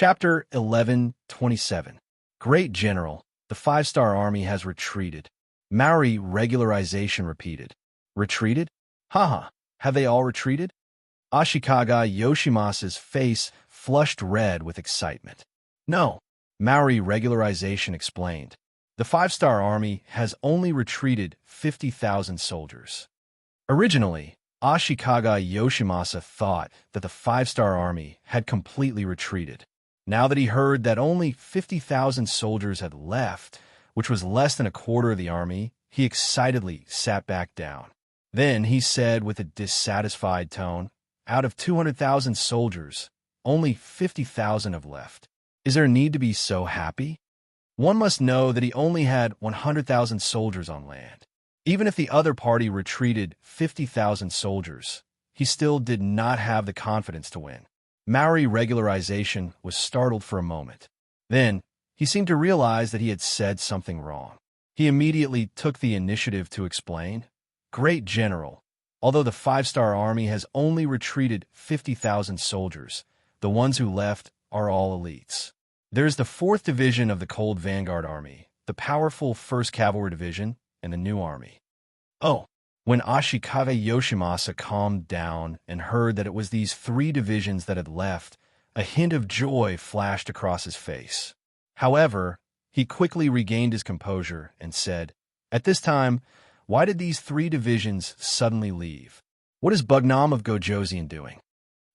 Chapter 11:27. Great General, the five-star army has retreated. Maori regularization repeated. Retreated? Haha, have they all retreated? Ashikaga Yoshimasa's face flushed red with excitement. No, Maori regularization explained. The five-star army has only retreated 50,000 soldiers. Originally, Ashikaga Yoshimasa thought that the five-star army had completely retreated. Now that he heard that only 50,000 soldiers had left, which was less than a quarter of the army, he excitedly sat back down. Then he said with a dissatisfied tone, "Out of 200,000 soldiers, only 50,000 have left. Is there a need to be so happy? One must know that he only had 100,000 soldiers on land. Even if the other party retreated 50,000 soldiers, he still did not have the confidence to win." Maori regularization was startled for a moment. Then, he seemed to realize that he had said something wrong. He immediately took the initiative to explain. Great General, although the five-star army has only retreated 50,000 soldiers, the ones who left are all elites. There's the 4th Division of the Cold Vanguard Army, the powerful 1st Cavalry Division, and the New Army. Oh, when Ashikaga Yoshimasa calmed down and heard that it was these 3 divisions that had left, a hint of joy flashed across his face. However, he quickly regained his composure and said, "At this time, why did these 3 divisions suddenly leave? What is Bugnam of Gojoseon doing?"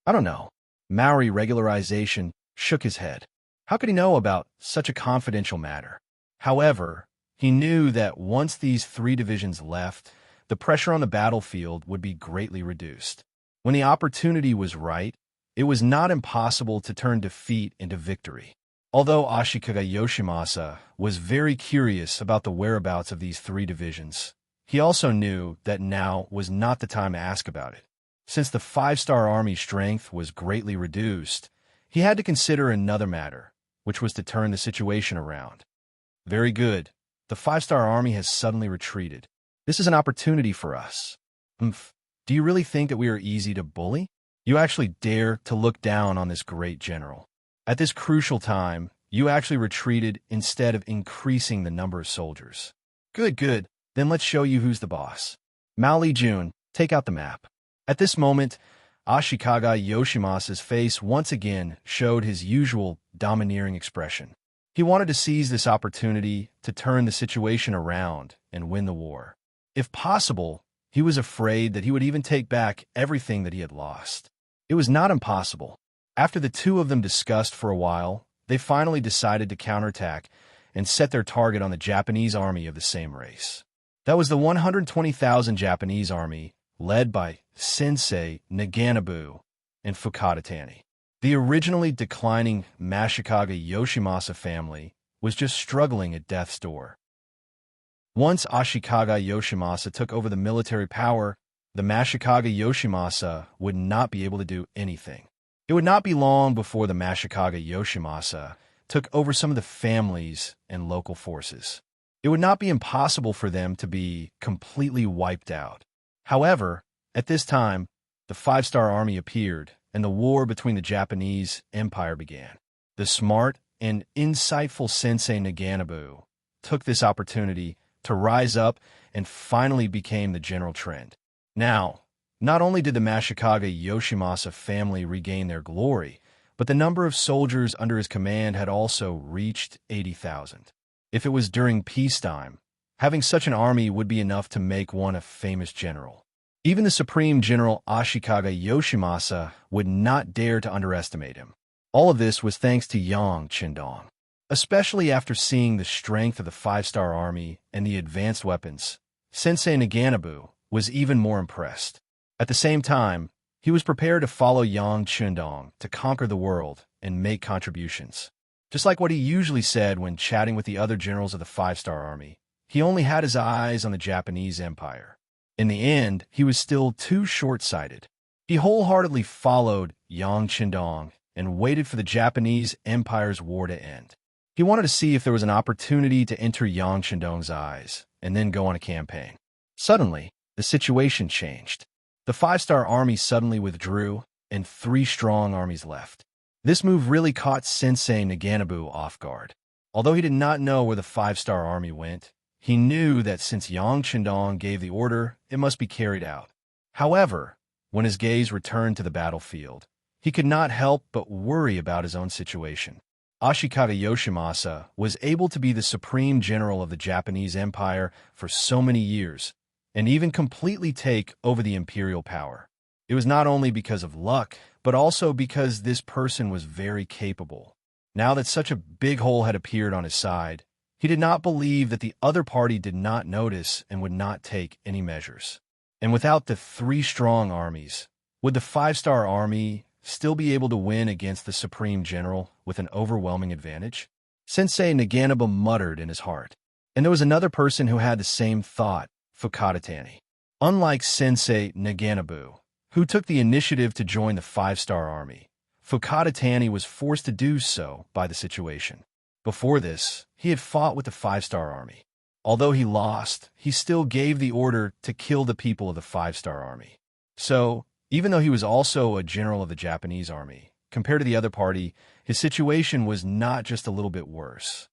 "I don't know." Maori regularization shook his head. How could he know about such a confidential matter? However, he knew that once these 3 divisions left, the pressure on the battlefield would be greatly reduced. When the opportunity was right, it was not impossible to turn defeat into victory. Although Ashikaga Yoshimasa was very curious about the whereabouts of these 3 divisions, he also knew that now was not the time to ask about it. Since the five-star army's strength was greatly reduced, he had to consider another matter, which was to turn the situation around. Very good. The five-star army has suddenly retreated. This is an opportunity for us. Do you really think that we are easy to bully? You actually dare to look down on this great general. At this crucial time, you actually retreated instead of increasing the number of soldiers. Good, good. Then let's show you who's the boss. Mao Jun, take out the map. At this moment, Ashikaga Yoshimasa's face once again showed his usual domineering expression. He wanted to seize this opportunity to turn the situation around and win the war. If possible, he was afraid that he would even take back everything that he had lost. It was not impossible. After the two of them discussed for a while, they finally decided to counterattack and set their target on the Japanese army of the same race. That was the 120,000 Japanese army, led by Sensei Naganabu and Fukada Tani. The originally declining Mashikaga Yoshimasa family was just struggling at death's door. Once Ashikaga Yoshimasa took over the military power, the Mashikaga Yoshimasa would not be able to do anything. It would not be long before the Mashikaga Yoshimasa took over some of the families and local forces. It would not be impossible for them to be completely wiped out. However, at this time, the five-star army appeared, and the war between the Japanese Empire began. The smart and insightful Sensei Naganabu took this opportunity to rise up and finally became the general trend. Now, not only did the Mashikaga Yoshimasa family regain their glory, but the number of soldiers under his command had also reached 80,000. If it was during peacetime, having such an army would be enough to make one a famous general. Even the Supreme General Ashikaga Yoshimasa would not dare to underestimate him. All of this was thanks to Yang Qindong. Especially after seeing the strength of the five-star army and the advanced weapons, Sensei Naganabu was even more impressed. At the same time, he was prepared to follow Yang Qindong to conquer the world and make contributions. Just like what he usually said when chatting with the other generals of the five-star army, he only had his eyes on the Japanese Empire. In the end, he was still too short-sighted. He wholeheartedly followed Yang Qindong and waited for the Japanese Empire's war to end. He wanted to see if there was an opportunity to enter Yang Qindong's eyes and then go on a campaign. Suddenly, the situation changed. The five-star army suddenly withdrew, and 3 strong armies left. This move really caught Sensei Naganabu off guard. Although he did not know where the five-star army went, he knew that since Yang Chendong gave the order, it must be carried out. However, when his gaze returned to the battlefield, he could not help but worry about his own situation. Ashikaga Yoshimasa was able to be the supreme general of the Japanese Empire for so many years, and even completely take over the imperial power. It was not only because of luck, but also because this person was very capable. Now that such a big hole had appeared on his side, he did not believe that the other party did not notice and would not take any measures. And without the three strong armies, would the five-star army still be able to win against the Supreme General with an overwhelming advantage? Sensei Naganabu muttered in his heart. And there was another person who had the same thought, Fukada Tani. Unlike Sensei Naganabu, who took the initiative to join the five-star army, Fukada Tani was forced to do so by the situation. Before this, he had fought with the five-star army. Although he lost, he still gave the order to kill the people of the five-star army. So, even though he was also a general of the Japanese army, compared to the other party, his situation was not just a little bit worse.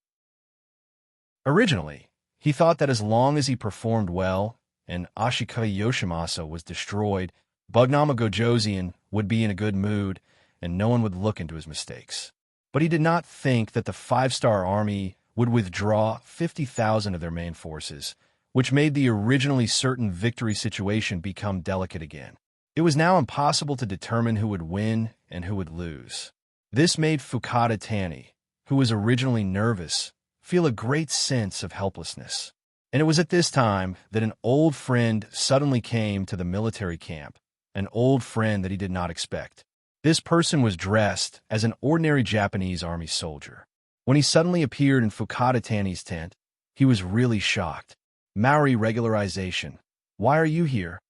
Originally, he thought that as long as he performed well and Ashikaga Yoshimasa was destroyed, Bugnama Gojoseon would be in a good mood and no one would look into his mistakes. But he did not think that the five-star army would withdraw 50,000 of their main forces, which made the originally certain victory situation become delicate again. It was now impossible to determine who would win and who would lose. This made Fukada Tani, who was originally nervous, feel a great sense of helplessness. And it was at this time that an old friend suddenly came to the military camp, an old friend that he did not expect. This person was dressed as an ordinary Japanese army soldier. When he suddenly appeared in Fukada Tani's tent, he was really shocked. Maori regularization. Why are you here?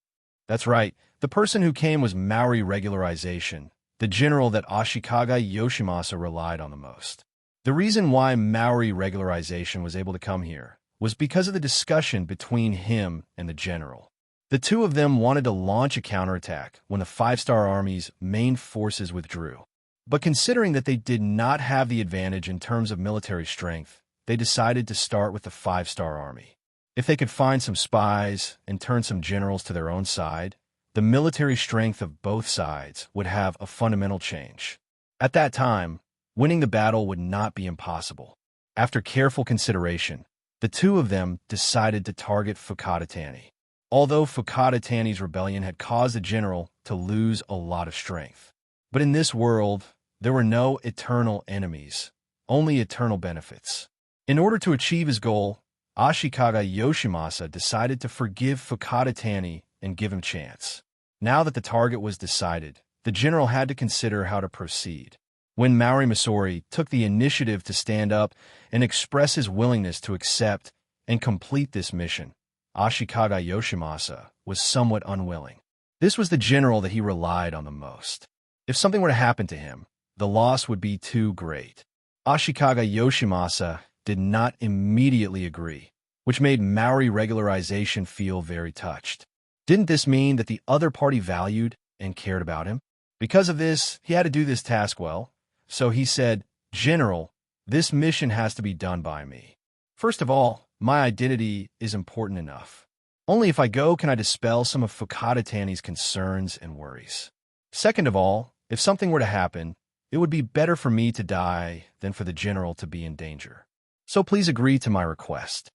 That's right. The person who came was Maori regularization, the general that Ashikaga Yoshimasa relied on the most. The reason why Maori regularization was able to come here was because of the discussion between him and the general. The two of them wanted to launch a counterattack when the five-star army's main forces withdrew. But considering that they did not have the advantage in terms of military strength, they decided to start with the five-star army. If they could find some spies and turn some generals to their own side, the military strength of both sides would have a fundamental change. At that time, winning the battle would not be impossible. After careful consideration, the two of them decided to target Fukada Tani. Although Fukada Tani's rebellion had caused the general to lose a lot of strength. But in this world, there were no eternal enemies, only eternal benefits. In order to achieve his goal, Ashikaga Yoshimasa decided to forgive Fukada Tani and give him a chance. Now that the target was decided, the general had to consider how to proceed. When Maori Masori took the initiative to stand up and express his willingness to accept and complete this mission, Ashikaga Yoshimasa was somewhat unwilling. This was the general that he relied on the most. If something were to happen to him, the loss would be too great. Ashikaga Yoshimasa did not immediately agree, which made Maori regularization feel very touched. Didn't this mean that the other party valued and cared about him? Because of this, he had to do this task well. So he said, "General, this mission has to be done by me. First of all, my identity is important enough. Only if I go can I dispel some of Fukada Tani's concerns and worries. Second of all, if something were to happen, it would be better for me to die than for the general to be in danger. So please agree to my request."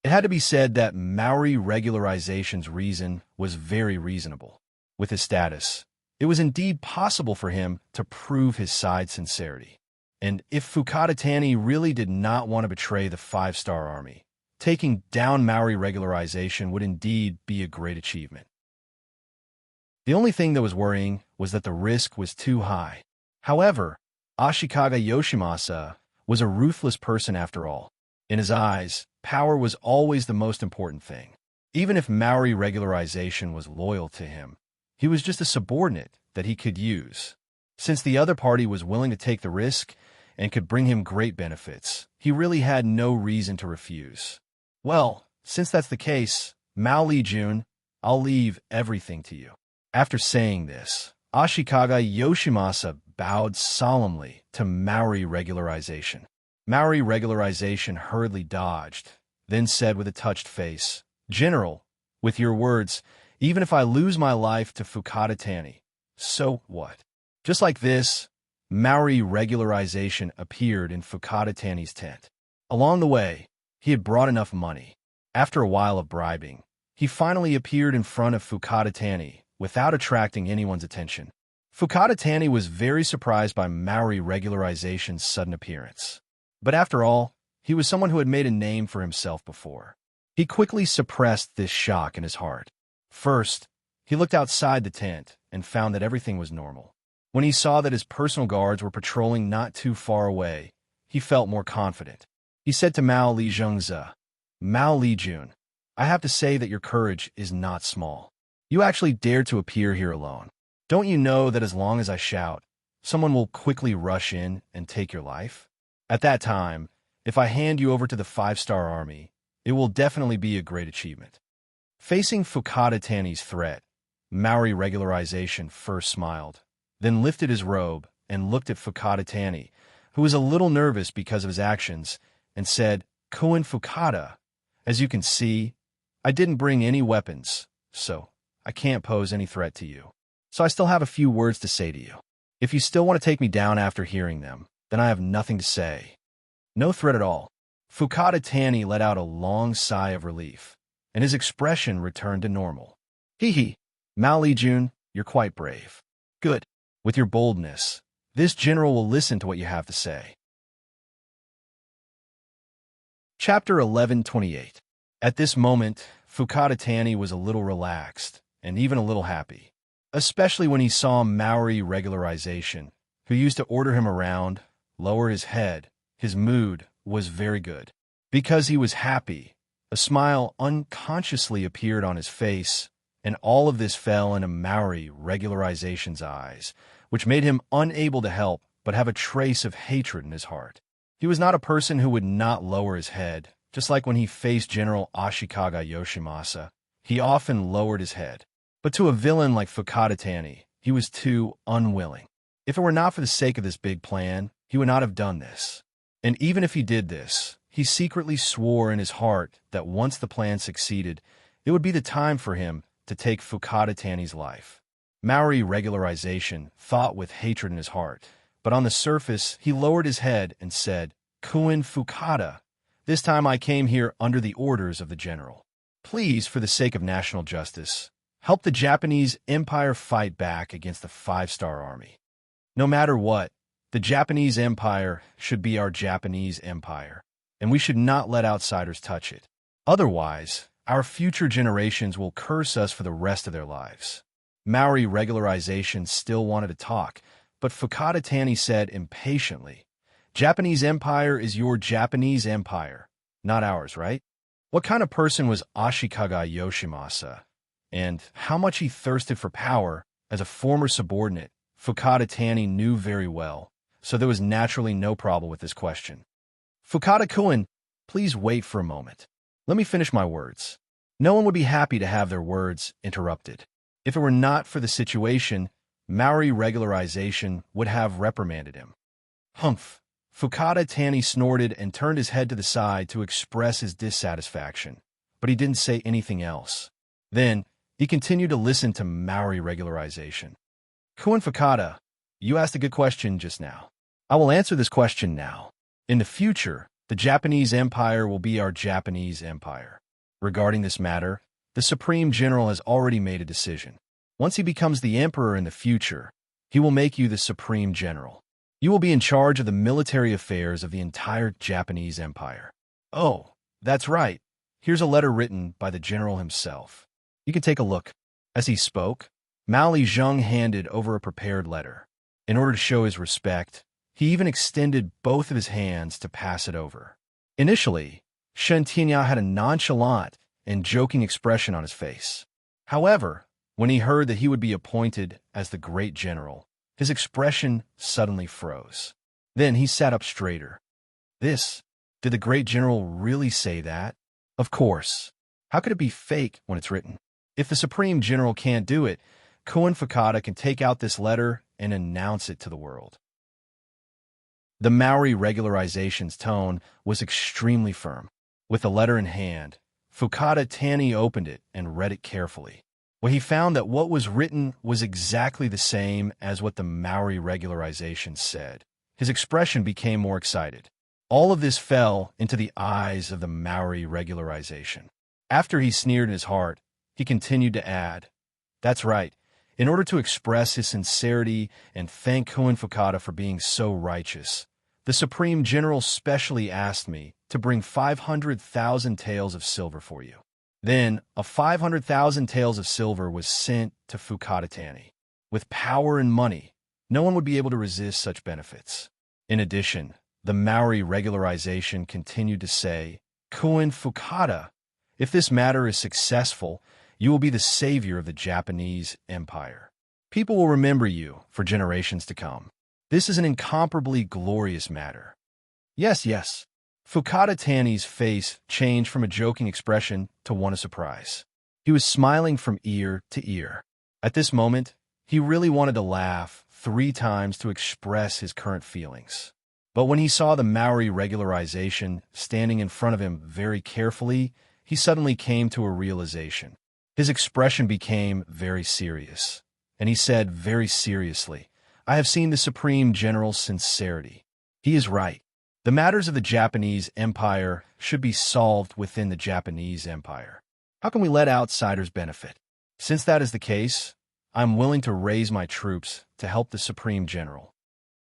It had to be said that Maori regularization's reason was very reasonable. With his status, it was indeed possible for him to prove his side's sincerity. And if Fukada Tani really did not want to betray the five-star army, taking down Maori regularization would indeed be a great achievement. The only thing that was worrying was that the risk was too high. However, Ashikaga Yoshimasa was a ruthless person after all. In his eyes, power was always the most important thing. Even if Maori regularization was loyal to him, he was just a subordinate that he could use. Since the other party was willing to take the risk and could bring him great benefits, he really had no reason to refuse. Well, since that's the case, Mao Li Jun, I'll leave everything to you. After saying this, Ashikaga Yoshimasa bowed solemnly to Maori regularization. Maori regularization hurriedly dodged, then said with a touched face, "General, with your words, even if I lose my life to Fukadatani, so what?" Just like this, Maori regularization appeared in Fukadatani's tent. Along the way, he had brought enough money. After a while of bribing, he finally appeared in front of Fukadatani without attracting anyone's attention. Fukadatani was very surprised by Maori regularization's sudden appearance. But after all, he was someone who had made a name for himself before. He quickly suppressed this shock in his heart. First, he looked outside the tent and found that everything was normal. When he saw that his personal guards were patrolling not too far away, he felt more confident. He said to Mao Lijungzi, "Mao Lijun, I have to say that your courage is not small. You actually dared to appear here alone. Don't you know that as long as I shout, someone will quickly rush in and take your life? At that time, if I hand you over to the 5-star army, it will definitely be a great achievement." Facing Fukadatani's threat, Maori regularization first smiled, then lifted his robe and looked at Fukadatani, who was a little nervous because of his actions, and said, "Koen Fukada, as you can see, I didn't bring any weapons, so I can't pose any threat to you. So I still have a few words to say to you. If you still want to take me down after hearing them, then I have nothing to say." No threat at all. Fukadatani let out a long sigh of relief, and his expression returned to normal. "Hee, Mao Lijun, you're quite brave. Good. With your boldness, this general will listen to what you have to say." Chapter 1128. At this moment, Fukadatani was a little relaxed, and even a little happy, especially when he saw Maori regularization, who used to order him around, lower his head. His mood was very good. Because he was happy, a smile unconsciously appeared on his face, and all of this fell into Maori regularization's eyes, which made him unable to help but have a trace of hatred in his heart. He was not a person who would not lower his head, just like when he faced General Ashikaga Yoshimasa. He often lowered his head. But to a villain like Fukadatani, he was too unwilling. If it were not for the sake of this big plan, he would not have done this. And even if he did this, he secretly swore in his heart that once the plan succeeded, it would be the time for him to take Fukadatani's life. Maori regularization thought with hatred in his heart, but on the surface he lowered his head and said, "Koen Fukada, this time I came here under the orders of the general. Please, for the sake of national justice, help the Japanese Empire fight back against the 5-star army. No matter what, the Japanese Empire should be our Japanese Empire, and we should not let outsiders touch it. Otherwise, our future generations will curse us for the rest of their lives." Maori regularization still wanted to talk, but Fukadatani said impatiently, "Japanese Empire is your Japanese Empire, not ours, right? What kind of person was Ashikaga Yoshimasa? And how much he thirsted for power as a former subordinate, Fukadatani knew very well, so there was naturally no problem with this question. "Fukada-kun, please wait for a moment. Let me finish my words." No one would be happy to have their words interrupted. If it were not for the situation, Maori regularization would have reprimanded him. "Humph." Fukadatani snorted and turned his head to the side to express his dissatisfaction, but he didn't say anything else. Then, he continued to listen to Maori regularization. "Koen Fukada, you asked a good question just now. I will answer this question now. In the future, the Japanese Empire will be our Japanese Empire. Regarding this matter, the Supreme General has already made a decision. Once he becomes the Emperor in the future, he will make you the Supreme General. You will be in charge of the military affairs of the entire Japanese Empire." "Oh, that's right. Here's a letter written by the general himself. You can take a look." As he spoke, Mao Zedong handed over a prepared letter. In order to show his respect, he even extended both of his hands to pass it over. Initially, Shen Tianya had a nonchalant and joking expression on his face. However, when he heard that he would be appointed as the great general, his expression suddenly froze. Then he sat up straighter. Did the great general really say that? Of course. How could it be fake when it's written? If the Supreme General can't do it, Koen Fukada can take out this letter and announce it to the world. The Maori regularization's tone was extremely firm. With the letter in hand, Fukada Tani opened it and read it carefully. Well, he found that what was written was exactly the same as what the Maori regularization said. His expression became more excited. All of this fell into the eyes of the Maori regularization. After he sneered in his heart, he continued to add, "That's right. In order to express his sincerity and thank Kuin Fukada for being so righteous, the Supreme General specially asked me to bring 500,000 taels of silver for you." Then, 500,000 taels of silver was sent to Fukada Tani. With power and money, no one would be able to resist such benefits. In addition, the Maori regularization continued to say, "Kuin Fukada, if this matter is successful, you will be the savior of the Japanese Empire. People will remember you for generations to come. This is an incomparably glorious matter." Yes, yes. Fukada Tani's face changed from a joking expression to one of surprise. He was smiling from ear to ear. At this moment, he really wanted to laugh 3 times to express his current feelings. But when he saw the Maori regularization standing in front of him very carefully, he suddenly came to a realization. His expression became very serious, and he said very seriously, "I have seen the Supreme General's sincerity. He is right. The matters of the Japanese Empire should be solved within the Japanese Empire. How can we let outsiders benefit? Since that is the case, I am willing to raise my troops to help the Supreme General."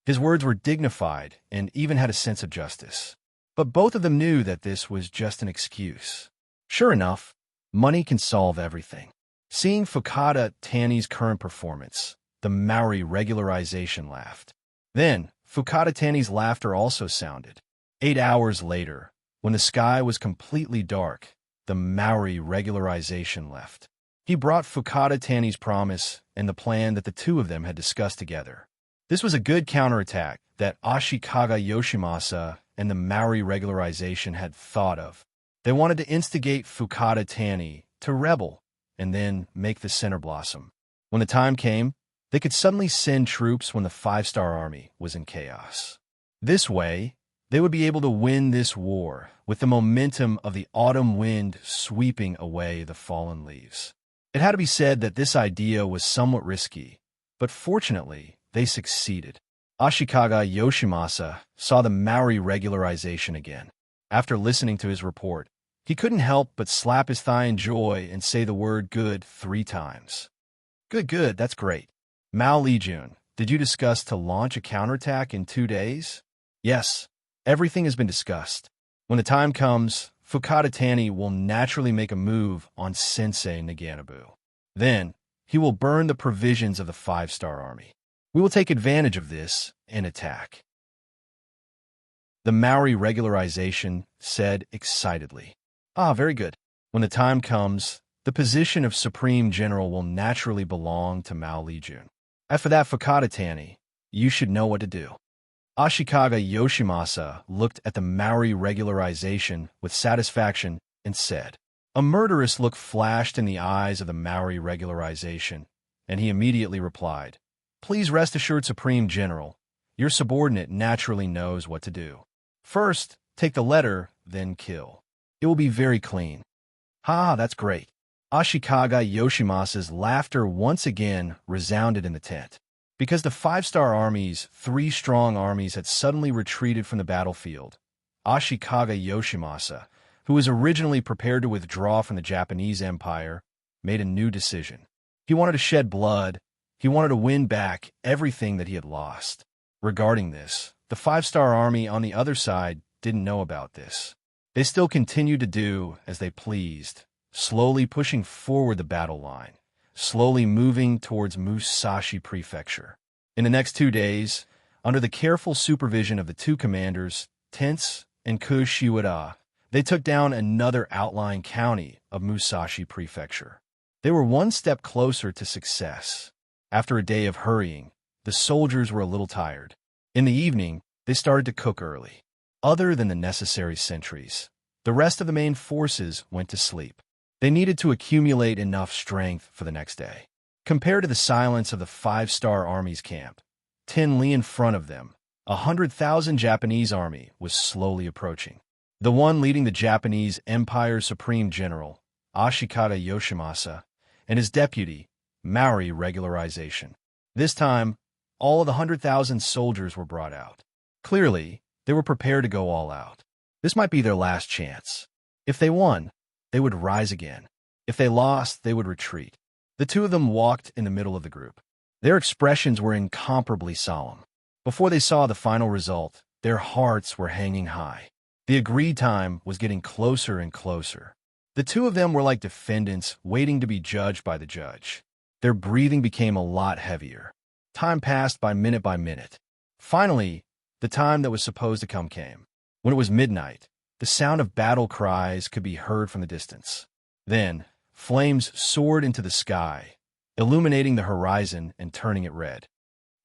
His words were dignified and even had a sense of justice. But both of them knew that this was just an excuse. Sure enough, money can solve everything. Seeing Fukada Tani's current performance, the Maori regularization laughed. Then, Fukada Tani's laughter also sounded. 8 hours later, when the sky was completely dark, the Maori regularization left. He brought Fukada Tani's promise and the plan that the two of them had discussed together. This was a good counterattack that Ashikaga Yoshimasa and the Maori regularization had thought of. They wanted to instigate Fukada Tani to rebel and then make the center blossom. When the time came, they could suddenly send troops when the 5-star army was in chaos. This way, they would be able to win this war with the momentum of the autumn wind sweeping away the fallen leaves. It had to be said that this idea was somewhat risky, but fortunately, they succeeded. Ashikaga Yoshimasa saw the Maori regularization again. After listening to his report, he couldn't help but slap his thigh in joy and say the word "good" 3 times. Good, good, that's great. Mao Lijun, did you discuss to launch a counterattack in 2 days? Yes, everything has been discussed. When the time comes, Fukada Tani will naturally make a move on Sensei Naganabu. Then, he will burn the provisions of the 5-star army. We will take advantage of this and attack. The Maori regularization said excitedly. Ah, very good. When the time comes, the position of Supreme General will naturally belong to Mao Lijun. As for that Fukada Tani, you should know what to do. Ashikaga Yoshimasa looked at the Maori regularization with satisfaction and said. A murderous look flashed in the eyes of the Maori regularization, and he immediately replied, "Please rest assured, Supreme General, your subordinate naturally knows what to do. First, take the letter, then kill. It will be very clean." "Ha, that's great." Ashikaga Yoshimasa's laughter once again resounded in the tent. Because the 5-star army's 3 strong armies had suddenly retreated from the battlefield, Ashikaga Yoshimasa, who was originally prepared to withdraw from the Japanese Empire, made a new decision. He wanted to shed blood. He wanted to win back everything that he had lost. Regarding this, the 5-star army on the other side didn't know about this. They still continued to do as they pleased, slowly pushing forward the battle line, slowly moving towards Musashi Prefecture. In the next 2 days, under the careful supervision of the 2 commanders, Tense and Kushiwada, they took down another outlying county of Musashi Prefecture. They were one step closer to success. After a day of hurrying, the soldiers were a little tired. In the evening, they started to cook early. Other than the necessary sentries, the rest of the main forces went to sleep. They needed to accumulate enough strength for the next day. Compared to the silence of the five-star army's camp, 10 li in front of them, 100,000 Japanese army was slowly approaching. The one leading the Japanese Empire's Supreme General, Ashikaga Yoshimasa, and his deputy, Maori Regularization. This time, all of the 100,000 soldiers were brought out. Clearly, they were prepared to go all out. This might be their last chance. If they won, they would rise again. If they lost, they would retreat. The two of them walked in the middle of the group. Their expressions were incomparably solemn. Before they saw the final result, their hearts were hanging high. The agreed time was getting closer and closer. The two of them were like defendants waiting to be judged by the judge. Their breathing became a lot heavier. Time passed by minute. Finally, the time that was supposed to come came. When it was midnight, the sound of battle cries could be heard from the distance. Then, flames soared into the sky, illuminating the horizon and turning it red.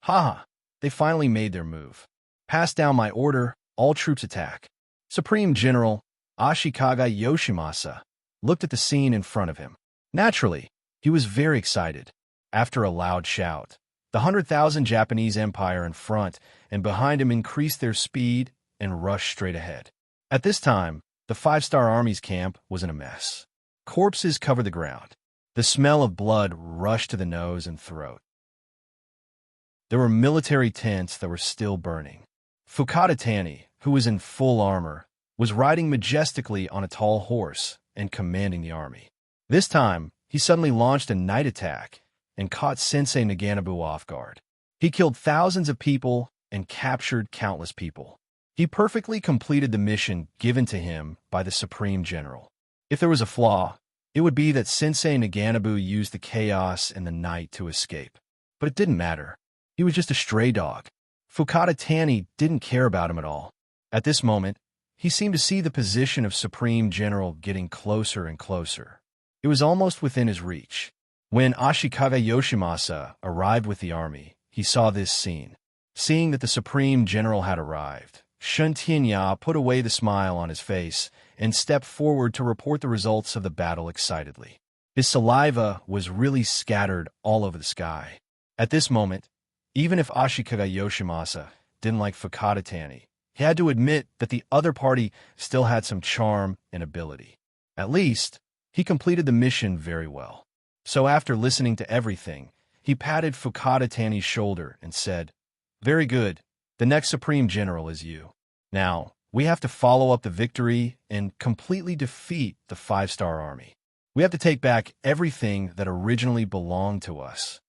Ha! They finally made their move. Pass down my order, all troops attack. Supreme General Ashikaga Yoshimasa looked at the scene in front of him. Naturally, he was very excited. After a loud shout, the 100,000 Japanese Empire in front and behind him increased their speed and rushed straight ahead. At this time, the five-star army's camp was in a mess. Corpses covered the ground. The smell of blood rushed to the nose and throat. There were military tents that were still burning. Fukada Tani, who was in full armor, was riding majestically on a tall horse and commanding the army. This time, he suddenly launched a night attack and caught Sensei Naganabu off guard. He killed thousands of people and captured countless people. He perfectly completed the mission given to him by the Supreme General. If there was a flaw, it would be that Sensei Naganabu used the chaos and the night to escape. But it didn't matter. He was just a stray dog. Fukada Tani didn't care about him at all. At this moment, he seemed to see the position of Supreme General getting closer and closer. It was almost within his reach. When Ashikaga Yoshimasa arrived with the army, he saw this scene. Seeing that the Supreme General had arrived, Shun Tianya put away the smile on his face and stepped forward to report the results of the battle excitedly. His saliva was really scattered all over the sky. At this moment, even if Ashikaga Yoshimasa didn't like Fukada Tani, he had to admit that the other party still had some charm and ability. At least, he completed the mission very well. So after listening to everything, he patted Fukada Tani's shoulder and said, "Very good. The next Supreme General is you. Now, we have to follow up the victory and completely defeat the five-star army. We have to take back everything that originally belonged to us.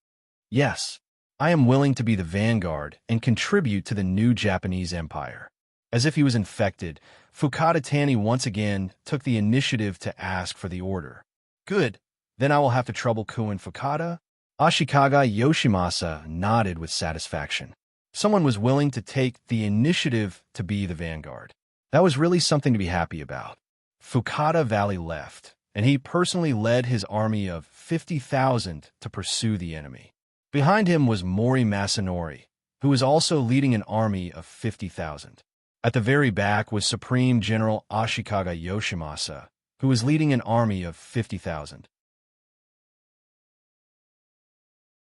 Yes, I am willing to be the vanguard and contribute to the new Japanese Empire." As if he was infected, Fukada Tani once again took the initiative to ask for the order. "Good. Then I will have to trouble Kuin Fukada?" Ashikaga Yoshimasa nodded with satisfaction. Someone was willing to take the initiative to be the vanguard. That was really something to be happy about. Fukada Valley left, and he personally led his army of 50,000 to pursue the enemy. Behind him was Mori Masanori, who was also leading an army of 50,000. At the very back was Supreme General Ashikaga Yoshimasa, who was leading an army of 50,000.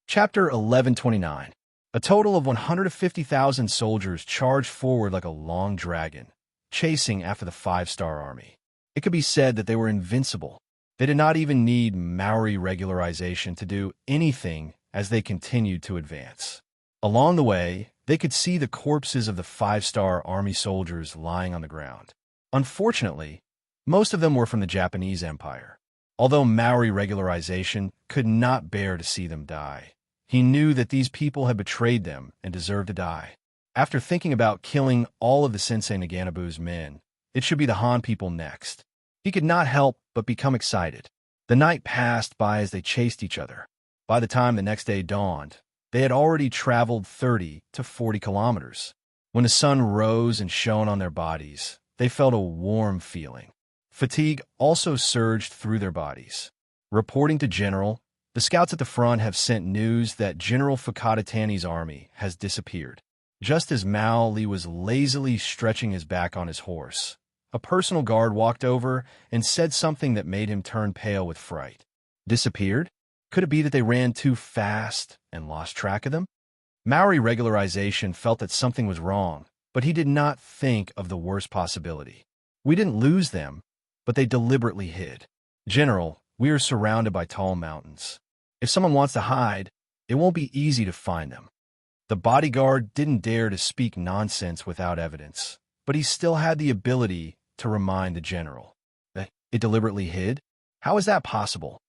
Chapter 1129. A total of 150,000 soldiers charged forward like a long dragon, chasing after the five-star army. It could be said that they were invincible. They did not even need Maori regularization to do anything as they continued to advance. Along the way, they could see the corpses of the five-star army soldiers lying on the ground. Unfortunately, most of them were from the Japanese Empire. Although Maori regularization could not bear to see them die, he knew that these people had betrayed them and deserved to die. After thinking about killing all of the Sensei Naganabu's men, it should be the Han people next. He could not help but become excited. The night passed by as they chased each other. By the time the next day dawned, they had already traveled 30 to 40 kilometers. When the sun rose and shone on their bodies, they felt a warm feeling. Fatigue also surged through their bodies. Reporting to General, the scouts at the front have sent news that General Fukada Tani's army has disappeared. Just as Mao Li was lazily stretching his back on his horse, a personal guard walked over and said something that made him turn pale with fright. Disappeared? Could it be that they ran too fast and lost track of them? Maori regularization felt that something was wrong, but he did not think of the worst possibility. We didn't lose them, but they deliberately hid. General, we are surrounded by tall mountains. If someone wants to hide, it won't be easy to find them. The bodyguard didn't dare to speak nonsense without evidence, but he still had the ability to remind the general. It deliberately hid? How is that possible?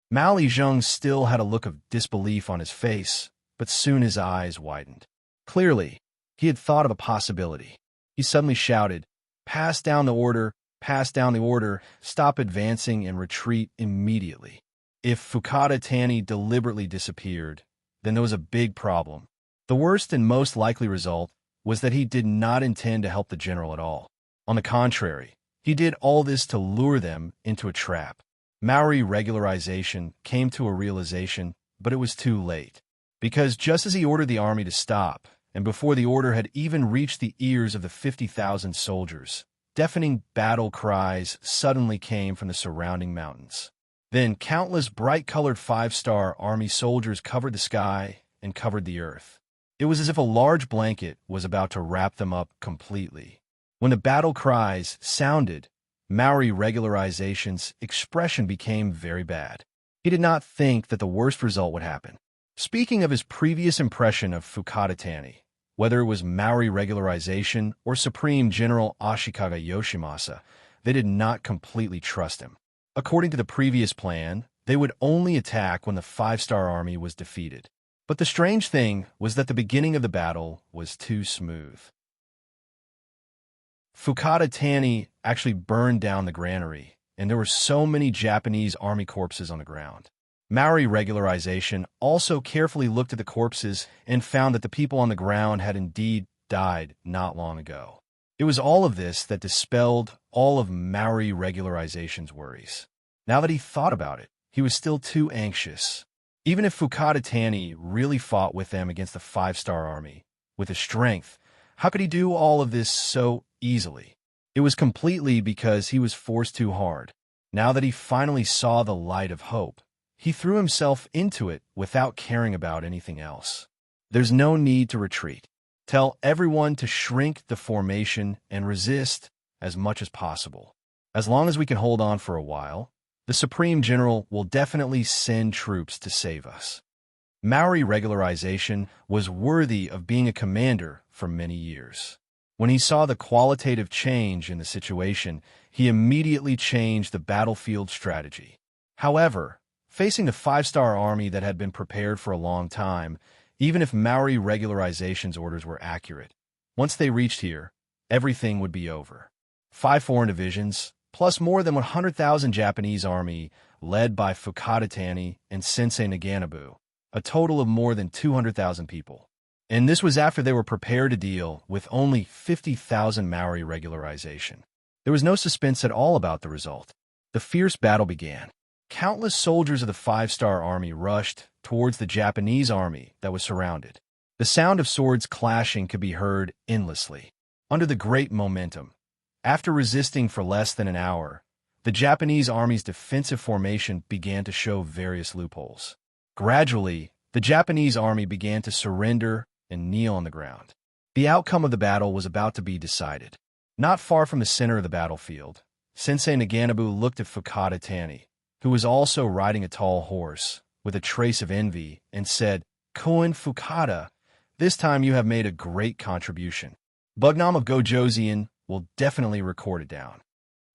Mao Zheng still had a look of disbelief on his face, but soon his eyes widened. Clearly, he had thought of a possibility. He suddenly shouted, "Pass down the order, pass down the order, stop advancing and retreat immediately." If Fukada Tani deliberately disappeared, then there was a big problem. The worst and most likely result was that he did not intend to help the general at all. On the contrary, he did all this to lure them into a trap. Maori regularization came to a realization, but it was too late. Because just as he ordered the army to stop, and before the order had even reached the ears of the 50,000 soldiers, deafening battle cries suddenly came from the surrounding mountains. Then countless bright-colored five-star army soldiers covered the sky and covered the earth. It was as if a large blanket was about to wrap them up completely. When the battle cries sounded, Maori regularization's expression became very bad. He did not think that the worst result would happen. Speaking of his previous impression of Fukada Tani, whether it was Maori regularization or Supreme General Ashikaga Yoshimasa, they did not completely trust him. According to the previous plan, they would only attack when the five-star army was defeated. But the strange thing was that the beginning of the battle was too smooth. Fukada Tani actually burned down the granary, and there were so many Japanese army corpses on the ground. Maori regularization also carefully looked at the corpses and found that the people on the ground had indeed died not long ago. It was all of this that dispelled all of Maori regularization's worries. Now that he thought about it, he was still too anxious. Even if Fukada Tani really fought with them against the five-star army, with his strength, how could he do all of this so easily? It was completely because he was forced too hard. Now that he finally saw the light of hope, he threw himself into it without caring about anything else. There's no need to retreat. Tell everyone to shrink the formation and resist as much as possible. As long as we can hold on for a while, the Supreme General will definitely send troops to save us. Maori regularization was worthy of being a commander for many years. When he saw the qualitative change in the situation, he immediately changed the battlefield strategy. However, facing the five-star army that had been prepared for a long time, even if Maori regularization's orders were accurate, once they reached here, everything would be over. 5 foreign divisions, plus more than 100,000 Japanese army, led by Fukada Tani and Sensei Naganabu, a total of more than 200,000 people. And this was after they were prepared to deal with only 50,000 Maori regularization. There was no suspense at all about the result. The fierce battle began. Countless soldiers of the five-star army rushed towards the Japanese army that was surrounded. The sound of swords clashing could be heard endlessly. Under the great momentum, after resisting for less than an hour, the Japanese army's defensive formation began to show various loopholes. Gradually, the Japanese army began to surrender and kneel on the ground. The outcome of the battle was about to be decided. Not far from the center of the battlefield, Sensei Naganabu looked at Fukada Tani, who was also riding a tall horse, with a trace of envy, and said, "Koen Fukada, this time you have made a great contribution. Bugnam of Gojoseon will definitely record it down."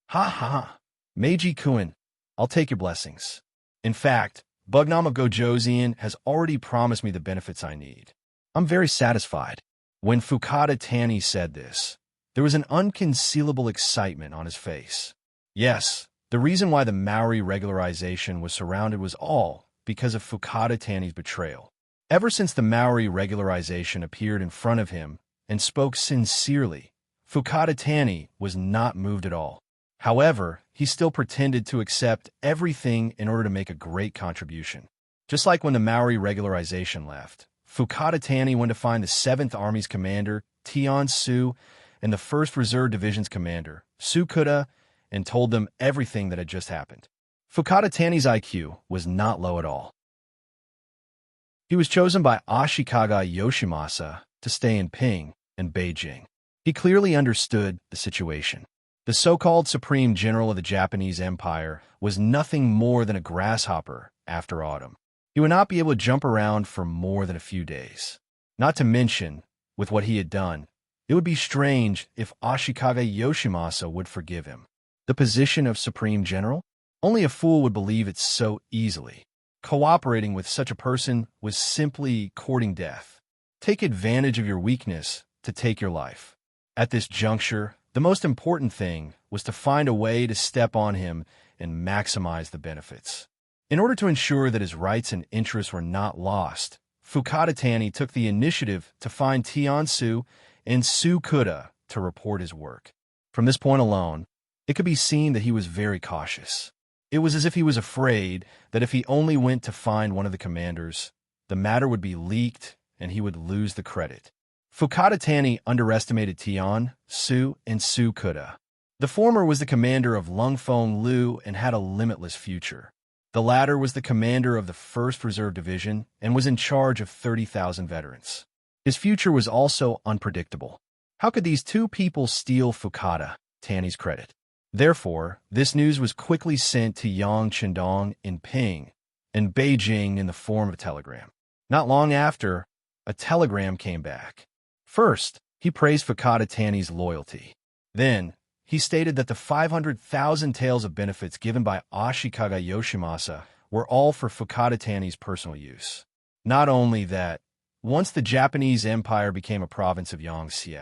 "Ha ha, Meiji Koen, I'll take your blessings. In fact, Bugnam of Gojoseon has already promised me the benefits I need. I'm very satisfied." When Fukada Tani said this, there was an unconcealable excitement on his face. Yes, the reason why the Maori regularization was surrounded was all because of Fukada Tani's betrayal. Ever since the Maori regularization appeared in front of him and spoke sincerely, Fukada Tani was not moved at all. However, he still pretended to accept everything in order to make a great contribution. Just like when the Maori regularization left, Fukada Tani went to find the 7th Army's commander, Tion Su, and the 1st Reserve Division's commander, Sukuda, and told them everything that had just happened. Fukada Tani's IQ was not low at all. He was chosen by Ashikaga Yoshimasa to stay in Ping and Beijing. He clearly understood the situation. The so-called Supreme General of the Japanese Empire was nothing more than a grasshopper after autumn. He would not be able to jump around for more than a few days. Not to mention, with what he had done, it would be strange if Ashikaga Yoshimasa would forgive him. The position of Supreme General? Only a fool would believe it so easily. Cooperating with such a person was simply courting death. Take advantage of your weakness to take your life. At this juncture, the most important thing was to find a way to step on him and maximize the benefits. In order to ensure that his rights and interests were not lost, Fukada took the initiative to find Tiansu and Sukuda to report his work. From this point alone, it could be seen that he was very cautious. It was as if he was afraid that if he only went to find one of the commanders, the matter would be leaked and he would lose the credit. Fukada underestimated Tian, Su, and Sukuda. The former was the commander of Lungfeng Lu and had a limitless future. The latter was the commander of the 1st Reserve Division and was in charge of 30,000 veterans. His future was also unpredictable. How could these two people steal Fukada-Tani's credit? Therefore, this news was quickly sent to Yang Chendong in Ping and Beijing in the form of a telegram. Not long after, a telegram came back. First, he praised Fukada-Tani's loyalty. Then, he stated that the 500,000 taels of benefits given by Ashikaga Yoshimasa were all for Fukada-Tani's personal use. Not only that, once the Japanese Empire became a province of Yangtze,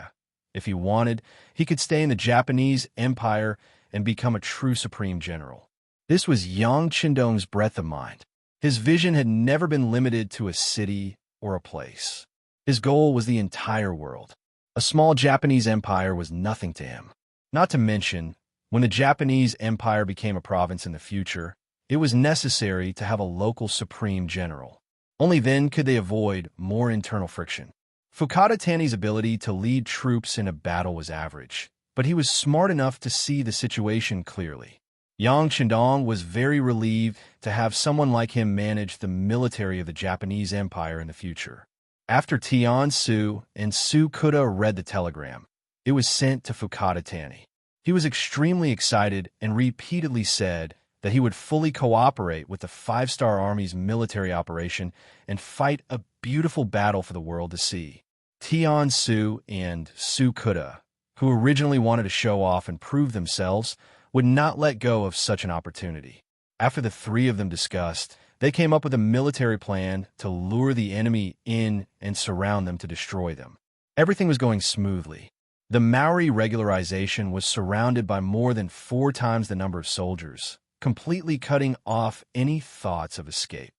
if he wanted, he could stay in the Japanese Empire and become a true Supreme General. This was Yang Chendong's breadth of mind. His vision had never been limited to a city or a place. His goal was the entire world. A small Japanese empire was nothing to him. Not to mention, when the Japanese Empire became a province in the future, it was necessary to have a local Supreme General. Only then could they avoid more internal friction. Fukada-Tani's ability to lead troops in a battle was average, but he was smart enough to see the situation clearly. Yang Chendong was very relieved to have someone like him manage the military of the Japanese Empire in the future. After Tian Su and Sukuda read the telegram, it was sent to Fukada-Tani. He was extremely excited and repeatedly said that he would fully cooperate with the 5-Star Army's military operation and fight a beautiful battle for the world to see. Tian Su and Sukuda, who originally wanted to show off and prove themselves, would not let go of such an opportunity. After the three of them discussed, they came up with a military plan to lure the enemy in and surround them to destroy them. Everything was going smoothly. The Maori regularization was surrounded by more than 4 times the number of soldiers, completely cutting off any thoughts of escape.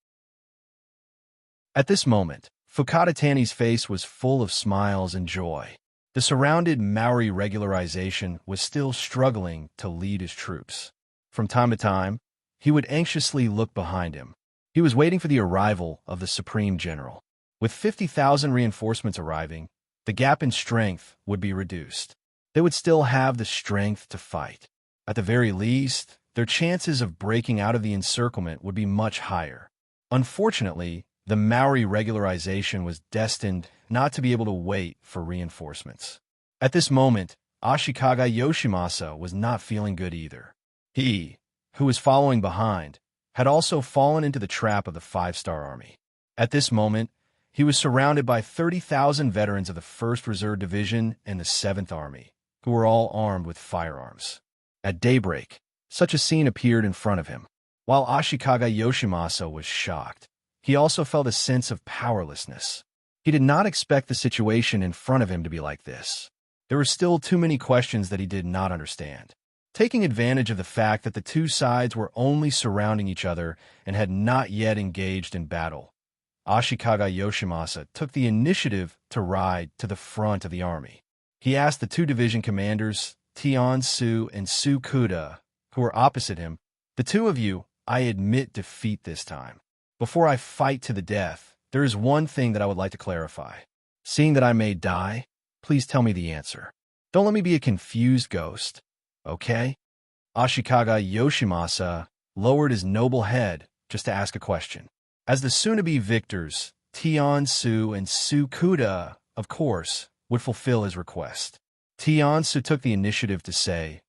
At this moment, Fukada-Tani's face was full of smiles and joy. The surrounded Maori regularization was still struggling to lead his troops. From time to time, he would anxiously look behind him. He was waiting for the arrival of the Supreme General. With 50,000 reinforcements arriving, the gap in strength would be reduced. They would still have the strength to fight. At the very least, their chances of breaking out of the encirclement would be much higher. Unfortunately, the Maori regularization was destined not to be able to wait for reinforcements. At this moment, Ashikaga Yoshimasa was not feeling good either. He, who was following behind, had also fallen into the trap of the 5-Star Army. At this moment, he was surrounded by 30,000 veterans of the 1st Reserve Division and the 7th Army, who were all armed with firearms. At daybreak, such a scene appeared in front of him. While Ashikaga Yoshimasa was shocked, he also felt a sense of powerlessness. He did not expect the situation in front of him to be like this. There were still too many questions that he did not understand. Taking advantage of the fact that the two sides were only surrounding each other and had not yet engaged in battle, Ashikaga Yoshimasa took the initiative to ride to the front of the army. He asked the 2 division commanders, Tian Su and Sukuda, who were opposite him, "The 2 of you, I admit defeat this time. Before I fight to the death, there is one thing that I would like to clarify. Seeing that I may die, please tell me the answer. Don't let me be a confused ghost, okay?" Ashikaga Yoshimasa lowered his noble head just to ask a question. As the soon-to-be victors, Tian Su and Su Kuda, of course, would fulfill his request. Tian Su took the initiative to say,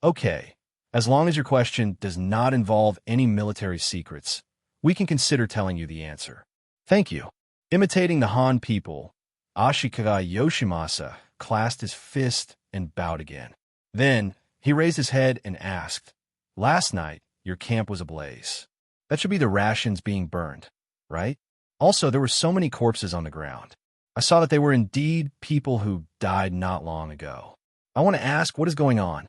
"Okay, as long as your question does not involve any military secrets, we can consider telling you the answer." "Thank you." Imitating the Han people, Ashikaga Yoshimasa clasped his fist and bowed again. Then he raised his head and asked, "Last night, your camp was ablaze. That should be the rations being burned, right? Also, there were so many corpses on the ground. I saw that they were indeed people who died not long ago. I want to ask, what is going on?"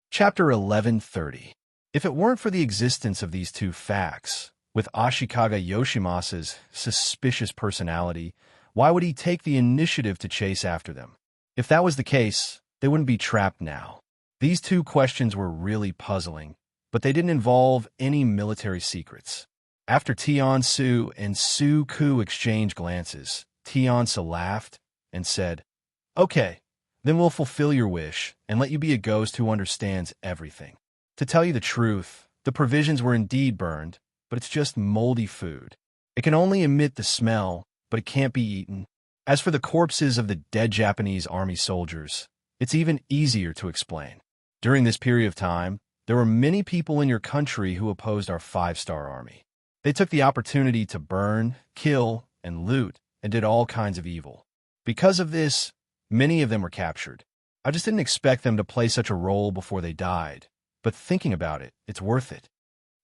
Chapter 1130. If it weren't for the existence of these two facts, with Ashikaga Yoshimasa's suspicious personality, why would he take the initiative to chase after them? If that was the case, they wouldn't be trapped now. These two questions were really puzzling, but they didn't involve any military secrets. After Tian Su and Su Ku exchanged glances, Tian Su laughed and said, "Okay, then we'll fulfill your wish and let you be a ghost who understands everything. To tell you the truth, the provisions were indeed burned, but it's just moldy food. It can only emit the smell, but it can't be eaten. As for the corpses of the dead Japanese army soldiers, it's even easier to explain. During this period of time, there were many people in your country who opposed our five-star army. They took the opportunity to burn, kill, and loot, and did all kinds of evil. Because of this, many of them were captured. I just didn't expect them to play such a role before they died, but thinking about it, it's worth it."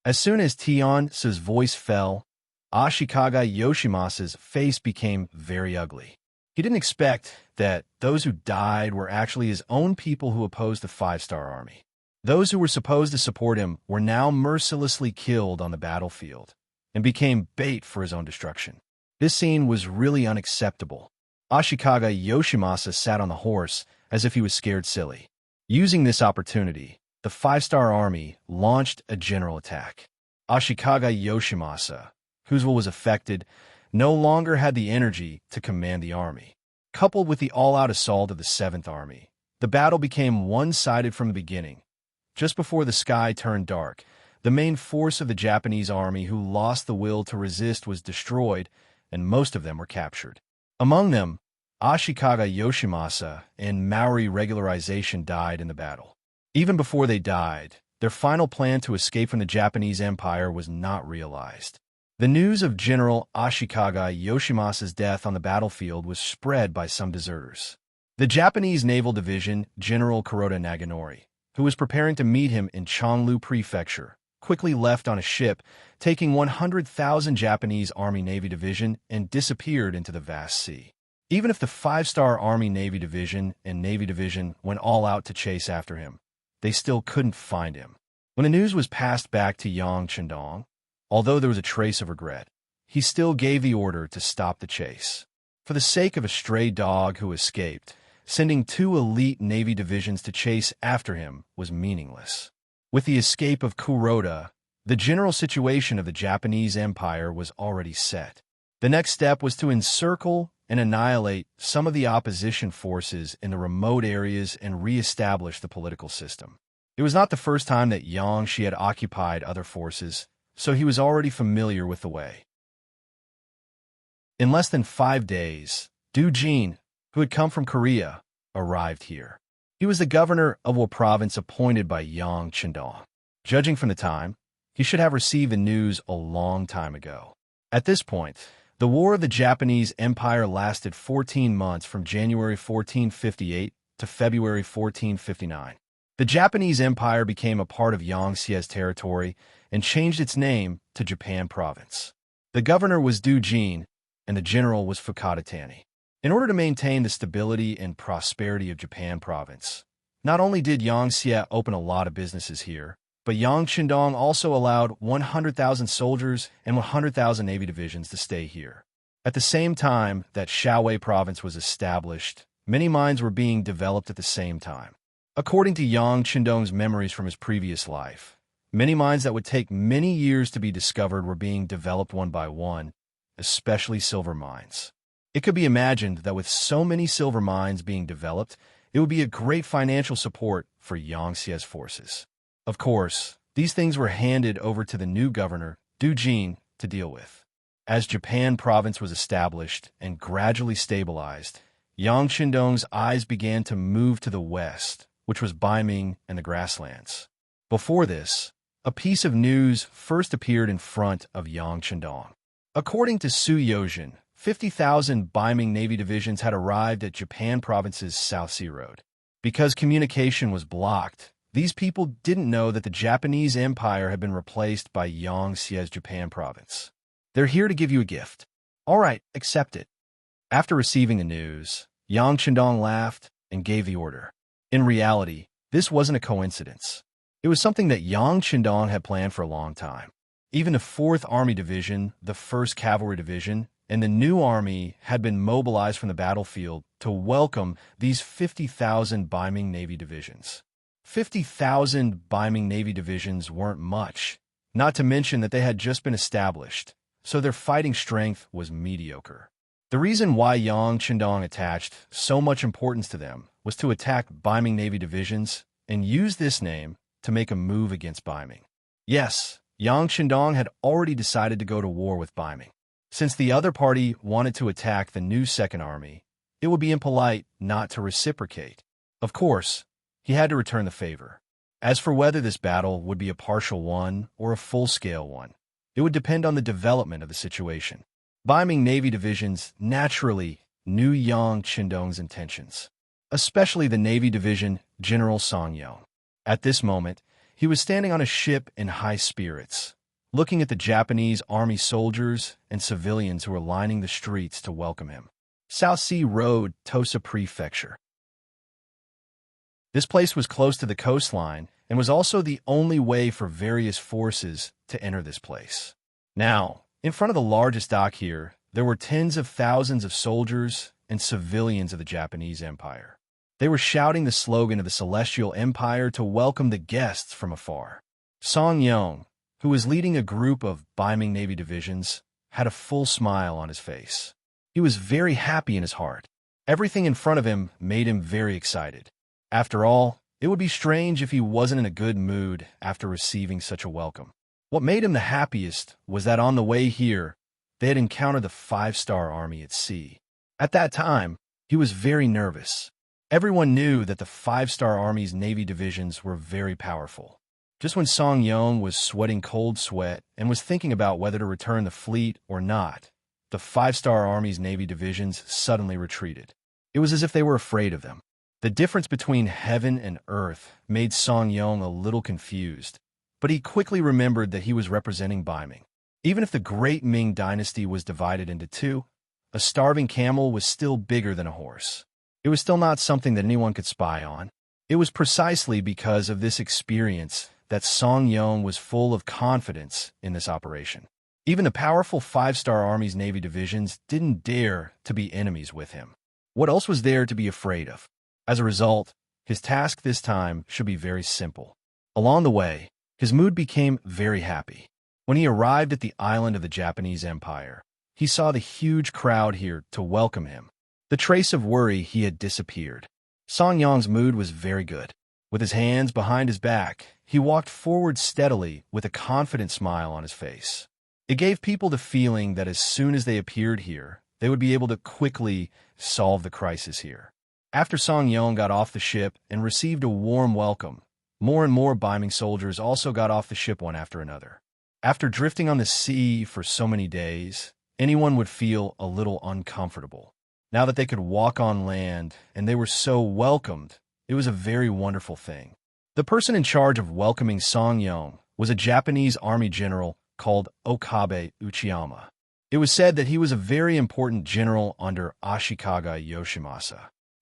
As soon as Tian Su's voice fell, Ashikaga Yoshimasa's face became very ugly. He didn't expect that those who died were actually his own people who opposed the five-star army. Those who were supposed to support him were now mercilessly killed on the battlefield and became bait for his own destruction. This scene was really unacceptable. Ashikaga Yoshimasa sat on the horse as if he was scared silly. Using this opportunity, the five-star army launched a general attack. Ashikaga Yoshimasa, whose will was affected, no longer had the energy to command the army. Coupled with the all-out assault of the 7th Army, the battle became one-sided from the beginning. Just before the sky turned dark, the main force of the Japanese army who lost the will to resist was destroyed, and most of them were captured. Among them, Ashikaga Yoshimasa and Maori regularization died in the battle. Even before they died, their final plan to escape from the Japanese Empire was not realized. The news of General Ashikaga Yoshimasa's death on the battlefield was spread by some deserters. The Japanese Naval Division General Kuroda Naganori, who was preparing to meet him in Chonlu Prefecture, quickly left on a ship, taking 100,000 Japanese Army-Navy Division and disappeared into the vast sea. Even if the 5-star Army-Navy Division and Navy Division went all out to chase after him, they still couldn't find him. When the news was passed back to Yang Chendong, although there was a trace of regret, he still gave the order to stop the chase. For the sake of a stray dog who escaped, sending 2 elite Navy divisions to chase after him was meaningless. With the escape of Kuroda, the general situation of the Japanese Empire was already set. The next step was to encircle and annihilate some of the opposition forces in the remote areas and re-establish the political system. It was not the first time that Yang Shi had occupied other forces, so he was already familiar with the way. In less than 5 days, Du Jin, who had come from Korea, arrived here. He was the governor of a province appointed by Yang Chendong. Judging from the time, he should have received the news a long time ago. At this point, the War of the Japanese Empire lasted 14 months from January 1458 to February 1459. The Japanese Empire became a part of Yangtze's territory and changed its name to Japan Province. The governor was Du Jin, and the general was Fukada Tani. In order to maintain the stability and prosperity of Japan Province, not only did Yangtze open a lot of businesses here, but Yang Chendong also allowed 100,000 soldiers and 100,000 Navy divisions to stay here. At the same time that Shaowei Province was established, many mines were being developed at the same time. According to Yang Chendong's memories from his previous life, many mines that would take many years to be discovered were being developed one by one, especially silver mines. It could be imagined that with so many silver mines being developed, it would be a great financial support for Yangtze's forces. Of course, these things were handed over to the new governor, Dujin to deal with. As Japan province was established and gradually stabilized, Yang Shindong's eyes began to move to the west, which was Baiming and the grasslands. Before this, a piece of news first appeared in front of Yang Shindong. According to Su Yojin, 50,000 Baiming Navy divisions had arrived at Japan province's South Sea Road. Because communication was blocked, these people didn't know that the Japanese Empire had been replaced by Yang Xie's Japan province. They're here to give you a gift. All right, accept it. After receiving the news, Yang Shindong laughed and gave the order. In reality, this wasn't a coincidence. It was something that Yang Shindong had planned for a long time. Even the 4th Army Division, the 1st Cavalry Division, and the new army had been mobilized from the battlefield to welcome these 50,000 Baiming Navy divisions. 50,000 Baiming Navy divisions weren't much, not to mention that they had just been established, so their fighting strength was mediocre. The reason why Yang Shindong attached so much importance to them was to attack Baiming Navy divisions and use this name to make a move against Baiming. Yes, Yang Shindong had already decided to go to war with Baiming. Since the other party wanted to attack the new Second Army, it would be impolite not to reciprocate. Of course, he had to return the favor. As for whether this battle would be a partial one or a full-scale one, it would depend on the development of the situation. Baiming Navy divisions naturally knew Yang Shindong's intentions, especially the Navy Division General Song Yong. At this moment, he was standing on a ship in high spirits, looking at the Japanese army soldiers and civilians who were lining the streets to welcome him. South Sea Road, Tosa Prefecture. This place was close to the coastline and was also the only way for various forces to enter this place. Now, in front of the largest dock here, there were tens of thousands of soldiers and civilians of the Japanese Empire. They were shouting the slogan of the Celestial Empire to welcome the guests from afar. Song Yong, who was leading a group of Baiming Navy divisions, had a full smile on his face. He was very happy in his heart. Everything in front of him made him very excited. After all, it would be strange if he wasn't in a good mood after receiving such a welcome. What made him the happiest was that on the way here, they had encountered the 5-star Army at sea. At that time, he was very nervous. Everyone knew that the 5-star Army's Navy divisions were very powerful. Just when Song Yong was sweating cold sweat and was thinking about whether to return the fleet or not, the 5-star Army's Navy divisions suddenly retreated. It was as if they were afraid of them. The difference between heaven and earth made Song Yong a little confused, but he quickly remembered that he was representing Baiming. Even if the Great Ming Dynasty was divided into two, a starving camel was still bigger than a horse. It was still not something that anyone could spy on. It was precisely because of this experience that Song Yong was full of confidence in this operation. Even the powerful 5-star Army's Navy divisions didn't dare to be enemies with him. What else was there to be afraid of? As a result, his task this time should be very simple. Along the way, his mood became very happy. When he arrived at the island of the Japanese Empire, he saw the huge crowd here to welcome him. The trace of worry he had disappeared. Song Yong's mood was very good. With his hands behind his back, he walked forward steadily with a confident smile on his face. It gave people the feeling that as soon as they appeared here, they would be able to quickly solve the crisis here. After Song Yong got off the ship and received a warm welcome, more and more Baiming soldiers also got off the ship one after another. After drifting on the sea for so many days, anyone would feel a little uncomfortable. Now that they could walk on land and they were so welcomed, it was a very wonderful thing. The person in charge of welcoming Song Yong was a Japanese army general called Okabe Uchiyama. It was said that he was a very important general under Ashikaga Yoshimasa.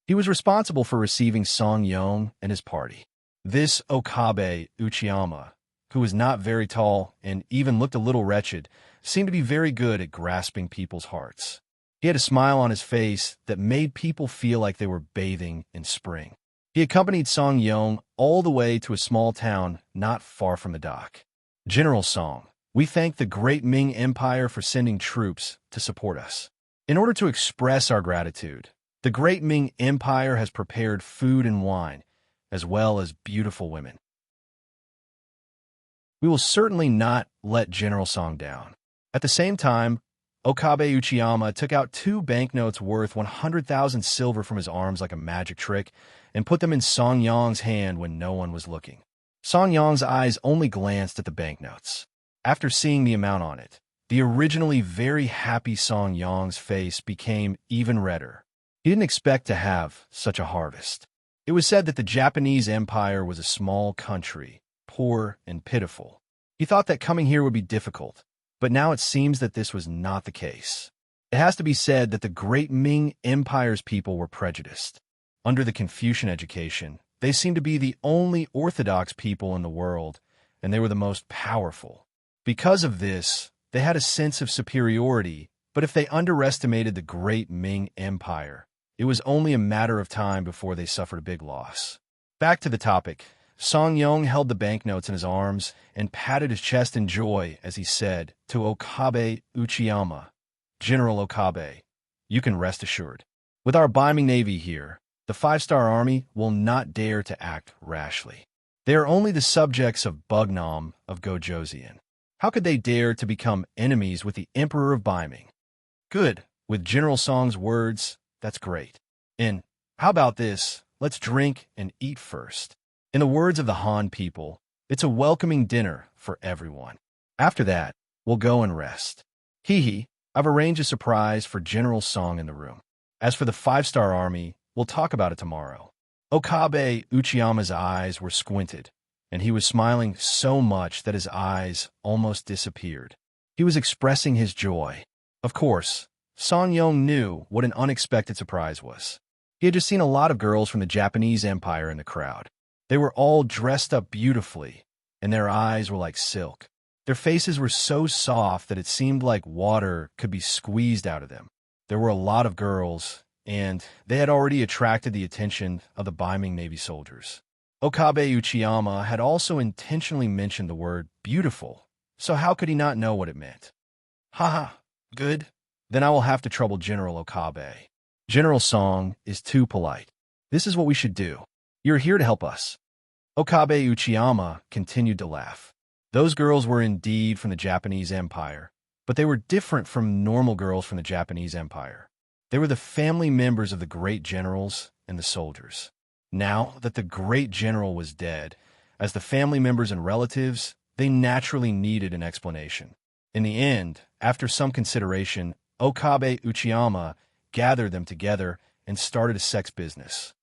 He was responsible for receiving Song Yong and his party. This Okabe Uchiyama, who was not very tall and even looked a little wretched, seemed to be very good at grasping people's hearts. He had a smile on his face that made people feel like they were bathing in spring. He accompanied Song Yong all the way to a small town not far from the dock. General Song, we thank the Great Ming Empire for sending troops to support us. In order to express our gratitude, the Great Ming Empire has prepared food and wine, as well as beautiful women. We will certainly not let General Song down. At the same time, Okabe Uchiyama took out 2 banknotes worth 100,000 silver from his arms like a magic trick and put them in Song Yong's hand when no one was looking. Song Yong's eyes only glanced at the banknotes. After seeing the amount on it, the originally very happy Song Yong's face became even redder. He didn't expect to have such a harvest. It was said that the Japanese Empire was a small country, poor and pitiful. He thought that coming here would be difficult, but now it seems that this was not the case. It has to be said that the great Ming Empire's people were prejudiced. Under the Confucian education, they seemed to be the only orthodox people in the world, and they were the most powerful. Because of this, they had a sense of superiority, but if they underestimated the great Ming Empire, it was only a matter of time before they suffered a big loss. Back to the topic. Song Yong held the banknotes in his arms and patted his chest in joy as he said to Okabe Uchiyama, "General Okabe, you can rest assured. With our Biming Navy here, the 5-star army will not dare to act rashly. They are only the subjects of Bugnam of Gojoseon. How could they dare to become enemies with the Emperor of Biming?" Good. With General Song's words, that's great. And how about this? Let's drink and eat first. In the words of the Han people, it's a welcoming dinner for everyone. After that, we'll go and rest. Hee, I've arranged a surprise for General Song in the room. As for the 5-star army, we'll talk about it tomorrow. Okabe Uchiyama's eyes were squinted, and he was smiling so much that his eyes almost disappeared. He was expressing his joy. Of course, Song Yong knew what an unexpected surprise was. He had just seen a lot of girls from the Japanese Empire in the crowd. They were all dressed up beautifully, and their eyes were like silk. Their faces were so soft that it seemed like water could be squeezed out of them. There were a lot of girls, and they had already attracted the attention of the Biming Navy soldiers. Okabe Uchiyama had also intentionally mentioned the word beautiful, so how could he not know what it meant? Haha, good. Then I will have to trouble General Okabe. General Song is too polite. This is what we should do. You're here to help us. Okabe Uchiyama continued to laugh. Those girls were indeed from the Japanese Empire, but they were different from normal girls from the Japanese Empire. They were the family members of the great generals and the soldiers. Now that the great general was dead, as the family members and relatives, they naturally needed an explanation. In the end, after some consideration, Okabe Uchiyama gathered them together and started a sex business.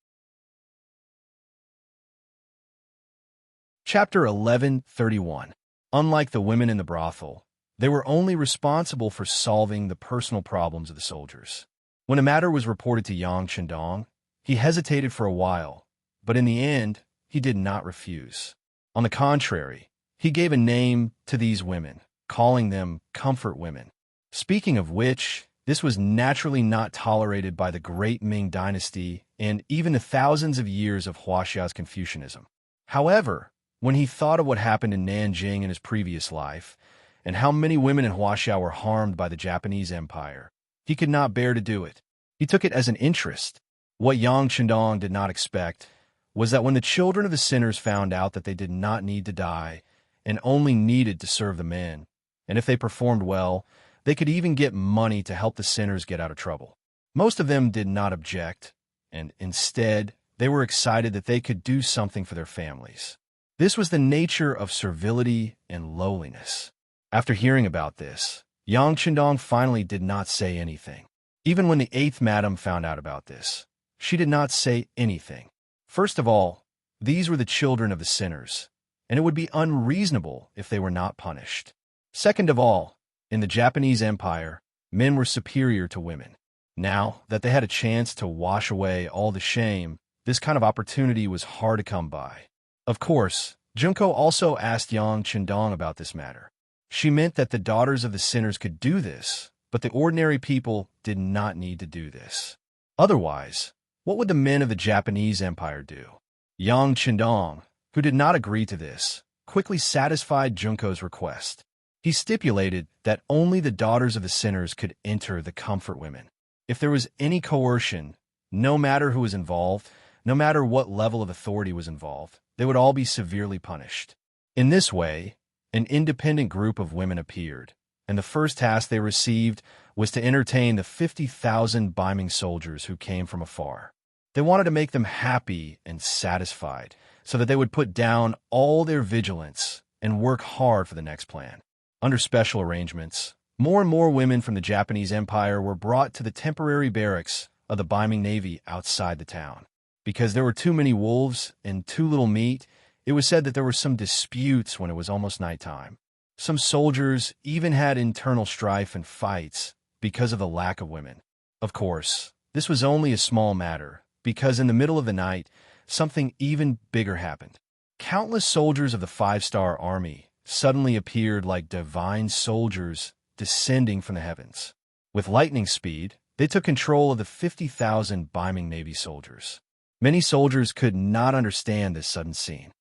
Chapter 11:31. Unlike the women in the brothel, they were only responsible for solving the personal problems of the soldiers. When a matter was reported to Yang Chendong, he hesitated for a while, but in the end, he did not refuse. On the contrary, he gave a name to these women, calling them comfort women. Speaking of which, this was naturally not tolerated by the great Ming dynasty and even the thousands of years of Huaxia's Confucianism. However, when he thought of what happened in Nanjing in his previous life, and how many women in Huaxia were harmed by the Japanese Empire, he could not bear to do it. He took it as an interest. What Yang Chendong did not expect was that when the children of the sinners found out that they did not need to die and only needed to serve the men, and if they performed well, they could even get money to help the sinners get out of trouble. Most of them did not object, and instead, they were excited that they could do something for their families. This was the nature of servility and lowliness. After hearing about this, Yang Chendong finally did not say anything. Even when the 8th madam found out about this, she did not say anything. First of all, these were the children of the sinners, and it would be unreasonable if they were not punished. Second of all, in the Japanese Empire, men were superior to women. Now that they had a chance to wash away all the shame, this kind of opportunity was hard to come by. Of course, Junko also asked Yang Chendong about this matter. She meant that the daughters of the sinners could do this, but the ordinary people did not need to do this. Otherwise, what would the men of the Japanese Empire do? Yang Chendong, who did not agree to this, quickly satisfied Junko's request. He stipulated that only the daughters of the sinners could enter the comfort women. If there was any coercion, no matter who was involved, no matter what level of authority was involved, they would all be severely punished. In this way, an independent group of women appeared, and the first task they received was to entertain the 50,000 Biming soldiers who came from afar. They wanted to make them happy and satisfied, so that they would put down all their vigilance and work hard for the next plan. Under special arrangements, more and more women from the Japanese Empire were brought to the temporary barracks of the Biming Navy outside the town. Because there were too many wolves and too little meat, it was said that there were some disputes when it was almost nighttime. Some soldiers even had internal strife and fights because of the lack of women. Of course, this was only a small matter, because in the middle of the night, something even bigger happened. Countless soldiers of the 5-star army suddenly appeared like divine soldiers descending from the heavens. With lightning speed, they took control of the 50,000 Biming Navy soldiers. Many soldiers could not understand this sudden scene.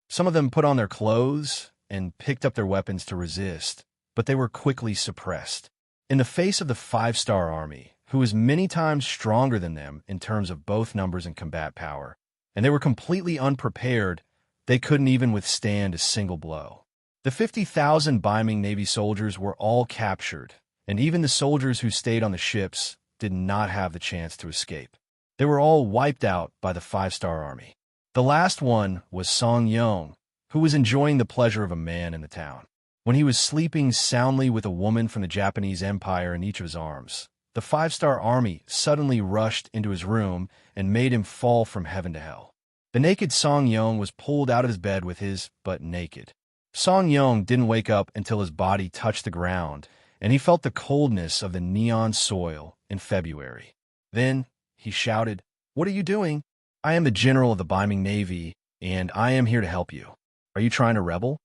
Some of them put on their clothes and picked up their weapons to resist, but they were quickly suppressed. In the face of the 5-star army, who was many times stronger than them in terms of both numbers and combat power, and they were completely unprepared, they couldn't even withstand a single blow. The 50,000 Biming Navy soldiers were all captured, and even the soldiers who stayed on the ships did not have the chance to escape. They were all wiped out by the 5-star army. The last one was Song Yong, who was enjoying the pleasure of a man in the town. When he was sleeping soundly with a woman from the Japanese Empire in each of his arms, the 5-star army suddenly rushed into his room and made him fall from heaven to hell. The naked Song Yong was pulled out of his bed with his butt naked. Song Yong didn't wake up until his body touched the ground, and he felt the coldness of the neon soil in February. Then he shouted, "What are you doing? I am the general of the Biming Navy, and I am here to help you. Are you trying to rebel?"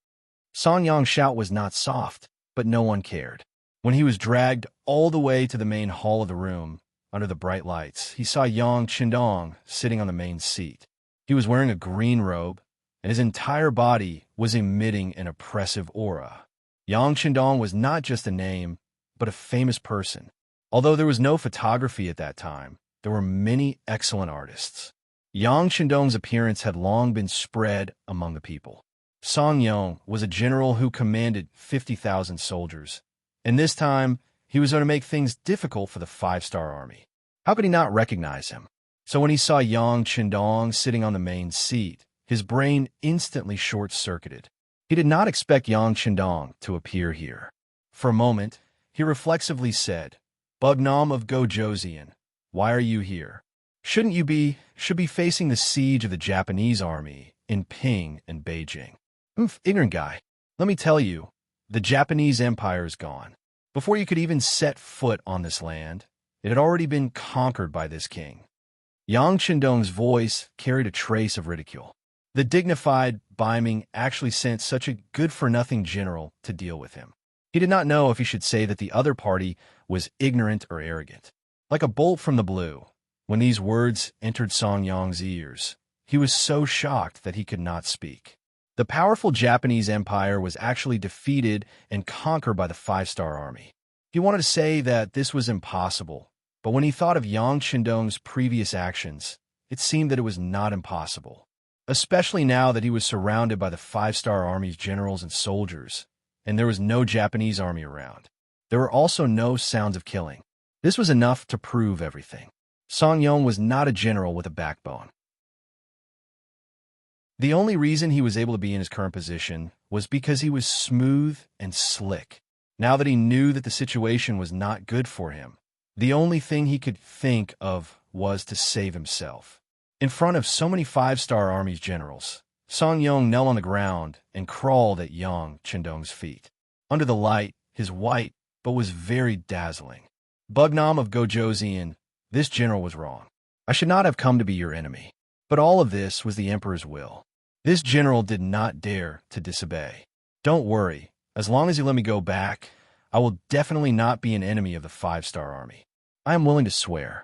Song Yong's shout was not soft, but no one cared. When he was dragged all the way to the main hall of the room, under the bright lights, he saw Yang Qindong sitting on the main seat. He was wearing a green robe, and his entire body was emitting an oppressive aura. Yang Qindong was not just a name, but a famous person. Although there was no photography at that time, there were many excellent artists. Yang Qindong's appearance had long been spread among the people. Song Yong was a general who commanded 50,000 soldiers, and this time he was going to make things difficult for the 5-star army. How could he not recognize him? So when he saw Yang Qindong sitting on the main seat, his brain instantly short-circuited. He did not expect Yang Qindong to appear here. For a moment, he reflexively said, "Bugnam of Gojoseon, why are you here? Should be facing the siege of the Japanese army in Ping and Beijing." Ignorant guy. Let me tell you, the Japanese Empire is gone. Before you could even set foot on this land, it had already been conquered by this king. Yang Qindong's voice carried a trace of ridicule. The dignified Biming actually sent such a good-for-nothing general to deal with him. He did not know if he should say that the other party was ignorant or arrogant. Like a bolt from the blue, when these words entered Song Yong's ears, he was so shocked that he could not speak. The powerful Japanese Empire was actually defeated and conquered by the 5-star army. He wanted to say that this was impossible, but when he thought of Yang Qindong's previous actions, it seemed that it was not impossible. Especially now that he was surrounded by the 5-star army's generals and soldiers, and there was no Japanese army around. There were also no sounds of killing. This was enough to prove everything. Song Yong was not a general with a backbone. The only reason he was able to be in his current position was because he was smooth and slick. Now that he knew that the situation was not good for him, the only thing he could think of was to save himself. In front of so many 5-star army's generals, Song Yong knelt on the ground and crawled at Yang Qindong's feet. Under the light, his white, but was very dazzling. "Bugnam of Gojoseon, this general was wrong. I should not have come to be your enemy. But all of this was the emperor's will. This general did not dare to disobey. Don't worry, as long as you let me go back, I will definitely not be an enemy of the 5-star army. I am willing to swear."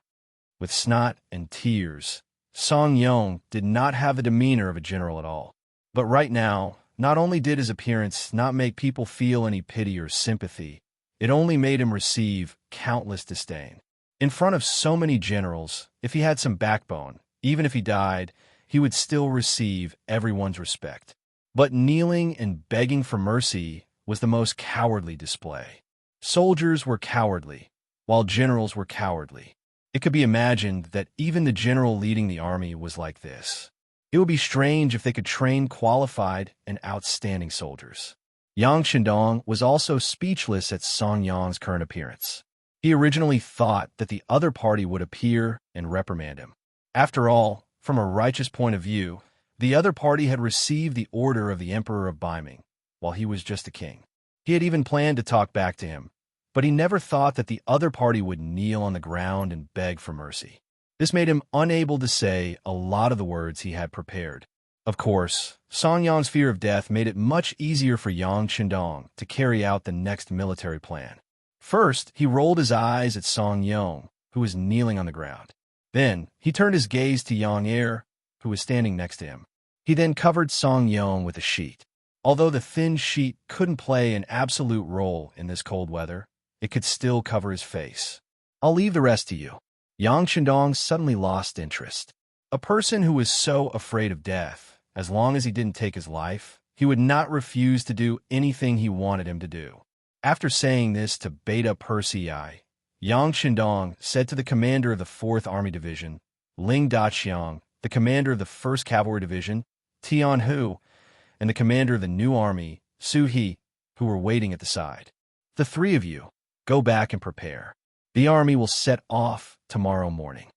With snot and tears, Song Yong did not have the demeanor of a general at all. But right now, not only did his appearance not make people feel any pity or sympathy, it only made him receive countless disdain. In front of so many generals, if he had some backbone, even if he died, he would still receive everyone's respect. But kneeling and begging for mercy was the most cowardly display. Soldiers were cowardly, while generals were cowardly. It could be imagined that even the general leading the army was like this. It would be strange if they could train qualified and outstanding soldiers. Yang Shindong was also speechless at Song Yang's current appearance. He originally thought that the other party would appear and reprimand him. After all, from a righteous point of view, the other party had received the order of the Emperor of Beiming, while he was just a king. He had even planned to talk back to him, but he never thought that the other party would kneel on the ground and beg for mercy. This made him unable to say a lot of the words he had prepared. Of course, Song Yang's fear of death made it much easier for Yang Shindong to carry out the next military plan. First, he rolled his eyes at Song Yang, who was kneeling on the ground. Then, he turned his gaze to Yang Er, who was standing next to him. He then covered Song Yang with a sheet. Although the thin sheet couldn't play an absolute role in this cold weather, it could still cover his face. I'll leave the rest to you. Yang Shindong suddenly lost interest. A person who was so afraid of death, as long as he didn't take his life, he would not refuse to do anything he wanted him to do. After saying this to Beta Persei, Yang Shindong said to the commander of the 4th Army Division, Ling Daqiang, the commander of the 1st Cavalry Division, Tian Hu, and the commander of the new army, Su He, who were waiting at the side. The 3 of you, go back and prepare. The army will set off tomorrow morning.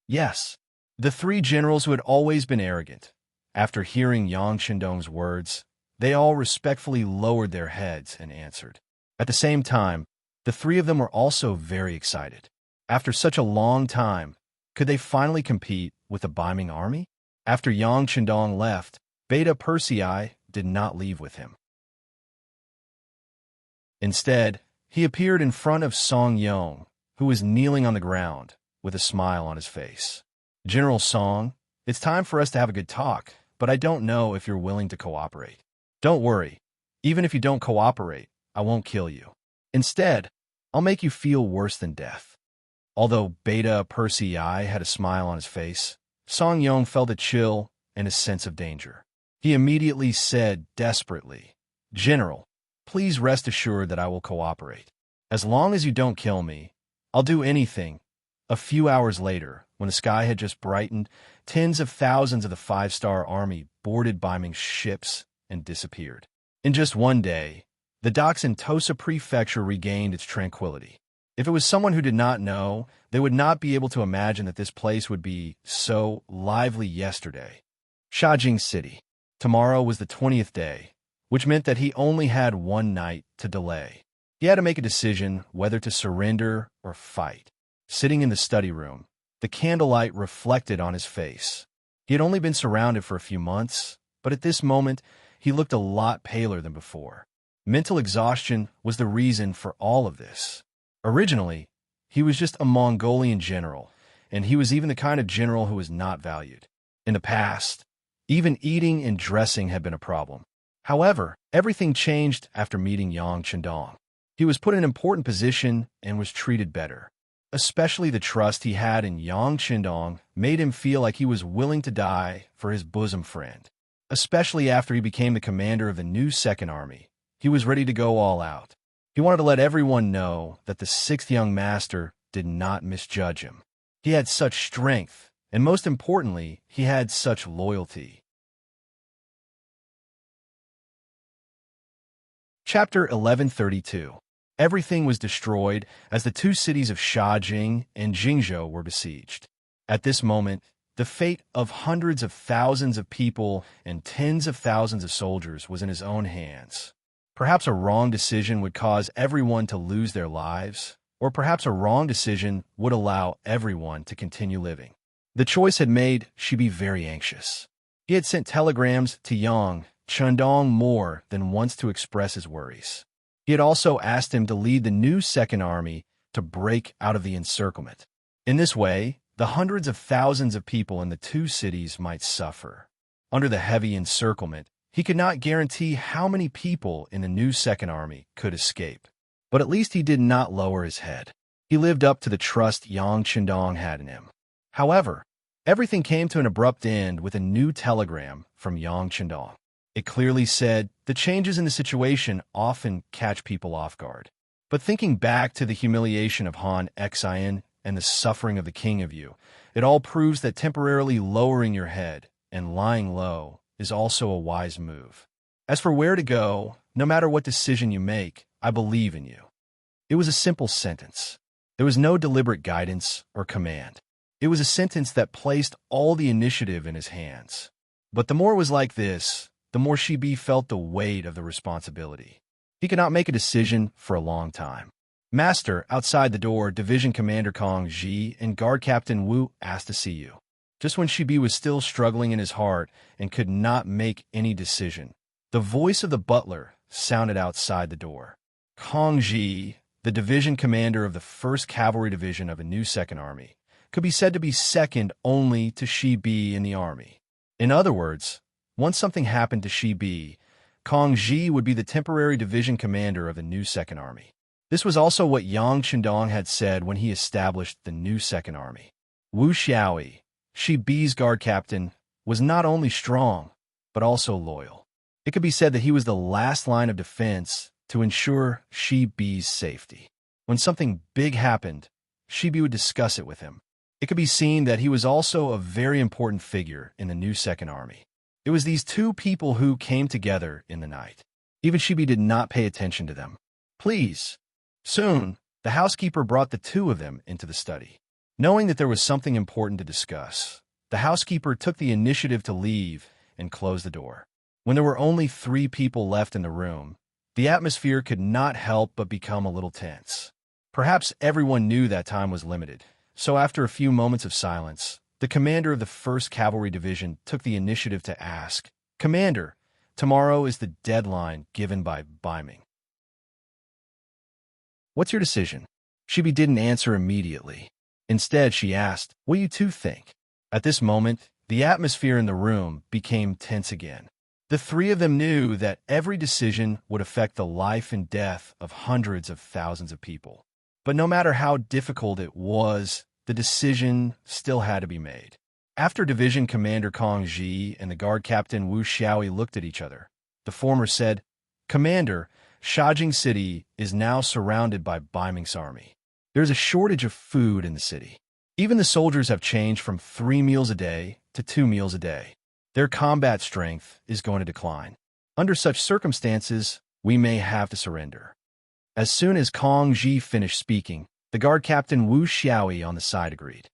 Yes, the 3 generals who had always been arrogant. After hearing Yang Shindong's words, they all respectfully lowered their heads and answered. At the same time, the 3 of them were also very excited. After such a long time, could they finally compete with the Beiming army? After Yang Shindong left, Beta Persei did not leave with him. Instead, he appeared in front of Song Yang, who was kneeling on the ground with a smile on his face. General Song, it's time for us to have a good talk, but I don't know if you're willing to cooperate. Don't worry. Even if you don't cooperate, I won't kill you. Instead, I'll make you feel worse than death. Although Beta Persei had a smile on his face, Song Yang felt a chill and a sense of danger. He immediately said desperately, General, please rest assured that I will cooperate. As long as you don't kill me, I'll do anything. A few hours later, when the sky had just brightened, tens of thousands of the 5-star army boarded Beiming's ships and disappeared. In just one day, the docks in Tosa Prefecture regained its tranquility. If it was someone who did not know, they would not be able to imagine that this place would be so lively yesterday. Shajing City. Tomorrow was the 20th day, which meant that he only had one night to delay. He had to make a decision whether to surrender or fight. Sitting in the study room, the candlelight reflected on his face. He had only been surrounded for a few months, but at this moment, he looked a lot paler than before. Mental exhaustion was the reason for all of this. Originally, he was just a Mongolian general, and he was even the kind of general who was not valued. In the past, even eating and dressing had been a problem. However, everything changed after meeting Yang Shindong. He was put in an important position and was treated better. Especially the trust he had in Yang Shindong made him feel like he was willing to die for his bosom friend. Especially after he became the commander of the new 2nd Army, he was ready to go all out. He wanted to let everyone know that the 6th young master did not misjudge him. He had such strength, and most importantly, he had such loyalty. Chapter 1132. Everything was destroyed as the 2 cities of Shajing and Jingzhou were besieged. At this moment, the fate of hundreds of thousands of people and tens of thousands of soldiers was in his own hands. Perhaps a wrong decision would cause everyone to lose their lives, or perhaps a wrong decision would allow everyone to continue living. The choice had made Shibi very anxious. He had sent telegrams to Yang Shindong more than once to express his worries. He had also asked him to lead the new 2nd Army to break out of the encirclement. In this way, the hundreds of thousands of people in the 2 cities might suffer. Under the heavy encirclement, he could not guarantee how many people in the new 2nd Army could escape. But at least he did not lower his head. He lived up to the trust Yang Shindong had in him. However, everything came to an abrupt end with a new telegram from Yang Shindong. It clearly said, the changes in the situation often catch people off guard. But thinking back to the humiliation of Han Xian and the suffering of the king of you, it all proves that temporarily lowering your head and lying low is also a wise move. As for where to go, no matter what decision you make, I believe in you. It was a simple sentence. There was no deliberate guidance or command. It was a sentence that placed all the initiative in his hands. But the more it was like this, the more Shibi felt the weight of the responsibility. He could not make a decision for a long time. Master, outside the door, Division Commander Kong Ji and Guard Captain Wu asked to see you. Just when Shibi was still struggling in his heart and could not make any decision, the voice of the butler sounded outside the door. Kong Ji, the division commander of the 1st Cavalry Division of a new Second Army, could be said to be second only to Shibi in the army. In other words, once something happened to Shibi, Kong Ji would be the temporary division commander of the new Second Army. This was also what Yang Chendong had said when he established the new Second Army. Wu Xiaoyi, Shibi's guard captain, was not only strong, but also loyal. It could be said that he was the last line of defense to ensure Shibi's safety. When something big happened, Shibi would discuss it with him. It could be seen that he was also a very important figure in the new Second Army. It was these two people who came together in the night. Even Shibi did not pay attention to them. Please. Soon, the housekeeper brought the two of them into the study. Knowing that there was something important to discuss, the housekeeper took the initiative to leave and close the door. When there were only 3 people left in the room, the atmosphere could not help but become a little tense. Perhaps everyone knew that time was limited, so after a few moments of silence, the commander of the 1st Cavalry Division took the initiative to ask, Commander, tomorrow is the deadline given by Biming. What's your decision? Shibi didn't answer immediately. Instead, she asked, what do you two think? At this moment, the atmosphere in the room became tense again. The 3 of them knew that every decision would affect the life and death of hundreds of thousands of people. But no matter how difficult it was, the decision still had to be made. After Division Commander Kong Ji and the guard captain Wu Xiaoyi looked at each other, the former said, Commander, Shajing City is now surrounded by Biming's army. There's a shortage of food in the city. Even the soldiers have changed from 3 meals a day to 2 meals a day. Their combat strength is going to decline. Under such circumstances, we may have to surrender. As soon as Kong Ji finished speaking, the guard captain Wu Xiaoyi on the side agreed.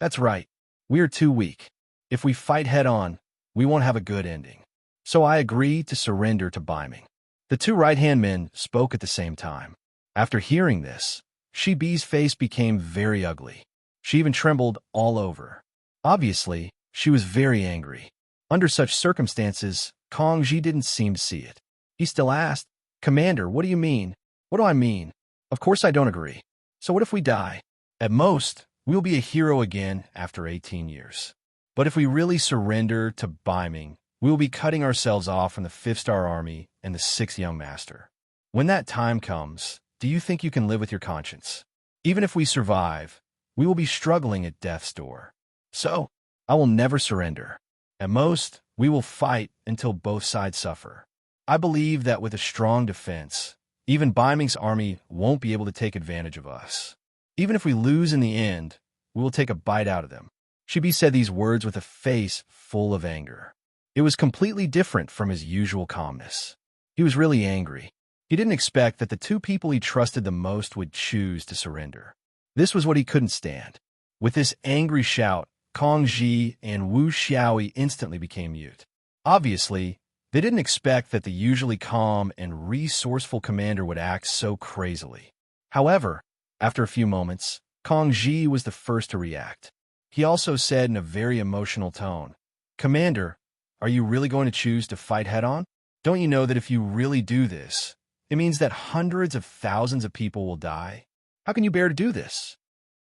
That's right. We are too weak. If we fight head-on, we won't have a good ending. So I agree to surrender to Biming. The 2 right-hand men spoke at the same time. After hearing this, Shibi's face became very ugly. She even trembled all over. Obviously, she was very angry. Under such circumstances, Kong Ji didn't seem to see it. He still asked, Commander, what do you mean? What do I mean? Of course I don't agree. So what if we die? At most, we'll be a hero again after 18 years. But if we really surrender to Biming, we will be cutting ourselves off from the 5th Star Army and the 6th Young Master. When that time comes, do you think you can live with your conscience? Even if we survive, we will be struggling at death's door. So, I will never surrender. At most, we will fight until both sides suffer. I believe that with a strong defense, even Biming's army won't be able to take advantage of us. Even if we lose in the end, we will take a bite out of them. Shibi said these words with a face full of anger. It was completely different from his usual calmness. He was really angry. He didn't expect that the 2 people he trusted the most would choose to surrender. This was what he couldn't stand. With this angry shout, Kong Ji and Wu Xiaoyi instantly became mute. Obviously, they didn't expect that the usually calm and resourceful commander would act so crazily. However, after a few moments, Kong Ji was the first to react. He also said in a very emotional tone, Commander, are you really going to choose to fight head-on? Don't you know that if you really do this, it means that hundreds of thousands of people will die? How can you bear to do this?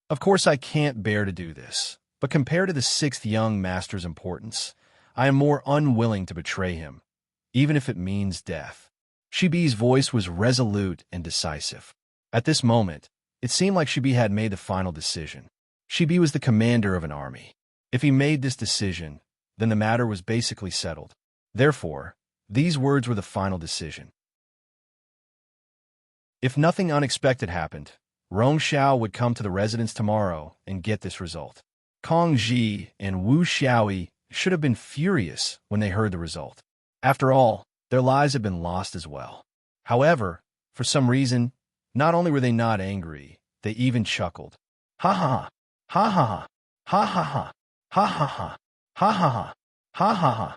Of course I can't bear to do this, but compared to the 6th Young Master's importance, I am more unwilling to betray him, even if it means death. Shibi's voice was resolute and decisive. At this moment, it seemed like Shibi had made the final decision. Shibi was the commander of an army. If he made this decision, then the matter was basically settled. Therefore, These words were the final decision. If nothing unexpected happened, Rong Xiao would come to the residence tomorrow and get this result. Kong Ji and Wu Xiaoyi should have been furious when they heard the result. After all, their lives had been lost as well. However, for some reason, not only were they not angry, they even chuckled. Ha ha ha ha ha ha ha ha ha ha ha ha ha ha ha ha.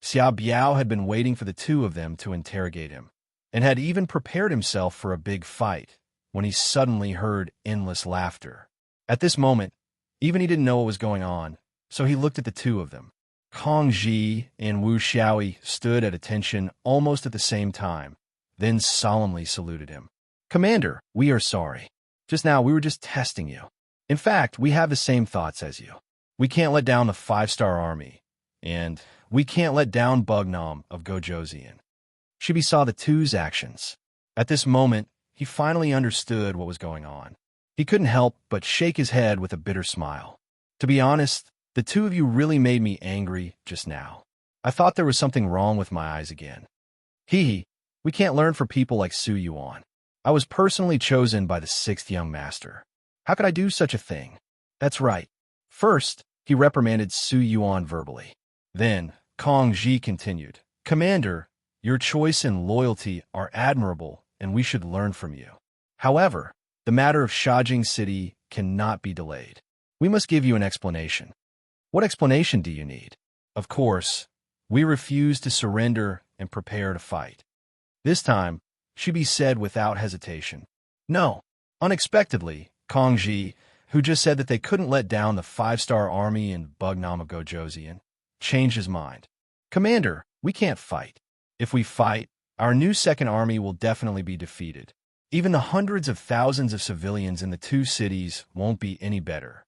Xiao Biao had been waiting for the two of them to interrogate him, and had even prepared himself for a big fight when he suddenly heard endless laughter. At this moment, even he didn't know what was going on, so he looked at the two of them. Kong Ji and Wu Xiaoyi stood at attention almost at the same time, then solemnly saluted him. Commander, we are sorry. Just now, we were just testing you. In fact, we have the same thoughts as you. We can't let down the 5-star army, and we can't let down Bugnam of Gojoseon. Shibi saw the two's actions. At this moment, he finally understood what was going on. He couldn't help but shake his head with a bitter smile. To be honest, the two of you really made me angry just now. I thought there was something wrong with my eyes again. Hee, we can't learn from people like Su Yuan. I was personally chosen by the 6th young master. How could I do such a thing? That's right. First, he reprimanded Su Yuan verbally. Then, Kong Ji continued, Commander, your choice and loyalty are admirable, and we should learn from you. However, the matter of Shajing City cannot be delayed. We must give you an explanation. What explanation do you need? Of course, we refuse to surrender and prepare to fight. This time, Shibi said without hesitation. No. Unexpectedly, Kong Ji, who just said that they couldn't let down the 5-star army in Bugnam of Gojoseon, changed his mind. Commander, we can't fight. If we fight, our new 2nd army will definitely be defeated. Even the hundreds of thousands of civilians in the 2 cities won't be any better.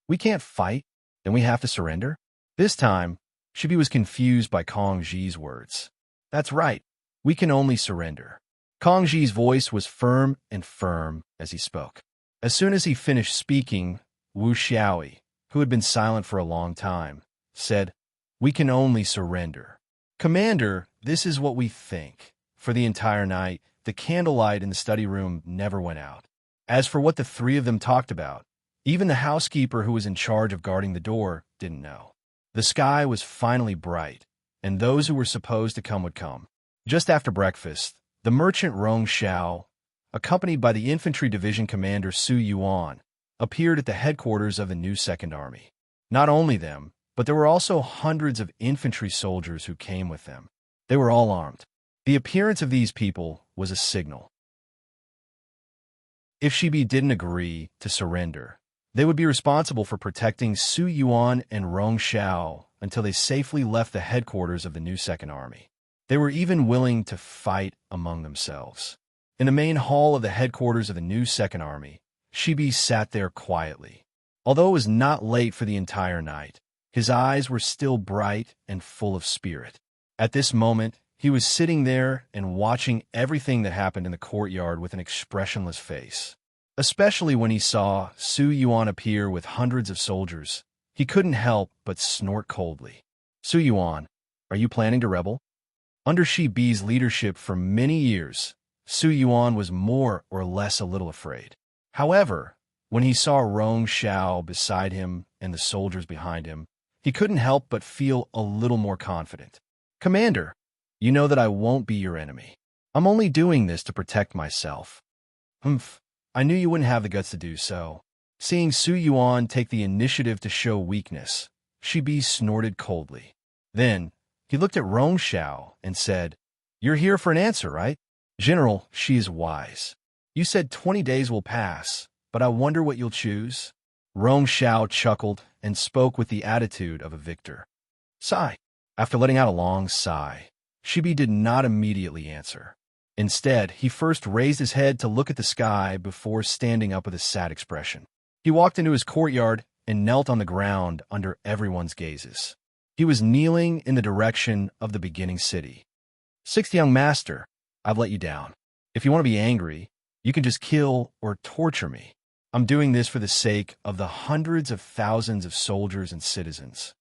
We can't fight? Then we have to surrender? This time, Shibi was confused by Kong Ji's words. That's right. We can only surrender. Kong Ji's voice was firm as he spoke. As soon as he finished speaking, Wu Xiaoyi, who had been silent for a long time, said, We can only surrender. Commander, this is what we think. For the entire night, the candlelight in the study room never went out. As for what the three of them talked about, even the housekeeper who was in charge of guarding the door didn't know. The sky was finally bright, and those who were supposed to come would come. Just after breakfast, the merchant Rong Xiao, accompanied by the infantry division commander Su Yuan, appeared at the headquarters of the new 2nd Army. Not only them, but there were also hundreds of infantry soldiers who came with them. They were all armed. The appearance of these people was a signal. If Shibi didn't agree to surrender, they would be responsible for protecting Su Yuan and Rong Xiao until they safely left the headquarters of the new 2nd Army. They were even willing to fight among themselves. In the main hall of the headquarters of the new 2nd Army, Shibi sat there quietly. Although it was not late for the entire night, his eyes were still bright and full of spirit. At this moment, he was sitting there and watching everything that happened in the courtyard with an expressionless face. Especially when he saw Su Yuan appear with hundreds of soldiers, he couldn't help but snort coldly. Su Yuan, are you planning to rebel? Under Shibi's leadership for many years, Su Yuan was more or less a little afraid. However, when he saw Rong Xiao beside him and the soldiers behind him, he couldn't help but feel a little more confident. Commander, you know that I won't be your enemy. I'm only doing this to protect myself. Humph, I knew you wouldn't have the guts to do so. Seeing Su Yuan take the initiative to show weakness, Shibi snorted coldly. Then, he looked at Rong Xiao and said, You're here for an answer, right? General, she is wise. You said 20 days will pass, but I wonder what you'll choose. Rong Xiao chuckled and spoke with the attitude of a victor. Sigh. After letting out a long sigh, Shibi did not immediately answer. Instead, he first raised his head to look at the sky before standing up with a sad expression. He walked into his courtyard and knelt on the ground under everyone's gazes. He was kneeling in the direction of the beginning city. 6th young master, I've let you down. If you want to be angry, you can just kill or torture me. I'm doing this for the sake of the hundreds of thousands of soldiers and citizens.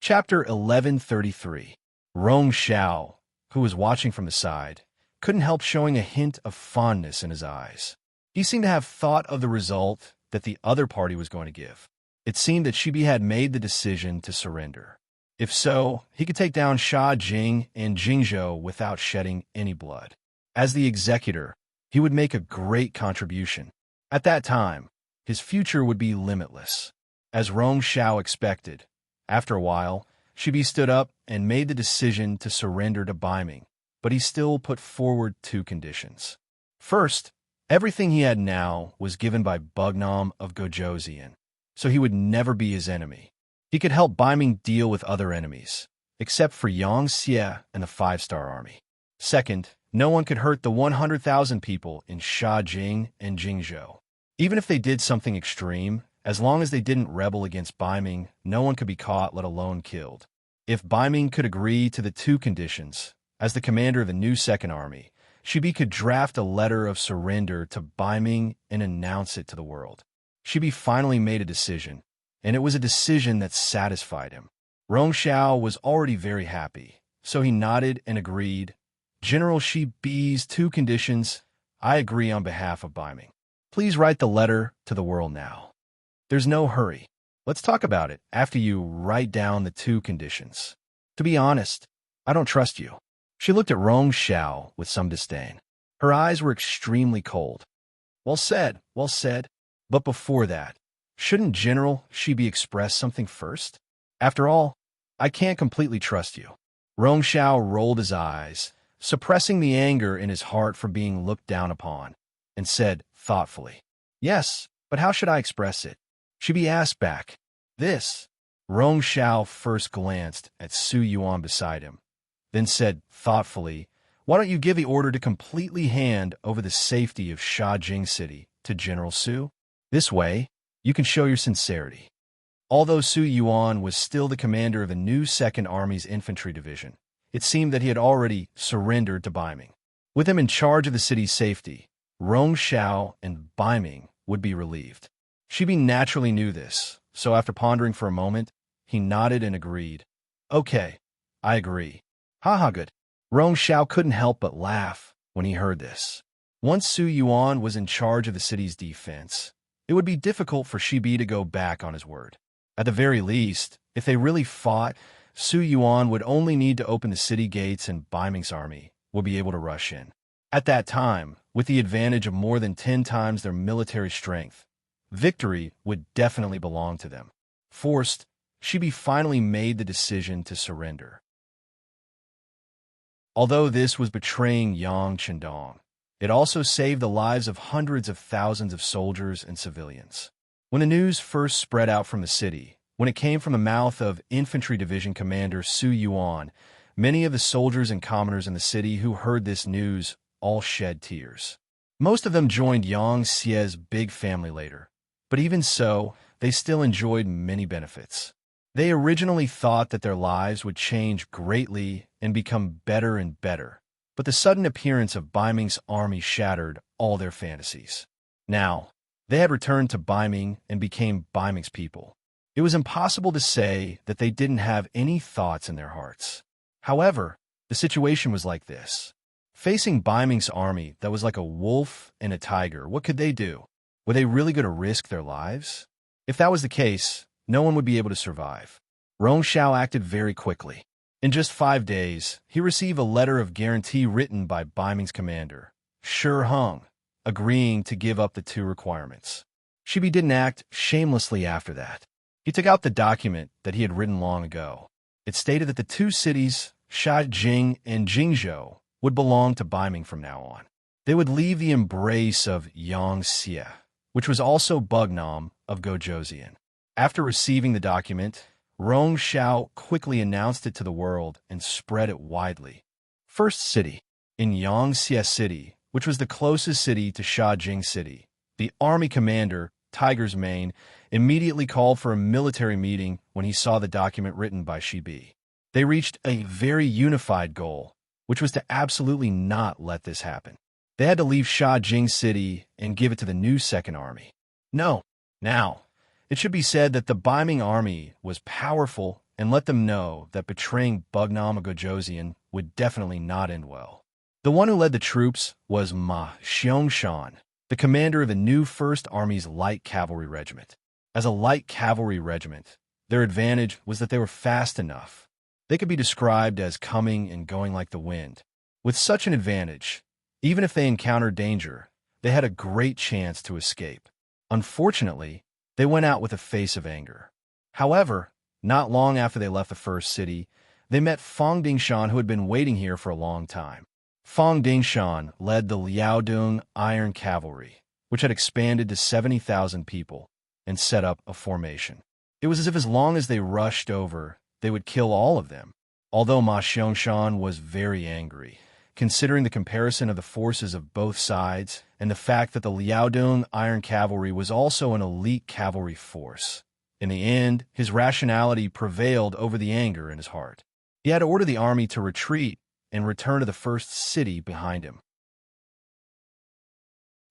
Chapter 1133. Rong Xiao, who was watching from the side, couldn't help showing a hint of fondness in his eyes. He seemed to have thought of the result that the other party was going to give. It seemed that Shibi had made the decision to surrender. If so, he could take down Sha Jing and Jingzhou without shedding any blood. As the executor, he would make a great contribution. At that time, his future would be limitless. As Rong Xiao expected, after a while, Shibi stood up and made the decision to surrender to Baiming, but he still put forward two conditions. First, everything he had now was given by Bugnam of Gojoseon, so he would never be his enemy. He could help Baiming deal with other enemies, except for Yang Xie and the 5-star army. Second, no one could hurt the 100,000 people in Sha Jing and Jingzhou. Even if they did something extreme, as long as they didn't rebel against Baiming, no one could be caught, let alone killed. If Baiming could agree to the two conditions, as the commander of the new Second Army, Shibi could draft a letter of surrender to Baiming and announce it to the world. Shibi finally made a decision, and it was a decision that satisfied him. Rong Xiao was already very happy, so he nodded and agreed. General Shibi's two conditions, I agree on behalf of Baiming. Please write the letter to the world now. There's no hurry. Let's talk about it after you write down the two conditions. To be honest, I don't trust you. She looked at Rong Xiao with some disdain. Her eyes were extremely cold. Well said, well said. But before that, shouldn't General Shibi express something first? After all, I can't completely trust you. Rong Xiao rolled his eyes, suppressing the anger in his heart for being looked down upon, and said thoughtfully, Yes, but how should I express it? Shibi asked back. This. Rong Xiao first glanced at Su Yuan beside him, then said thoughtfully, Why don't you give the order to completely hand over the safety of Sha Jing City to General Su? This way, you can show your sincerity. Although Su Yuan was still the commander of the new Second Army's infantry division, it seemed that he had already surrendered to Baiming. With him in charge of the city's safety, Rong Xiao and Baiming would be relieved. Shibi naturally knew this, so after pondering for a moment, he nodded and agreed. Okay, I agree. Haha, good. Rong Xiao couldn't help but laugh when he heard this. Once Su Yuan was in charge of the city's defense, it would be difficult for Shibi to go back on his word. At the very least, if they really fought, Su Yuan would only need to open the city gates and Baiming's army would be able to rush in. At that time, with the advantage of more than 10 times their military strength, victory would definitely belong to them. Forced, Shibi finally made the decision to surrender. Although this was betraying Yang Chendong, it also saved the lives of hundreds of thousands of soldiers and civilians. When the news first spread out from the city, when it came from the mouth of Infantry Division Commander Su Yuan, many of the soldiers and commoners in the city who heard this news all shed tears. Most of them joined Yang Xie's big family later, but even so, they still enjoyed many benefits. They originally thought that their lives would change greatly and become better and better, but the sudden appearance of Baiming's army shattered all their fantasies. Now, they had returned to Baiming and became Baiming's people. It was impossible to say that they didn't have any thoughts in their hearts. However, the situation was like this. Facing Baiming's army that was like a wolf and a tiger, what could they do? Were they really going to risk their lives? If that was the case, no one would be able to survive. Rong Xiao acted very quickly. In just 5 days, he received a letter of guarantee written by Baiming's commander, Shi Heng, agreeing to give up the two requirements. Shibi didn't act shamelessly after that. He took out the document that he had written long ago. It stated that the two cities, Sha Jing and Jingzhou, would belong to Baiming from now on. They would leave the embrace of Yang Xie, which was also Bugnam of Gojoseon. After receiving the document, Rong Xiao quickly announced it to the world and spread it widely. First city, in Yang Xie City, which was the closest city to Sha Jing City, the army commander, Tiger's Mane, immediately called for a military meeting when he saw the document written by Shibi. They reached a very unified goal, which was to absolutely not let this happen. They had to leave Sha Jing City and give it to the new Second Army. No. Now, it should be said that the Baiming army was powerful and let them know that betraying Bugnam Gojosian would definitely not end well. The one who led the troops was Ma Xiangshan, the commander of the new First Army's light cavalry regiment. As a light cavalry regiment, their advantage was that they were fast enough. They could be described as coming and going like the wind. With such an advantage, even if they encountered danger, they had a great chance to escape. Unfortunately, they went out with a face of anger. However, not long after they left the first city, they met Fang Dingshan, who had been waiting here for a long time. Fang Dingshan led the Liaodong Iron Cavalry, which had expanded to 70,000 people, and set up a formation. It was as if as long as they rushed over, they would kill all of them. Although Ma Xiangshan was very angry, considering the comparison of the forces of both sides and the fact that the Liaodong Iron Cavalry was also an elite cavalry force. In the end, his rationality prevailed over the anger in his heart. He had to order the army to retreat and return to the first city behind him.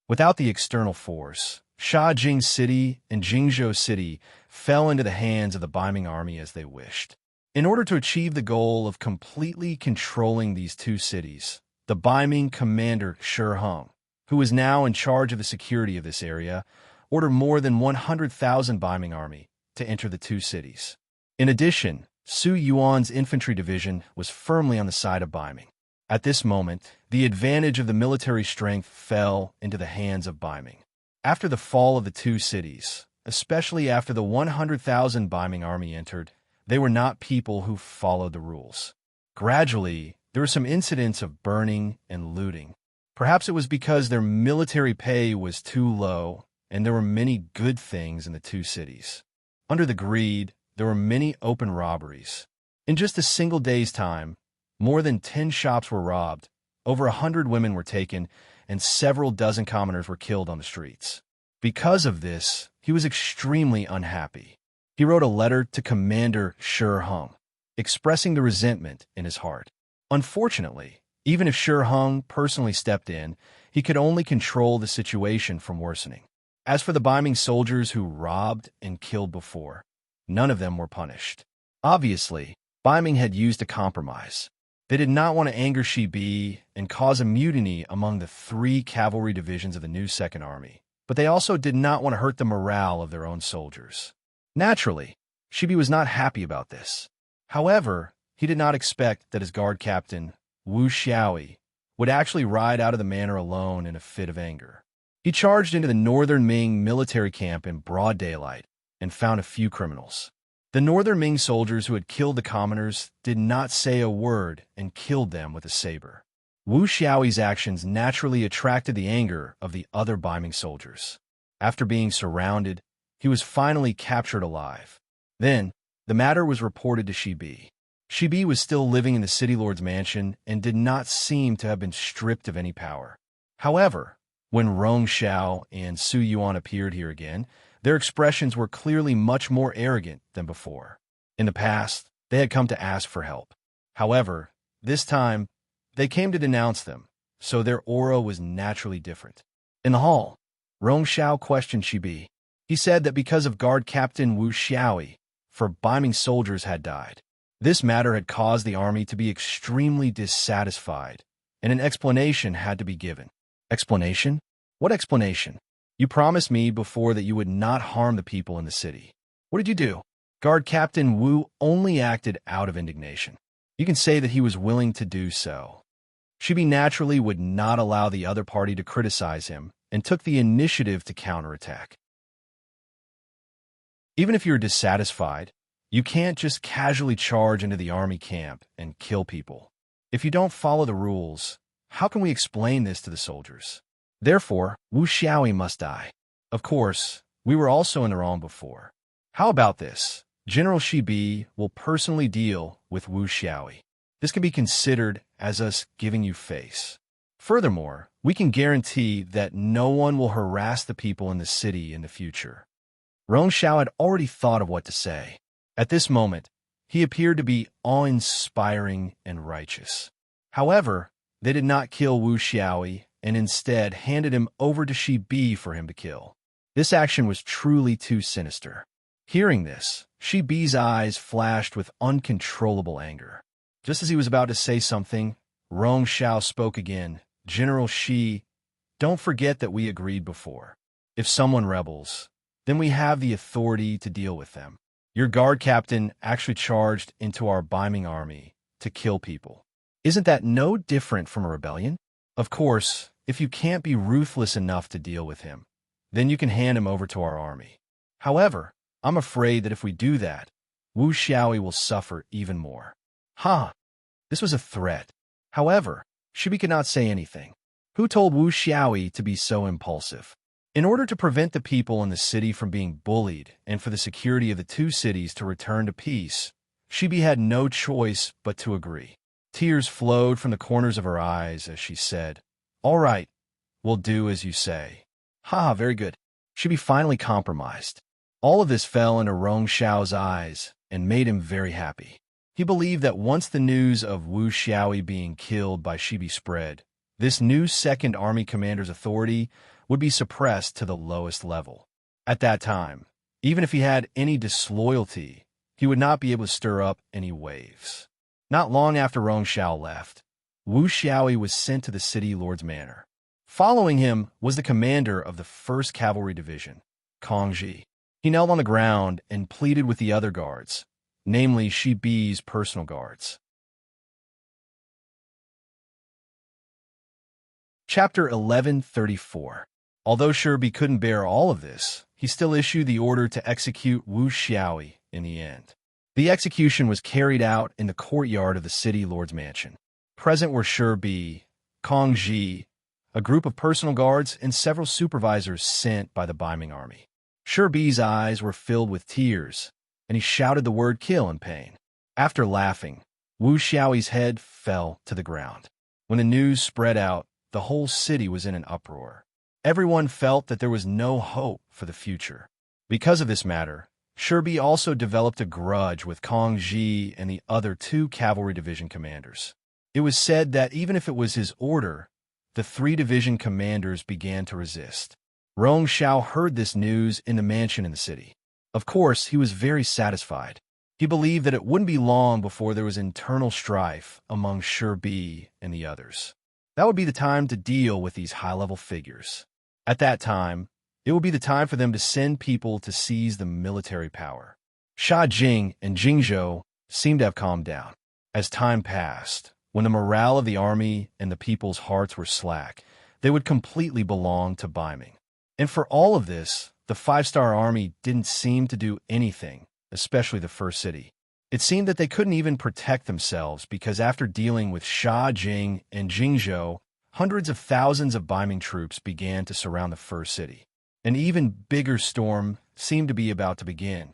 Without the external force, Shajing City and Jingzhou City fell into the hands of the Baiming army as they wished. In order to achieve the goal of completely controlling these two cities, the Baiming commander Shi Heng, who was now in charge of the security of this area, ordered more than 100,000 Baiming army to enter the two cities. In addition, Su Yuan's infantry division was firmly on the side of Baiming. At this moment, the advantage of the military strength fell into the hands of Baiming. After the fall of the two cities, especially after the 100,000 Baiming army entered, they were not people who followed the rules. Gradually, there were some incidents of burning and looting. Perhaps it was because their military pay was too low, and there were many good things in the two cities. Under the greed, there were many open robberies. In just a single day's time, more than 10 shops were robbed, over 100 women were taken, and several dozen commoners were killed on the streets. Because of this, he was extremely unhappy. He wrote a letter to Commander Shi Heng, expressing the resentment in his heart. Unfortunately, even if Shi Heng personally stepped in, he could only control the situation from worsening. As for the Baiming soldiers who robbed and killed before, none of them were punished. Obviously, Baiming had used a compromise. They did not want to anger Shi Bi and cause a mutiny among the 3 cavalry divisions of the new Second Army, but they also did not want to hurt the morale of their own soldiers. Naturally, Shi Bi was not happy about this. However, he did not expect that his guard captain, Wu Xiaoi, would actually ride out of the manor alone in a fit of anger. He charged into the northern Ming military camp in broad daylight and found a few criminals. The northern Ming soldiers who had killed the commoners did not say a word and killed them with a saber. Wu Xiaoi's actions naturally attracted the anger of the other Baiming soldiers. After being surrounded, he was finally captured alive. Then, the matter was reported to Shi Bi. Shi Bi was still living in the city lord's mansion and did not seem to have been stripped of any power. However, when Rong Xiao and Su Yuan appeared here again, their expressions were clearly much more arrogant than before. In the past, they had come to ask for help. However, this time, they came to denounce them, so their aura was naturally different. In the hall, Rong Xiao questioned Shi Bi. He said that because of guard captain Wu Xiaoi, 4 Baiming soldiers had died. This matter had caused the army to be extremely dissatisfied, and an explanation had to be given. Explanation? What explanation? You promised me before that you would not harm the people in the city. What did you do? Guard Captain Wu only acted out of indignation. You can say that he was willing to do so. Shi Bi naturally would not allow the other party to criticize him and took the initiative to counterattack. Even if you're dissatisfied, you can't just casually charge into the army camp and kill people. If you don't follow the rules, how can we explain this to the soldiers? Therefore, Wu Xiaoi must die. Of course, we were also in the wrong before. How about this? General Shi Bi will personally deal with Wu Xiaoi. This can be considered as us giving you face. Furthermore, we can guarantee that no one will harass the people in the city in the future. Rong Xiao had already thought of what to say. At this moment, he appeared to be awe-inspiring and righteous. However, they did not kill Wu Xiaoi and instead handed him over to Shi Bi for him to kill. This action was truly too sinister. Hearing this, Shi Bi's eyes flashed with uncontrollable anger. Just as he was about to say something, Rong Xiao spoke again. General Shi, don't forget that we agreed before. If someone rebels, then we have the authority to deal with them. Your guard captain actually charged into our Biming army to kill people. Isn't that no different from a rebellion? Of course, if you can't be ruthless enough to deal with him, then you can hand him over to our army. However, I'm afraid that if we do that, Wu Xiaoyi will suffer even more. This was a threat. However, Shibi could not say anything. Who told Wu Xiaoyi to be so impulsive? In order to prevent the people in the city from being bullied and for the security of the two cities to return to peace, Shibi had no choice but to agree. Tears flowed from the corners of her eyes as she said, "All right, we'll do as you say." Very good. Shibi finally compromised. All of this fell into Rong Xiao's eyes and made him very happy. He believed that once the news of Wu Xiaoyi being killed by Shibi spread, this new second army commander's authority would be suppressed to the lowest level. At that time, even if he had any disloyalty, he would not be able to stir up any waves. Not long after Rong Xiao left, Wu Xiaoyi was sent to the city lord's manor. Following him was the commander of the 1st Cavalry Division, Kong Ji. He knelt on the ground and pleaded with the other guards, namely Shi Bi's personal guards. Chapter 1134. Although Shi Bi couldn't bear all of this, he still issued the order to execute Wu Xiaoyi in the end. The execution was carried out in the courtyard of the city lord's mansion. Present were Shi Bi, Kong Ji, a group of personal guards, and several supervisors sent by the Biming army. Shi Bi's eyes were filled with tears, and he shouted the word kill in pain. After laughing, Wu Xiaoyi's head fell to the ground. When the news spread out, the whole city was in an uproar. Everyone felt that there was no hope for the future. Because of this matter, Shi Bi also developed a grudge with Kong Ji and the other 2 cavalry division commanders. It was said that even if it was his order, the 3 division commanders began to resist. Rong Xiao heard this news in the mansion in the city. Of course, he was very satisfied. He believed that it wouldn't be long before there was internal strife among Shi Bi and the others. That would be the time to deal with these high-level figures. At that time, it would be the time for them to send people to seize the military power. Sha Jing and Jingzhou seemed to have calmed down. As time passed, when the morale of the army and the people's hearts were slack, they would completely belong to Biming. And for all of this, the 5-star army didn't seem to do anything, especially the first city. It seemed that they couldn't even protect themselves because after dealing with Sha Jing and Jingzhou, hundreds of thousands of Biming troops began to surround the first city. An even bigger storm seemed to be about to begin.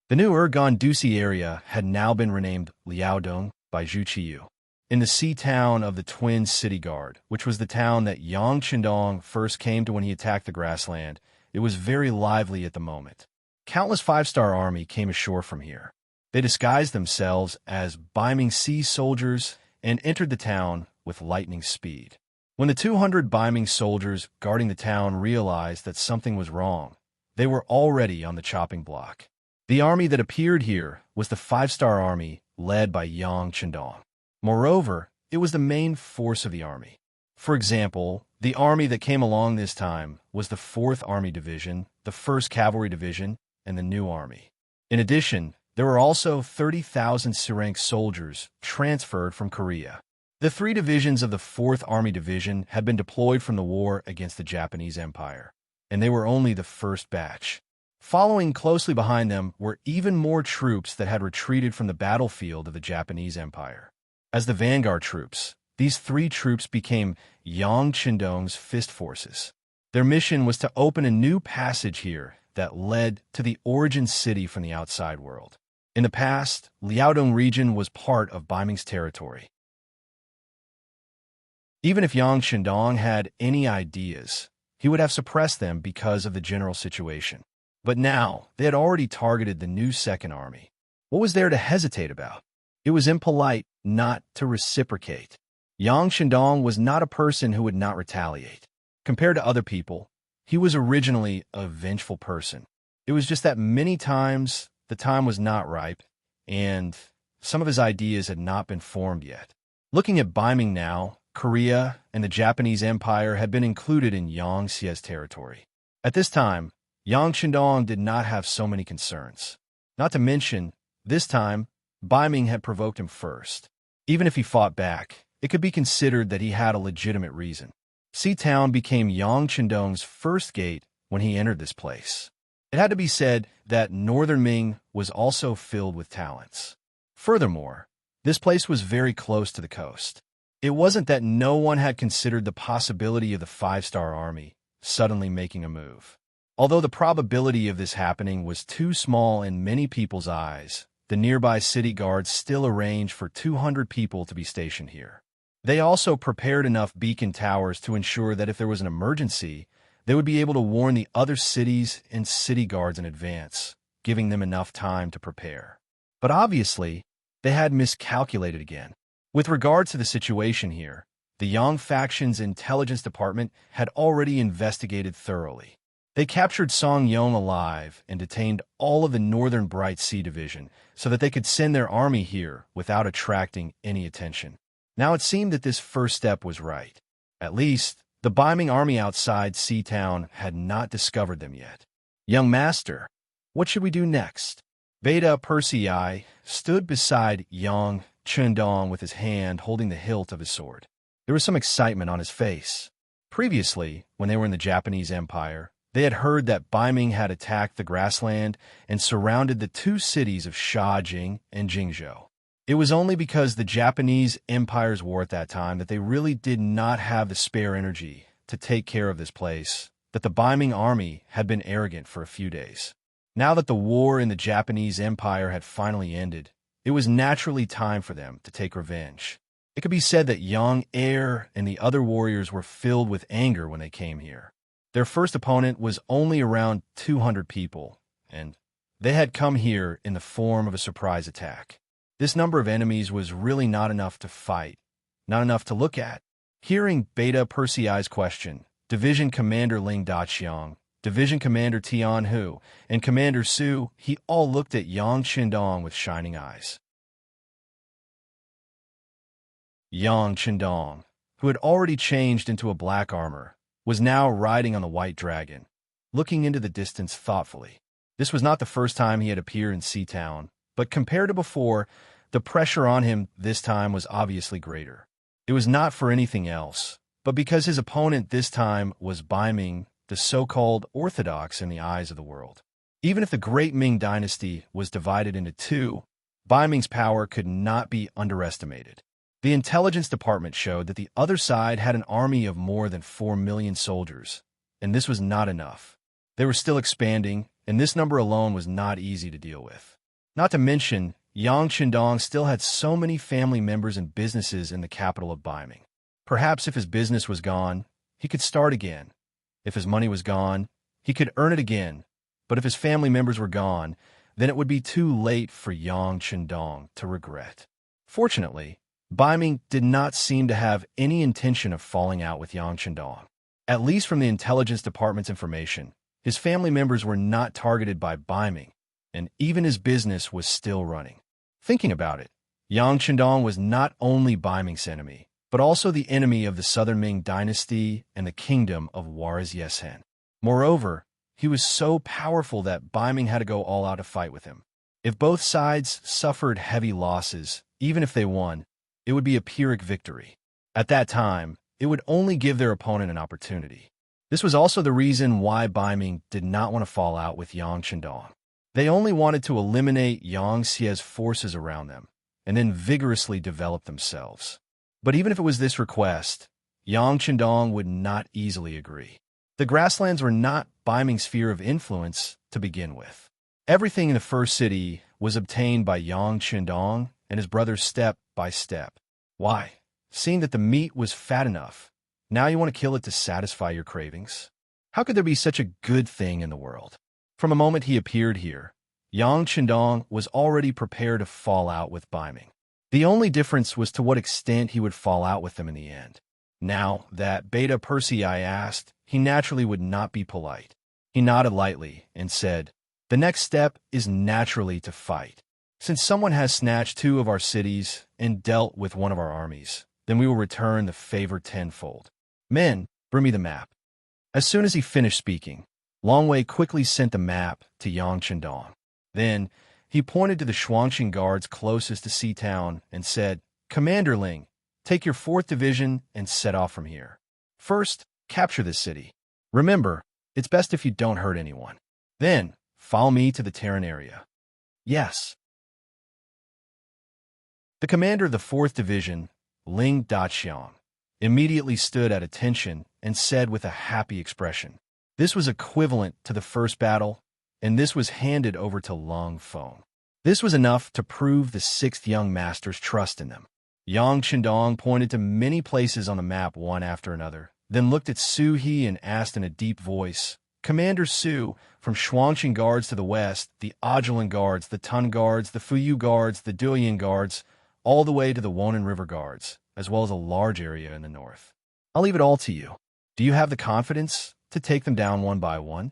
The new Ergon Dusi area had now been renamed Liaodong by Zhu Qiyu. In the sea town of the Twin City Guard, which was the town that Yang Qindong first came to when he attacked the grassland, it was very lively at the moment. Countless 5-star army came ashore from here. They disguised themselves as Biming sea soldiers and entered the town with lightning speed. When the 200 Biming soldiers guarding the town realized that something was wrong, they were already on the chopping block. The army that appeared here was the 5-star army led by Yang Qindong. Moreover, it was the main force of the army. For example, the army that came along this time was the 4th Army Division, the 1st Cavalry Division, and the New Army. In addition, there were also 30,000 Sirank soldiers transferred from Korea. The 3 divisions of the 4th Army Division had been deployed from the war against the Japanese Empire, and they were only the first batch. Following closely behind them were even more troops that had retreated from the battlefield of the Japanese Empire. As the vanguard troops, these 3 troops became Yang Qindong's fist forces. Their mission was to open a new passage here that led to the origin city from the outside world. In the past, Liaodong region was part of Biming's territory. Even if Yang Qindong had any ideas, he would have suppressed them because of the general situation. But now, they had already targeted the new Second Army. What was there to hesitate about? It was impolite not to reciprocate. Yang Qindong was not a person who would not retaliate. Compared to other people, he was originally a vengeful person. It was just that many times the time was not ripe, and some of his ideas had not been formed yet. Looking at Baiming now, Korea and the Japanese Empire had been included in Yang Xie's territory. At this time, Yang Qindong did not have so many concerns. Not to mention, this time, Baiming had provoked him first. Even if he fought back, it could be considered that he had a legitimate reason. Sea-Town became Yang Qindong's first gate when he entered this place. It had to be said that Northern Ming was also filled with talents. Furthermore, this place was very close to the coast. It wasn't that no one had considered the possibility of the five-star army suddenly making a move. Although the probability of this happening was too small in many people's eyes, the nearby city guards still arranged for 200 people to be stationed here. They also prepared enough beacon towers to ensure that if there was an emergency, they would be able to warn the other cities and city guards in advance, giving them enough time to prepare. But obviously, they had miscalculated again. With regard to the situation here, the Yang faction's intelligence department had already investigated thoroughly. They captured Song Yong alive and detained all of the Northern Bright Sea Division so that they could send their army here without attracting any attention. Now it seemed that this first step was right. At least, the Baiming army outside Sea-Town had not discovered them yet. Young master, what should we do next? Beta Persei stood beside Yang Qindong with his hand holding the hilt of his sword. There was some excitement on his face. Previously, when they were in the Japanese Empire, they had heard that Baiming had attacked the grassland and surrounded the two cities of Shajing and Jingzhou. It was only because the Japanese Empire's war at that time that they really did not have the spare energy to take care of this place, that the Baiming army had been arrogant for a few days. Now that the war in the Japanese Empire had finally ended, it was naturally time for them to take revenge. It could be said that Yang Heir and the other warriors were filled with anger when they came here. Their first opponent was only around 200 people, and they had come here in the form of a surprise attack. This number of enemies was really not enough to fight, not enough to look at. Hearing Beta Persei's question, Division Commander Ling Daqiang, Division Commander Tian Hu, and Commander Su, he all looked at Yang Qindong with shining eyes. Yang Qindong, who had already changed into a black armor, was now riding on the white dragon, looking into the distance thoughtfully. This was not the first time he had appeared in Sea-Town, but compared to before, the pressure on him this time was obviously greater. It was not for anything else, but because his opponent this time was Baiming, the so-called orthodox in the eyes of the world. Even if the great Ming dynasty was divided into two, Baiming's power could not be underestimated. The intelligence department showed that the other side had an army of more than 4 million soldiers, and this was not enough. They were still expanding, and this number alone was not easy to deal with. Not to mention, Yang Qindong still had so many family members and businesses in the capital of Baiming. Perhaps if his business was gone, he could start again. If his money was gone, he could earn it again. But if his family members were gone, then it would be too late for Yang Qindong to regret. Fortunately, Baiming did not seem to have any intention of falling out with Yang Qindong. At least from the intelligence department's information, his family members were not targeted by Baiming, and even his business was still running. Thinking about it, Yang Qindong was not only Baiming's enemy, but also the enemy of the Southern Ming dynasty and the kingdom of Warzyesen. Moreover, he was so powerful that Baiming had to go all out to fight with him. If both sides suffered heavy losses, even if they won, it would be a Pyrrhic victory. At that time, it would only give their opponent an opportunity. This was also the reason why Baiming did not want to fall out with Yang Qindong. They only wanted to eliminate Yang Xie's forces around them, and then vigorously develop themselves. But even if it was this request, Yang Qindong would not easily agree. The grasslands were not Baiming's sphere of influence to begin with. Everything in the first city was obtained by Yang Qindong and his brothers step by step. Why? Seeing that the meat was fat enough, now you want to kill it to satisfy your cravings? How could there be such a good thing in the world? From the moment he appeared here, Yang Qindong was already prepared to fall out with Baiming. The only difference was to what extent he would fall out with them in the end. Now that Beta Persei asked, he naturally would not be polite. He nodded lightly and said, The next step is naturally to fight. Since someone has snatched 2 of our cities and dealt with 1 of our armies, then we will return the favor tenfold. Men, bring me the map. As soon as he finished speaking, Longwei quickly sent the map to Yang Chendong. Then, he pointed to the Shuangqing guards closest to Seatown and said, "Commander Ling, take your 4th Division and set off from here. First, capture this city. Remember, it's best if you don't hurt anyone. Then, follow me to the Terran area." "Yes." The commander of the 4th Division, Ling Daqiang, immediately stood at attention and said with a happy expression, "This was equivalent to the first battle, and this was handed over to Long Feng." This was enough to prove the 6th young master's trust in them. Yang Chendong pointed to many places on the map one after another, then looked at Su He and asked in a deep voice, "Commander Su, from Shuangqing guards to the west, the Ajulan guards, the Tun guards, the Fuyu guards, the Duyin guards, all the way to the Wonan River guards, as well as a large area in the north. I'll leave it all to you. Do you have the confidence to take them down one by one?"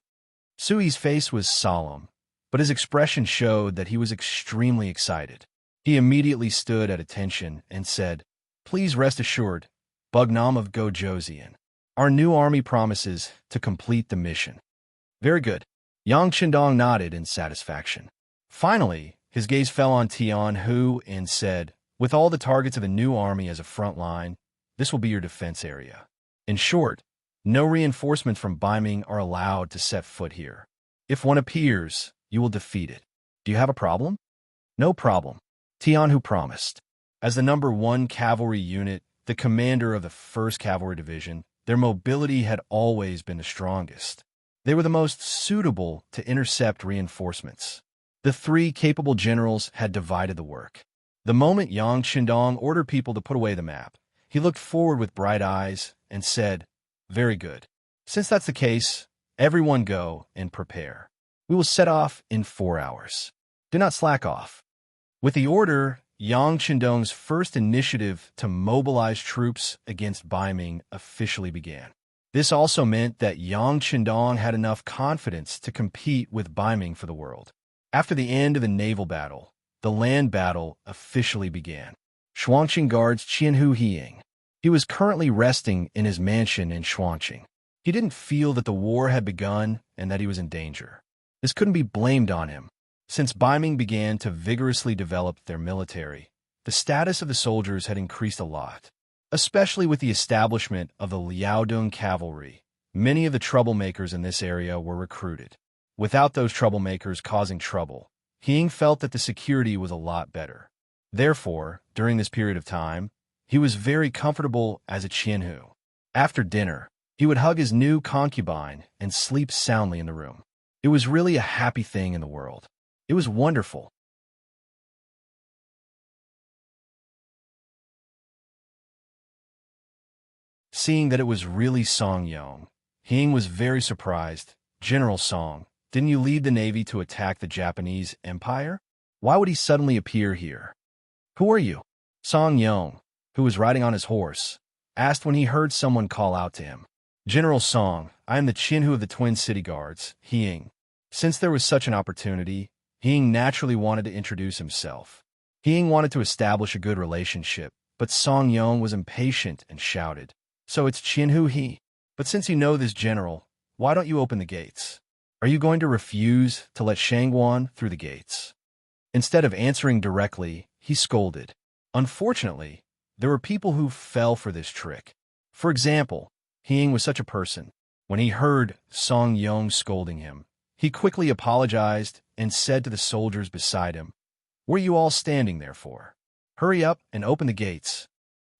Sui's face was solemn, but his expression showed that he was extremely excited. He immediately stood at attention and said, "Please rest assured, Bugnam of Gojoseon, our new army promises to complete the mission." "Very good." Yang Chendong nodded in satisfaction. Finally, his gaze fell on Tian Hu and said, "With all the targets of the new army as a front line, this will be your defense area. In short, no reinforcements from Beiming are allowed to set foot here. If one appears, you will defeat it. Do you have a problem?" "No problem," Tian Hu promised. As the number 1 cavalry unit, the commander of the 1st Cavalry Division, their mobility had always been the strongest. They were the most suitable to intercept reinforcements. The 3 capable generals had divided the work. The moment Yang Chendong ordered people to put away the map, he looked forward with bright eyes and said, "Very good. Since that's the case, everyone go and prepare. We will set off in 4 hours. Do not slack off." With the order, Yang Chendong's first initiative to mobilize troops against Beiming officially began. This also meant that Yang Chendong had enough confidence to compete with Beiming for the world. After the end of the naval battle, the land battle officially began. Shuangqing guards Qianhu Hiying. He was currently resting in his mansion in Shuangqing. He didn't feel that the war had begun and that he was in danger. This couldn't be blamed on him. Since Beiming began to vigorously develop their military, the status of the soldiers had increased a lot. Especially with the establishment of the Liaodong cavalry, many of the troublemakers in this area were recruited. Without those troublemakers causing trouble, Hiying felt that the security was a lot better. Therefore, during this period of time, he was very comfortable as a Qianhu. After dinner, he would hug his new concubine and sleep soundly in the room. It was really a happy thing in the world. It was wonderful. Seeing that it was really Song Yong, Hiying was very surprised. "General Song, didn't you lead the navy to attack the Japanese Empire? Why would he suddenly appear here?" "Who are you?" Song Yong, who was riding on his horse, asked when he heard someone call out to him. "General Song, I am the Qianhu of the Twin City Guards, Hiying." Since there was such an opportunity, Hiying naturally wanted to introduce himself. Hiying wanted to establish a good relationship, but Song Yong was impatient and shouted, "So it's Qianhu He. But since you know this general, why don't you open the gates? Are you going to refuse to let Shangguan through the gates?" Instead of answering directly, he scolded. Unfortunately, there were people who fell for this trick. For example, Hiying was such a person. When he heard Song Yong scolding him, he quickly apologized and said to the soldiers beside him, "What are you all standing there for? Hurry up and open the gates."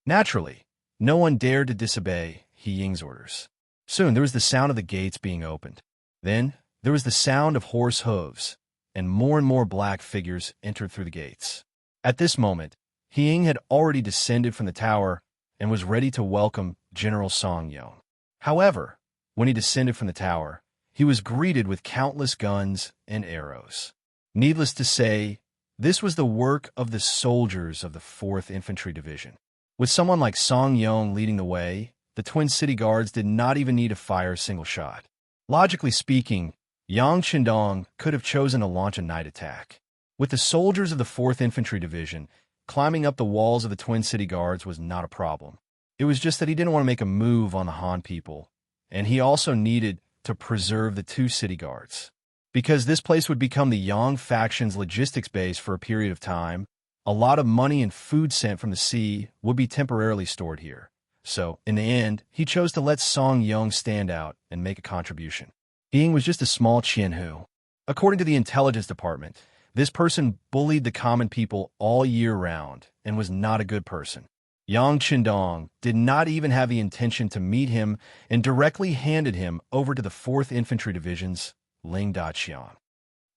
Naturally, no one dared to disobey Hiying's orders. Soon there was the sound of the gates being opened. Then there was the sound of horse hooves, and more black figures entered through the gates. At this moment, Hiying had already descended from the tower and was ready to welcome General Song Yong. However, when he descended from the tower, he was greeted with countless guns and arrows. Needless to say, this was the work of the soldiers of the 4th Infantry Division. With someone like Song Yong leading the way, the Twin City Guards did not even need to fire a single shot. Logically speaking, Yang Qindong could have chosen to launch a night attack. With the soldiers of the 4th Infantry Division, climbing up the walls of the Twin City Guards was not a problem. It was just that he didn't want to make a move on the Han people, and he also needed to preserve the 2 city guards. Because this place would become the Yang faction's logistics base for a period of time, a lot of money and food sent from the sea would be temporarily stored here. So, in the end, he chose to let Song Yong stand out and make a contribution. Ying was just a small Qianhu. According to the intelligence department, this person bullied the common people all year round and was not a good person. Yang Qindong did not even have the intention to meet him and directly handed him over to the 4th Infantry Division's Ling Daqian.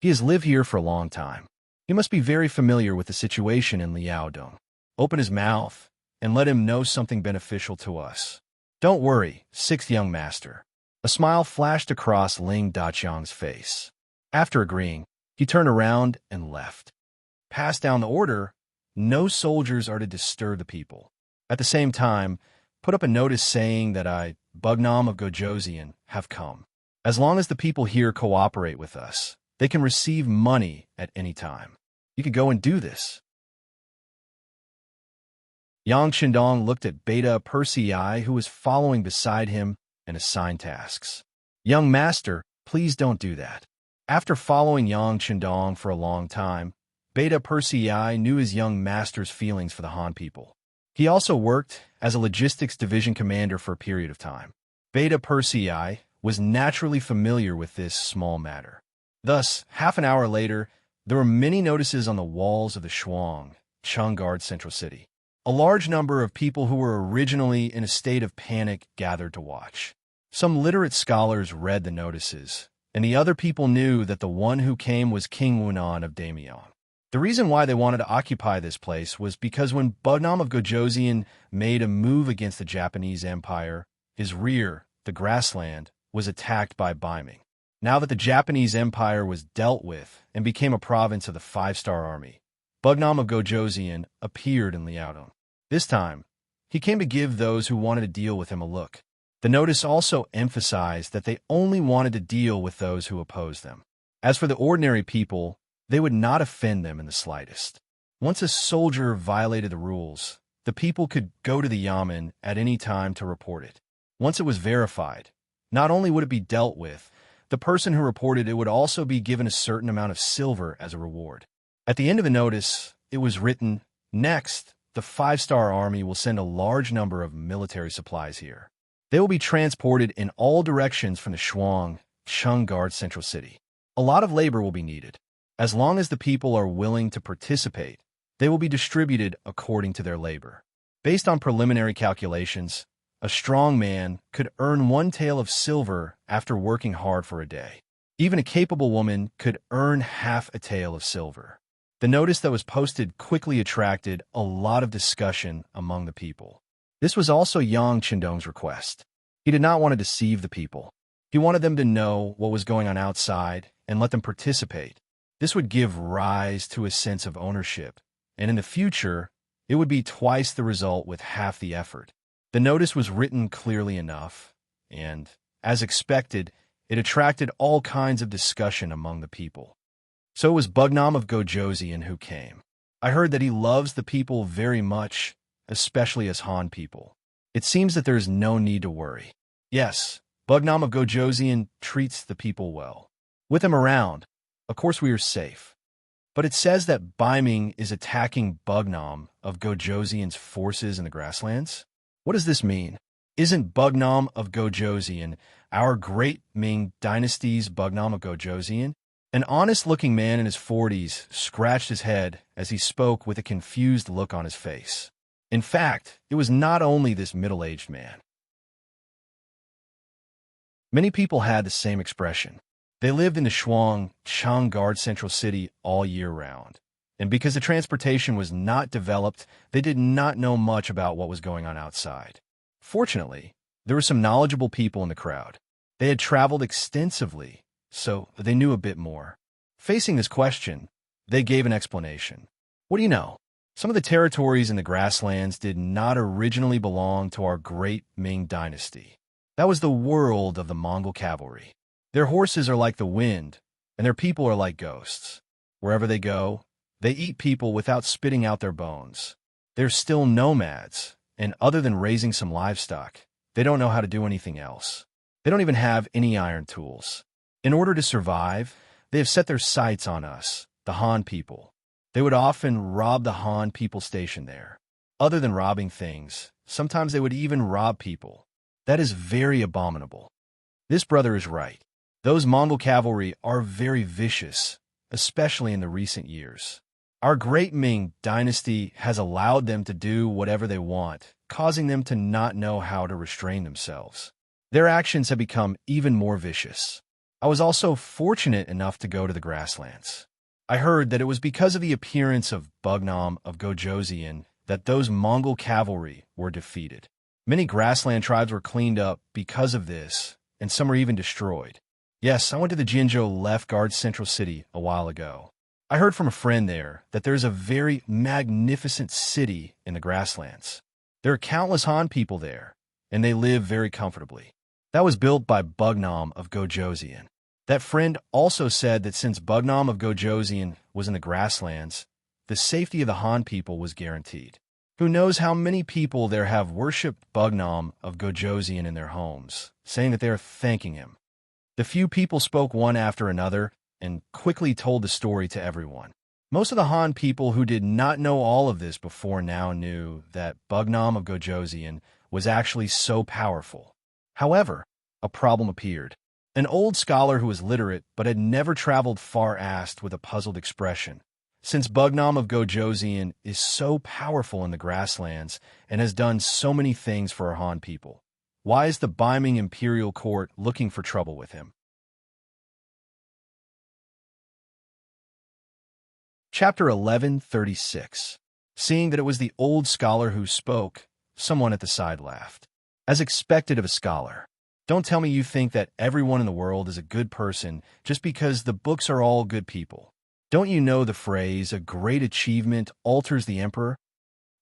He has lived here for a long time. He must be very familiar with the situation in Liaodong. Open his mouth and let him know something beneficial to us. Don't worry, 6th young master. A smile flashed across Ling Daqiang's face. After agreeing, he turned around and left. Pass down the order. No soldiers are to disturb the people. At the same time, put up a notice saying that I, Bugnam of Gojoseon, have come. As long as the people here cooperate with us, they can receive money at any time. You could go and do this. Yang Qindong looked at Beta Persei, who was following beside him, and assigned tasks. Young master, please don't do that. After following Yang Qindong for a long time, Beta Persei knew his young master's feelings for the Han people. He also worked as a logistics division commander for a period of time. Beta Persei was naturally familiar with this small matter. Thus, half an hour later, there were many notices on the walls of the Shuang, Changguard Central City. A large number of people who were originally in a state of panic gathered to watch. Some literate scholars read the notices, and the other people knew that the one who came was King Wunan of Damyong. The reason why they wanted to occupy this place was because when Bugnam of Gojoseon made a move against the Japanese Empire, his rear, the grassland, was attacked by Baiming. Now that the Japanese Empire was dealt with and became a province of the 5-star army, Bugnam of Gojoseon appeared in Liaodong. This time, he came to give those who wanted to deal with him a look. The notice also emphasized that they only wanted to deal with those who opposed them. As for the ordinary people, they would not offend them in the slightest. Once a soldier violated the rules, the people could go to the yamen at any time to report it. Once it was verified, not only would it be dealt with, the person who reported it would also be given a certain amount of silver as a reward. At the end of the notice, it was written, "Next, the 5-star army will send a large number of military supplies here. They will be transported in all directions from the Shuang, Changguard Central City. A lot of labor will be needed. As long as the people are willing to participate, they will be distributed according to their labor. Based on preliminary calculations, a strong man could earn 1 tael of silver after working hard for a day. Even a capable woman could earn half a tael of silver." The notice that was posted quickly attracted a lot of discussion among the people. This was also Yang Qindong's request. He did not want to deceive the people. He wanted them to know what was going on outside and let them participate. This would give rise to a sense of ownership, and in the future, it would be twice the result with half the effort. The notice was written clearly enough, and, as expected, it attracted all kinds of discussion among the people. So it was Bugnam of Gojoseon who came. I heard that he loves the people very much, especially as Han people. It seems that there is no need to worry. Yes, Bugnam of Gojoseon treats the people well. With him around, of course we are safe. But it says that Baiming is attacking Bugnam of Gojoseon's forces in the grasslands? What does this mean? Isn't Bugnam of Gojoseon our great Ming dynasty's Bugnam of Gojoseon? An honest-looking man in his 40s scratched his head as he spoke with a confused look on his face. In fact, it was not only this middle-aged man. Many people had the same expression. They lived in the Shuang, Changguard Central City all year round. And because the transportation was not developed, they did not know much about what was going on outside. Fortunately, there were some knowledgeable people in the crowd. They had traveled extensively, so they knew a bit more. Facing this question, they gave an explanation. What do you know? Some of the territories in the grasslands did not originally belong to our great Ming dynasty. That was the world of the Mongol cavalry. Their horses are like the wind, and their people are like ghosts. Wherever they go, they eat people without spitting out their bones. They're still nomads, and other than raising some livestock, they don't know how to do anything else. They don't even have any iron tools. In order to survive, they have set their sights on us, the Han people. They would often rob the Han people stationed there. Other than robbing things, sometimes they would even rob people. That is very abominable. This brother is right. Those Mongol cavalry are very vicious, especially in the recent years. Our great Ming dynasty has allowed them to do whatever they want, causing them to not know how to restrain themselves. Their actions have become even more vicious. I was also fortunate enough to go to the grasslands. I heard that it was because of the appearance of Bugnam of Gojoseon that those Mongol cavalry were defeated. Many grassland tribes were cleaned up because of this, and some were even destroyed. Yes, I went to the Jinzhou Left Guard Central City a while ago. I heard from a friend there that there's a very magnificent city in the grasslands. There are countless Han people there, and they live very comfortably. That was built by Bugnam of Gojoseon. That friend also said that since Bugnam of Gojoseon was in the grasslands, the safety of the Han people was guaranteed. Who knows how many people there have worshipped Bugnam of Gojoseon in their homes, saying that they are thanking him. The few people spoke one after another and quickly told the story to everyone. Most of the Han people who did not know all of this before now knew that Bugnam of Gojoseon was actually so powerful. However, a problem appeared. An old scholar who was literate but had never traveled far asked with a puzzled expression, "Since Bugnam of Gojoseon is so powerful in the grasslands and has done so many things for our Han people, why is the Beiming imperial court looking for trouble with him?" Chapter 1136. Seeing that it was the old scholar who spoke, someone at the side laughed. As expected of a scholar. Don't tell me you think that everyone in the world is a good person just because the books are all good people. Don't you know the phrase, "a great achievement alters the emperor"?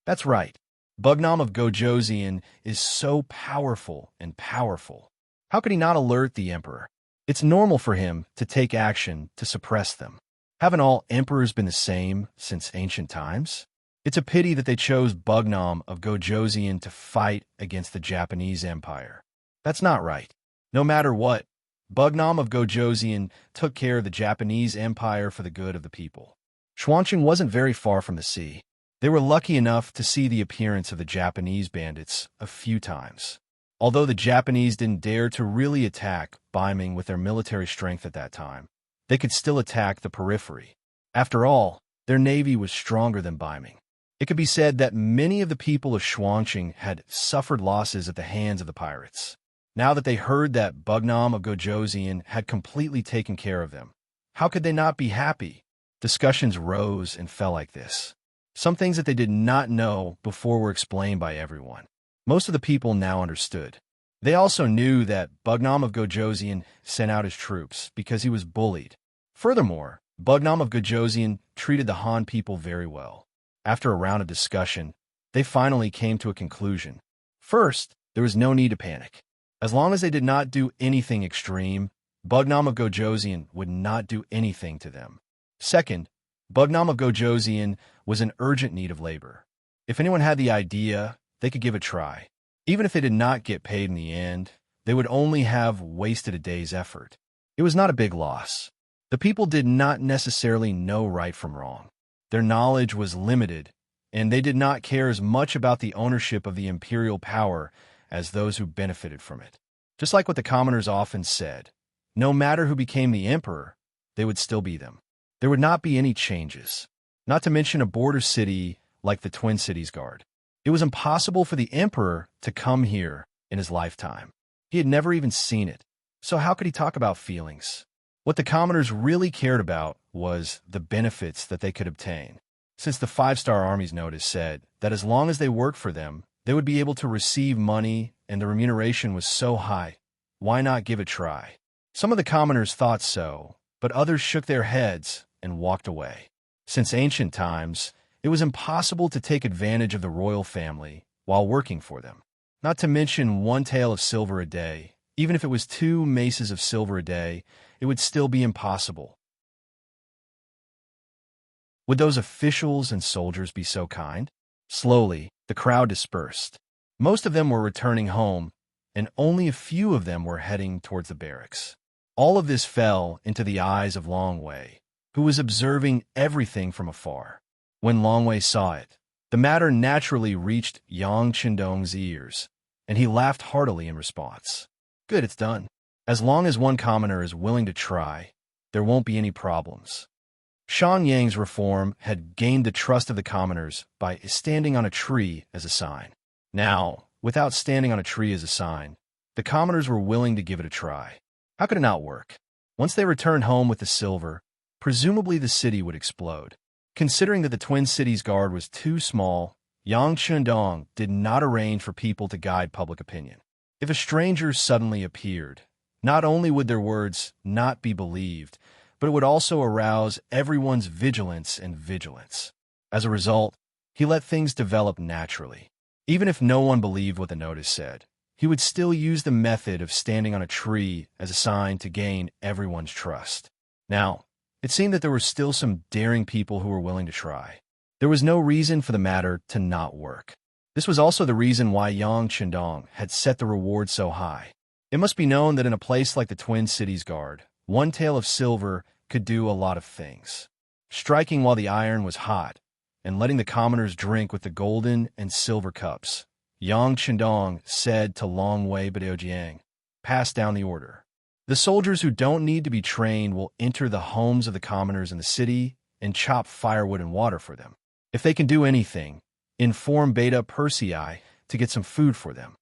That's right. Bugnam of Gojoseon is so powerful and powerful. How could he not alert the emperor? It's normal for him to take action to suppress them. Haven't all emperors been the same since ancient times? It's a pity that they chose Bugnam of Gojoseon to fight against the Japanese Empire. That's not right. No matter what, Bugnam of Gojoseon took care of the Japanese Empire for the good of the people. Xuanqing wasn't very far from the sea. They were lucky enough to see the appearance of the Japanese bandits a few times. Although the Japanese didn't dare to really attack Beiming with their military strength at that time, they could still attack the periphery. After all, their navy was stronger than Beiming. It could be said that many of the people of Xuanqing had suffered losses at the hands of the pirates. Now that they heard that Bugnam of Gojoseon had completely taken care of them, how could they not be happy? Discussions rose and fell like this. Some things that they did not know before were explained by everyone. Most of the people now understood. They also knew that Bugnam of Gojoseon sent out his troops because he was bullied. Furthermore, Bugnam of Gojoseon treated the Han people very well. After a round of discussion, they finally came to a conclusion. First, there was no need to panic. As long as they did not do anything extreme, Bugnam of Gojoseon would not do anything to them. Second, Bugnam of Gojoseon was in urgent need of labor. If anyone had the idea, they could give it a try. Even if they did not get paid in the end, they would only have wasted a day's effort. It was not a big loss. The people did not necessarily know right from wrong. Their knowledge was limited, and they did not care as much about the ownership of the imperial power as those who benefited from it. Just like what the commoners often said, no matter who became the emperor, they would still be them. There would not be any changes, not to mention a border city like the Twin Cities Guard. It was impossible for the emperor to come here in his lifetime. He had never even seen it, so how could he talk about feelings? What the commoners really cared about was the benefits that they could obtain. Since the five-star army's notice said that as long as they worked for them, they would be able to receive money, and the remuneration was so high. Why not give it a try? Some of the commoners thought so, but others shook their heads and walked away. Since ancient times, it was impossible to take advantage of the royal family while working for them. Not to mention one tael of silver a day Even if it was 2 maces of silver a day, it would still be impossible. Would those officials and soldiers be so kind? Slowly, the crowd dispersed. Most of them were returning home, and only a few of them were heading towards the barracks. All of this fell into the eyes of Longwei, who was observing everything from afar. When Longwei saw it, the matter naturally reached Yang Qindong's ears, and he laughed heartily in response. Good, it's done. As long as one commoner is willing to try, there won't be any problems. Shan Yang's reform had gained the trust of the commoners by standing on a tree as a sign. Now, without standing on a tree as a sign, the commoners were willing to give it a try. How could it not work? Once they returned home with the silver, presumably the city would explode. Considering that the Twin Cities Guard was too small, Yang Qindong did not arrange for people to guide public opinion. If a stranger suddenly appeared, not only would their words not be believed, but it would also arouse everyone's vigilance. As a result, he let things develop naturally. Even if no one believed what the notice said, he would still use the method of standing on a tree as a sign to gain everyone's trust. Now, it seemed that there were still some daring people who were willing to try. There was no reason for the matter to not work. This was also the reason why Yang Qindong had set the reward so high. It must be known that in a place like the Twin Cities Guard, 1 tael of silver could do a lot of things. Striking while the iron was hot, and letting the commoners drink with the golden and silver cups, Yang Qindong said to Longwei Badojiang, "Pass down the order. The soldiers who don't need to be trained will enter the homes of the commoners in the city and chop firewood and water for them. If they can do anything, inform Beta Persei to get some food for them."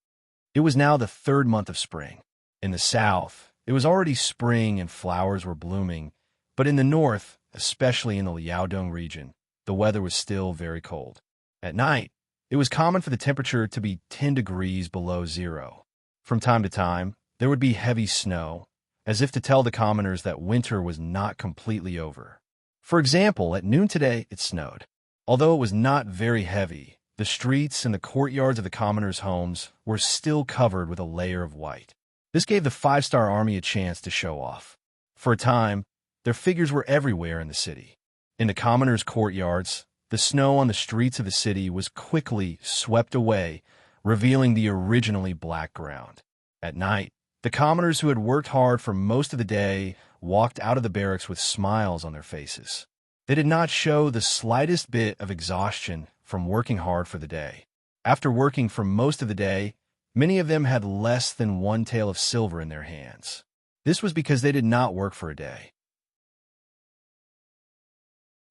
It was now the 3rd month of spring. In the south, it was already spring and flowers were blooming, but in the north, especially in the Liaodong region, the weather was still very cold. At night, it was common for the temperature to be 10 degrees below zero. From time to time, there would be heavy snow, as if to tell the commoners that winter was not completely over. For example, at noon today, it snowed. Although it was not very heavy, the streets and the courtyards of the commoners' homes were still covered with a layer of white. This gave the 5-star army a chance to show off. For a time, their figures were everywhere in the city. In the commoners' courtyards, the snow on the streets of the city was quickly swept away, revealing the originally black ground. At night, the commoners who had worked hard for most of the day walked out of the barracks with smiles on their faces. They did not show the slightest bit of exhaustion from working hard for the day. After working for most of the day, many of them had less than 1 tael of silver in their hands. This was because they did not work for a day.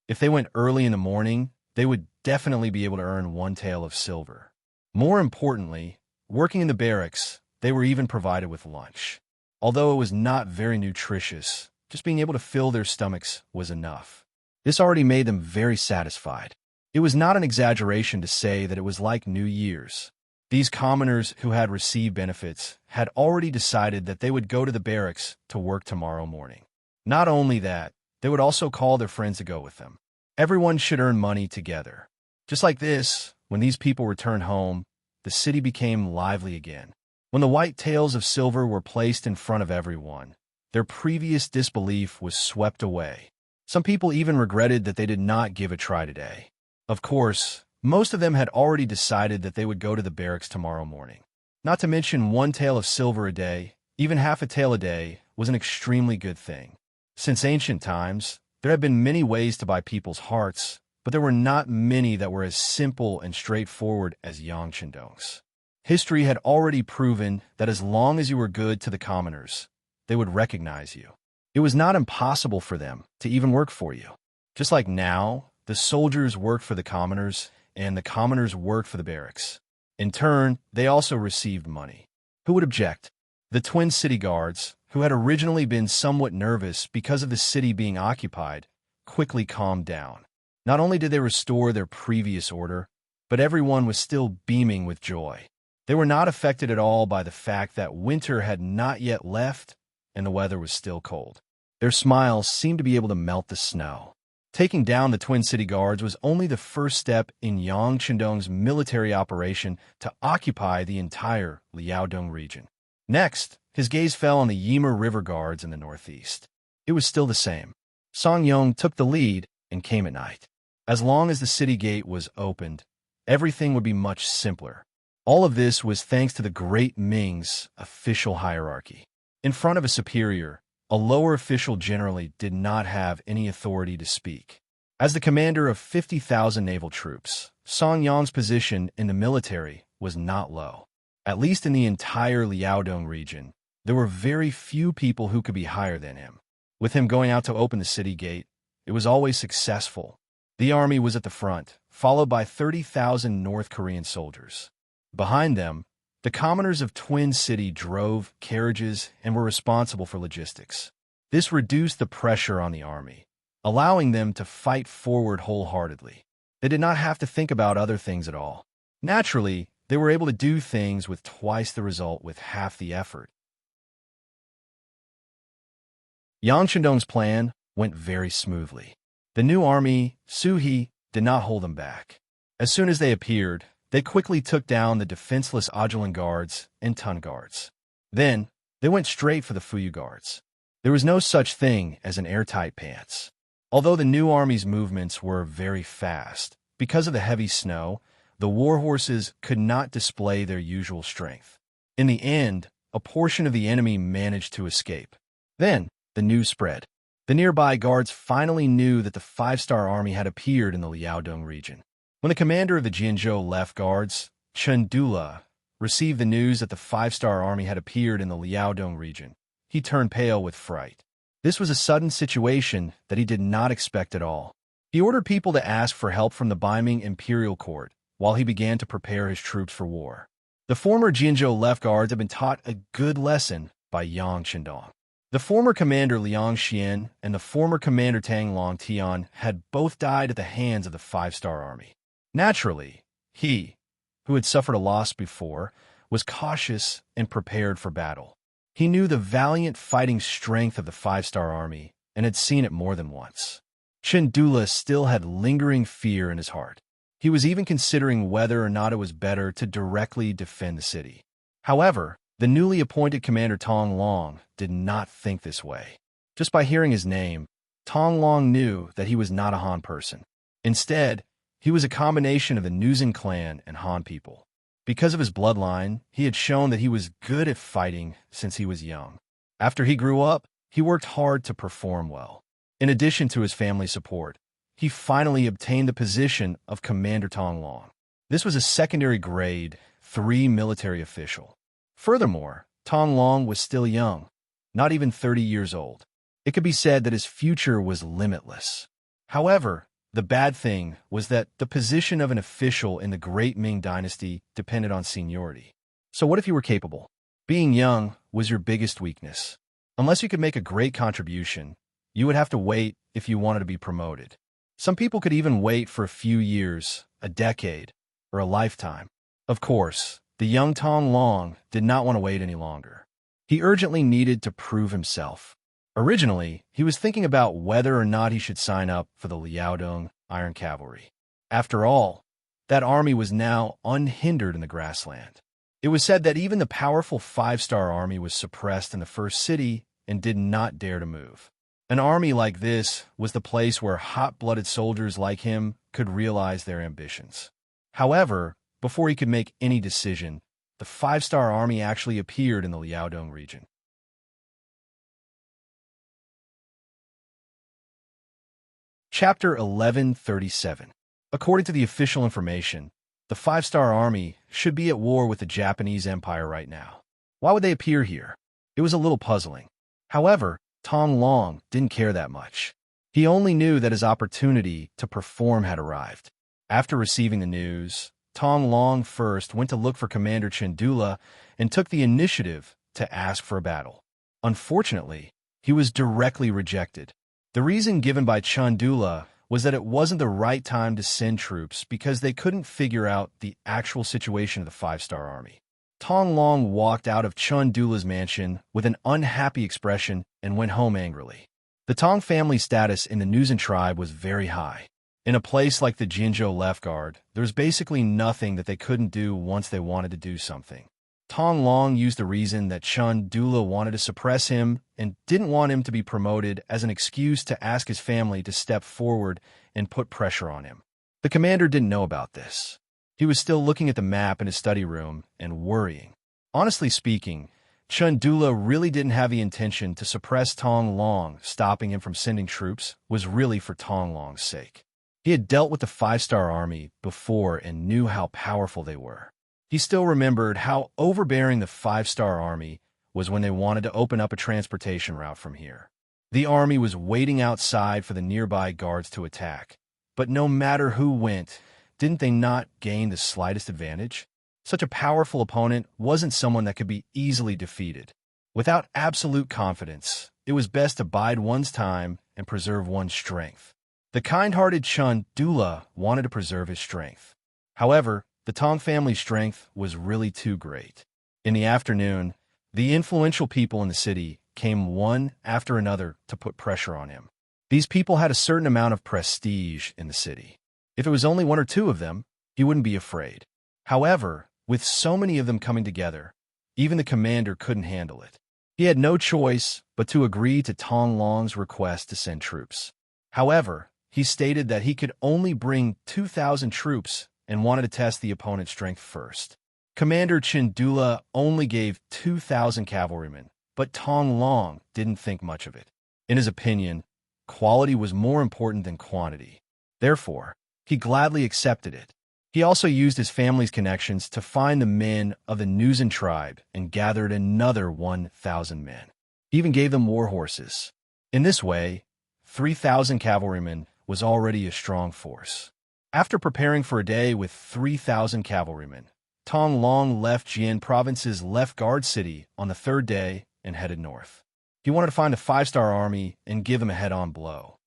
If they went early in the morning, they would definitely be able to earn 1 tael of silver. More importantly, working in the barracks, they were even provided with lunch. Although it was not very nutritious, just being able to fill their stomachs was enough. This already made them very satisfied. It was not an exaggeration to say that it was like New Year's. These commoners who had received benefits had already decided that they would go to the barracks to work tomorrow morning. Not only that, they would also call their friends to go with them. Everyone should earn money together. Just like this, when these people returned home, the city became lively again. When the white taels of silver were placed in front of everyone, their previous disbelief was swept away. Some people even regretted that they did not give a try today. Of course, most of them had already decided that they would go to the barracks tomorrow morning. Not to mention 1 tael of silver a day, even half a tael a day, was an extremely good thing. Since ancient times, there have been many ways to buy people's hearts, but there were not many that were as simple and straightforward as Yang Qindong's. History had already proven that as long as you were good to the commoners, they would recognize you. It was not impossible for them to even work for you. Just like now, the soldiers worked for the commoners, and the commoners worked for the barracks. In turn, they also received money. Who would object? The Twin City Guards, who had originally been somewhat nervous because of the city being occupied, quickly calmed down. Not only did they restore their previous order, but everyone was still beaming with joy. They were not affected at all by the fact that winter had not yet left and the weather was still cold. Their smiles seemed to be able to melt the snow. Taking down the Twin City Guards was only the first step in Yang Qindong's military operation to occupy the entire Liaodong region. Next, his gaze fell on the Ymir River Guards in the northeast. It was still the same. Song Yong took the lead and came at night. As long as the city gate was opened, everything would be much simpler. All of this was thanks to the Great Ming's official hierarchy. In front of a superior, a lower official generally did not have any authority to speak. As the commander of 50,000 naval troops, Song Yong's position in the military was not low. At least in the entire Liaodong region, there were very few people who could be higher than him. With him going out to open the city gate, it was always successful. The army was at the front, followed by 30,000 North Korean soldiers. Behind them, the commoners of Twin City drove carriages and were responsible for logistics. This reduced the pressure on the army, allowing them to fight forward wholeheartedly. They did not have to think about other things at all. Naturally, they were able to do things with twice the result with half the effort. Yang Shandong's plan went very smoothly. The new army, Suhi, did not hold them back. As soon as they appeared, they quickly took down the defenseless Ajulan guards and Tun guards. Then, they went straight for the Fuyu guards. There was no such thing as an airtight pants. Although the new army's movements were very fast, because of the heavy snow, the war horses could not display their usual strength. In the end, a portion of the enemy managed to escape. Then, the news spread. The nearby guards finally knew that the 5-star army had appeared in the Liaodong region. When the commander of the Jianzhou left guards, Chen Dula, received the news that the 5-star army had appeared in the Liaodong region, he turned pale with fright. This was a sudden situation that he did not expect at all. He ordered people to ask for help from the Beiming imperial court while he began to prepare his troops for war. The former Jianzhou left guards had been taught a good lesson by Yang Shandong. The former commander Liang Xian and the former commander Tang Long Tian had both died at the hands of the 5-star army. Naturally, he, who had suffered a loss before, was cautious and prepared for battle. He knew the valiant fighting strength of the 5-star army and had seen it more than once. Chen Dula still had lingering fear in his heart. He was even considering whether or not it was better to directly defend the city. However, the newly appointed commander Tong Long did not think this way. Just by hearing his name, Tong Long knew that he was not a Han person. Instead, he was a combination of the Nuzin clan and Han people. Because of his bloodline, he had shown that he was good at fighting since he was young. After he grew up, he worked hard to perform well. In addition to his family support, he finally obtained the position of Commander Tong Long. This was a secondary grade 3 military official. Furthermore, Tong Long was still young, not even 30 years old. It could be said that his future was limitless. However, the bad thing was that the position of an official in the Great Ming Dynasty depended on seniority. So what if you were capable? Being young was your biggest weakness. Unless you could make a great contribution, you would have to wait if you wanted to be promoted. Some people could even wait for a few years, a decade, or a lifetime. Of course, the young Tong Long did not want to wait any longer. He urgently needed to prove himself. Originally, he was thinking about whether or not he should sign up for the Liaodong Iron Cavalry. After all, that army was now unhindered in the grassland. It was said that even the powerful 5-star army was suppressed in the first city and did not dare to move. An army like this was the place where hot-blooded soldiers like him could realize their ambitions. However, before he could make any decision, the 5-star army actually appeared in the Liaodong region. Chapter 1137. According to the official information, the 5-star army should be at war with the Japanese Empire right now. Why would they appear here? It was a little puzzling. However, Tong Long didn't care that much. He only knew that his opportunity to perform had arrived. After receiving the news, Tong Long first went to look for Commander Chen Dula and took the initiative to ask for a battle. Unfortunately, he was directly rejected. The reason given by Chen Dula was that it wasn't the right time to send troops because they couldn't figure out the actual situation of the 5-star army. Tong Long walked out of Chen Dula's mansion with an unhappy expression and went home angrily. The Tong family's status in the Nuzin tribe was very high. In a place like the Jinzhou Left Guard, there was basically nothing that they couldn't do once they wanted to do something. Tong Long used the reason that Chun Dula wanted to suppress him and didn't want him to be promoted as an excuse to ask his family to step forward and put pressure on him. The commander didn't know about this. He was still looking at the map in his study room and worrying. Honestly speaking, Chun Dula really didn't have the intention to suppress Tong Long. Stopping him from sending troops was really for Tong Long's sake. He had dealt with the five-star army before and knew how powerful they were. He still remembered how overbearing the five-star army was when they wanted to open up a transportation route from here. The army was waiting outside for the nearby guards to attack. But no matter who went, didn't they not gain the slightest advantage? Such a powerful opponent wasn't someone that could be easily defeated. Without absolute confidence, it was best to bide one's time and preserve one's strength. The kind-hearted Chun Dula wanted to preserve his strength. However, the Tong family's strength was really too great. In the afternoon, the influential people in the city came one after another to put pressure on him. These people had a certain amount of prestige in the city. If it was only one or two of them, he wouldn't be afraid. However, with so many of them coming together, even the commander couldn't handle it. He had no choice but to agree to Tong Long's request to send troops. However, he stated that he could only bring 2,000 troops and wanted to test the opponent's strength first. Commander Chindula only gave 2,000 cavalrymen, but Tong Long didn't think much of it. In his opinion, quality was more important than quantity. Therefore, he gladly accepted it. He also used his family's connections to find the men of the Nuzan tribe and gathered another 1,000 men. He even gave them war horses. In this way, 3,000 cavalrymen was already a strong force. After preparing for a day with 3,000 cavalrymen, Tong Long left Jian Province's left guard city on the third day and headed north. He wanted to find a five-star army and give them a head-on blow.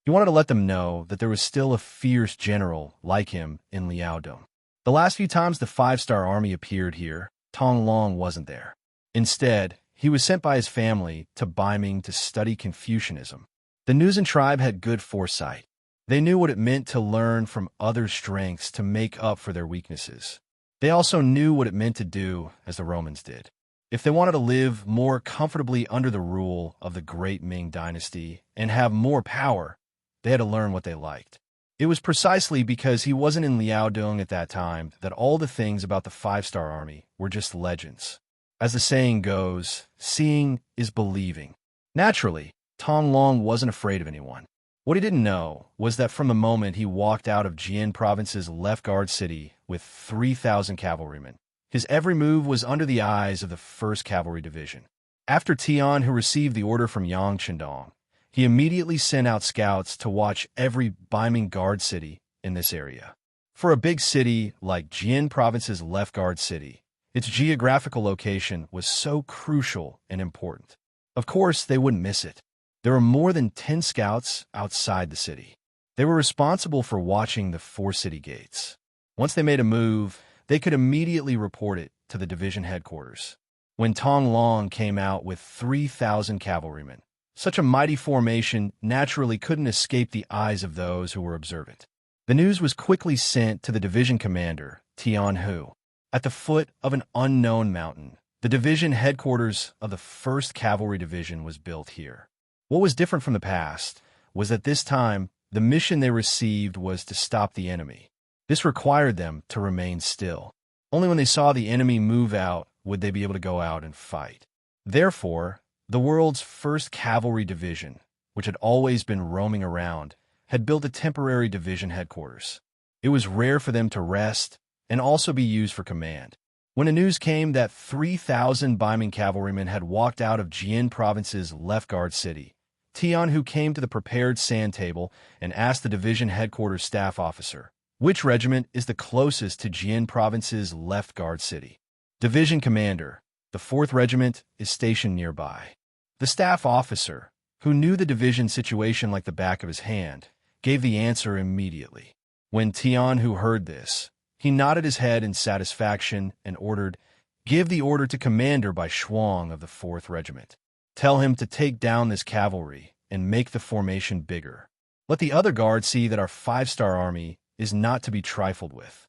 He wanted to let them know that there was still a fierce general like him in Liaodong. The last few times the five-star army appeared here, Tong Long wasn't there. Instead, he was sent by his family to Beiming to study Confucianism. The Nuzan tribe had good foresight. They knew what it meant to learn from others' strengths to make up for their weaknesses. They also knew what it meant to do as the Romans did. If they wanted to live more comfortably under the rule of the great Ming dynasty and have more power, they had to learn what they liked. It was precisely because he wasn't in Liaodong at that time that all the things about the five-star army were just legends. As the saying goes, seeing is believing. Naturally, Tong Long wasn't afraid of anyone. What he didn't know was that from the moment he walked out of Jian Province's left guard city with 3,000 cavalrymen, his every move was under the eyes of the 1st Cavalry Division. After Tian, who received the order from Yang Chendong, he immediately sent out scouts to watch every Beiming guard city in this area. For a big city like Jian Province's left guard city, its geographical location was so crucial and important. Of course, they wouldn't miss it. There were more than 10 scouts outside the city. They were responsible for watching the 4 city gates. Once they made a move, they could immediately report it to the division headquarters. When Tong Long came out with 3,000 cavalrymen, such a mighty formation naturally couldn't escape the eyes of those who were observant. The news was quickly sent to the division commander, Tian Hu. At the foot of an unknown mountain, the division headquarters of the 1st Cavalry Division was built here. What was different from the past was that this time, the mission they received was to stop the enemy. This required them to remain still. Only when they saw the enemy move out would they be able to go out and fight. Therefore, the world's 1st Cavalry Division, which had always been roaming around, had built a temporary division headquarters. It was rare for them to rest and also be used for command. When the news came that 3,000 Beiming cavalrymen had walked out of Jian Province's left guard city, Tian Hu came to the prepared sand table and asked the division headquarters staff officer, which regiment is the closest to Jian Province's left guard city? Division commander, the 4th Regiment is stationed nearby. The staff officer, who knew the division situation like the back of his hand, gave the answer immediately. When Tian Hu heard this, he nodded his head in satisfaction and ordered, "Give the order to Commander by Shuang of the 4th Regiment. Tell him to take down this cavalry and make the formation bigger. Let the other guards see that our 5-star army is not to be trifled with."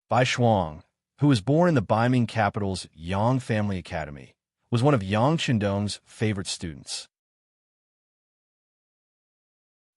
Bai Shuang, who was born in the Baiming capital's Yang Family Academy, was one of Yang Qindong's favorite students.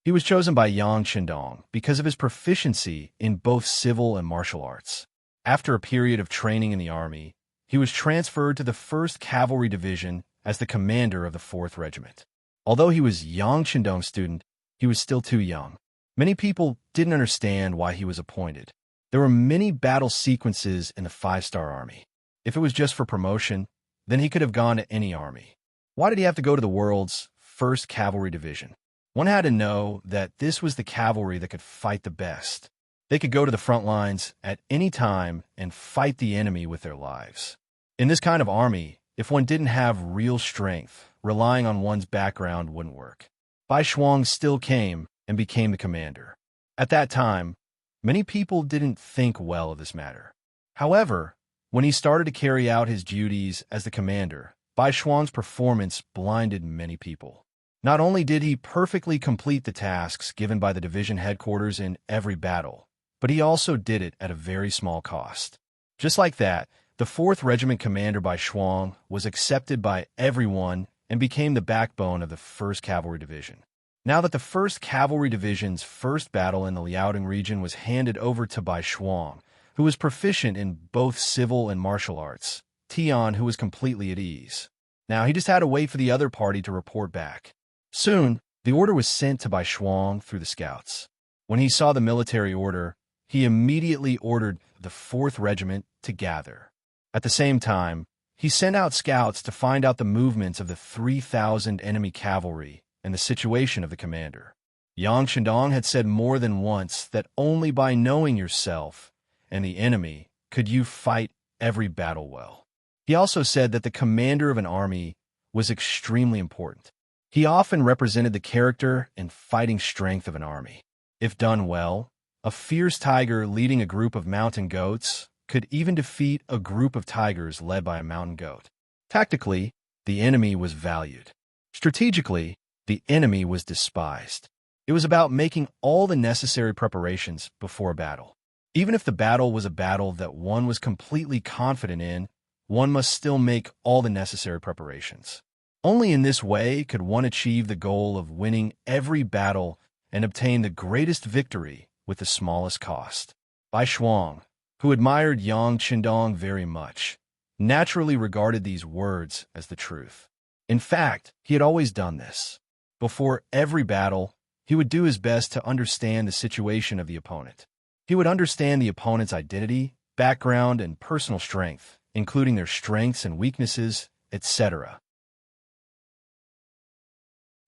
He was chosen by Yang Qindong because of his proficiency in both civil and martial arts. After a period of training in the army, he was transferred to the 1st Cavalry Division as the commander of the 4th Regiment. Although he was Yang Qindong's student, he was still too young. Many people didn't understand why he was appointed. There were many battle sequences in the 5-star army. If it was just for promotion, then he could have gone to any army. Why did he have to go to the world's 1st Cavalry Division? One had to know that this was the cavalry that could fight the best. They could go to the front lines at any time and fight the enemy with their lives. In this kind of army, if one didn't have real strength, relying on one's background wouldn't work. Bai Shuang still came and became the commander. At that time, many people didn't think well of this matter. However, when he started to carry out his duties as the commander, Bai Shuang's performance blinded many people. Not only did he perfectly complete the tasks given by the division headquarters in every battle, but he also did it at a very small cost. Just like that, the 4th Regiment commander Bai Shuang was accepted by everyone and became the backbone of the 1st Cavalry Division. Now that the 1st Cavalry Division's first battle in the Liaodong region was handed over to Bai Shuang, who was proficient in both civil and martial arts, Tian, who was completely at ease. Now he just had to wait for the other party to report back. Soon, the order was sent to Bai Shuang through the scouts. When he saw the military order, he immediately ordered the 4th Regiment to gather. At the same time, he sent out scouts to find out the movements of the 3,000 enemy cavalry and the situation of the commander. Yang Qindong had said more than once that only by knowing yourself and the enemy could you fight every battle well. He also said that the commander of an army was extremely important. He often represented the character and fighting strength of an army. If done well, a fierce tiger leading a group of mountain goats could even defeat a group of tigers led by a mountain goat. Tactically, the enemy was valued. Strategically, the enemy was despised. It was about making all the necessary preparations before a battle. Even if the battle was a battle that one was completely confident in, one must still make all the necessary preparations. Only in this way could one achieve the goal of winning every battle and obtain the greatest victory with the smallest cost. Bai Shuang, who admired Yang Qindong very much, naturally regarded these words as the truth. In fact, he had always done this. Before every battle, he would do his best to understand the situation of the opponent. He would understand the opponent's identity, background, and personal strength, including their strengths and weaknesses, etc.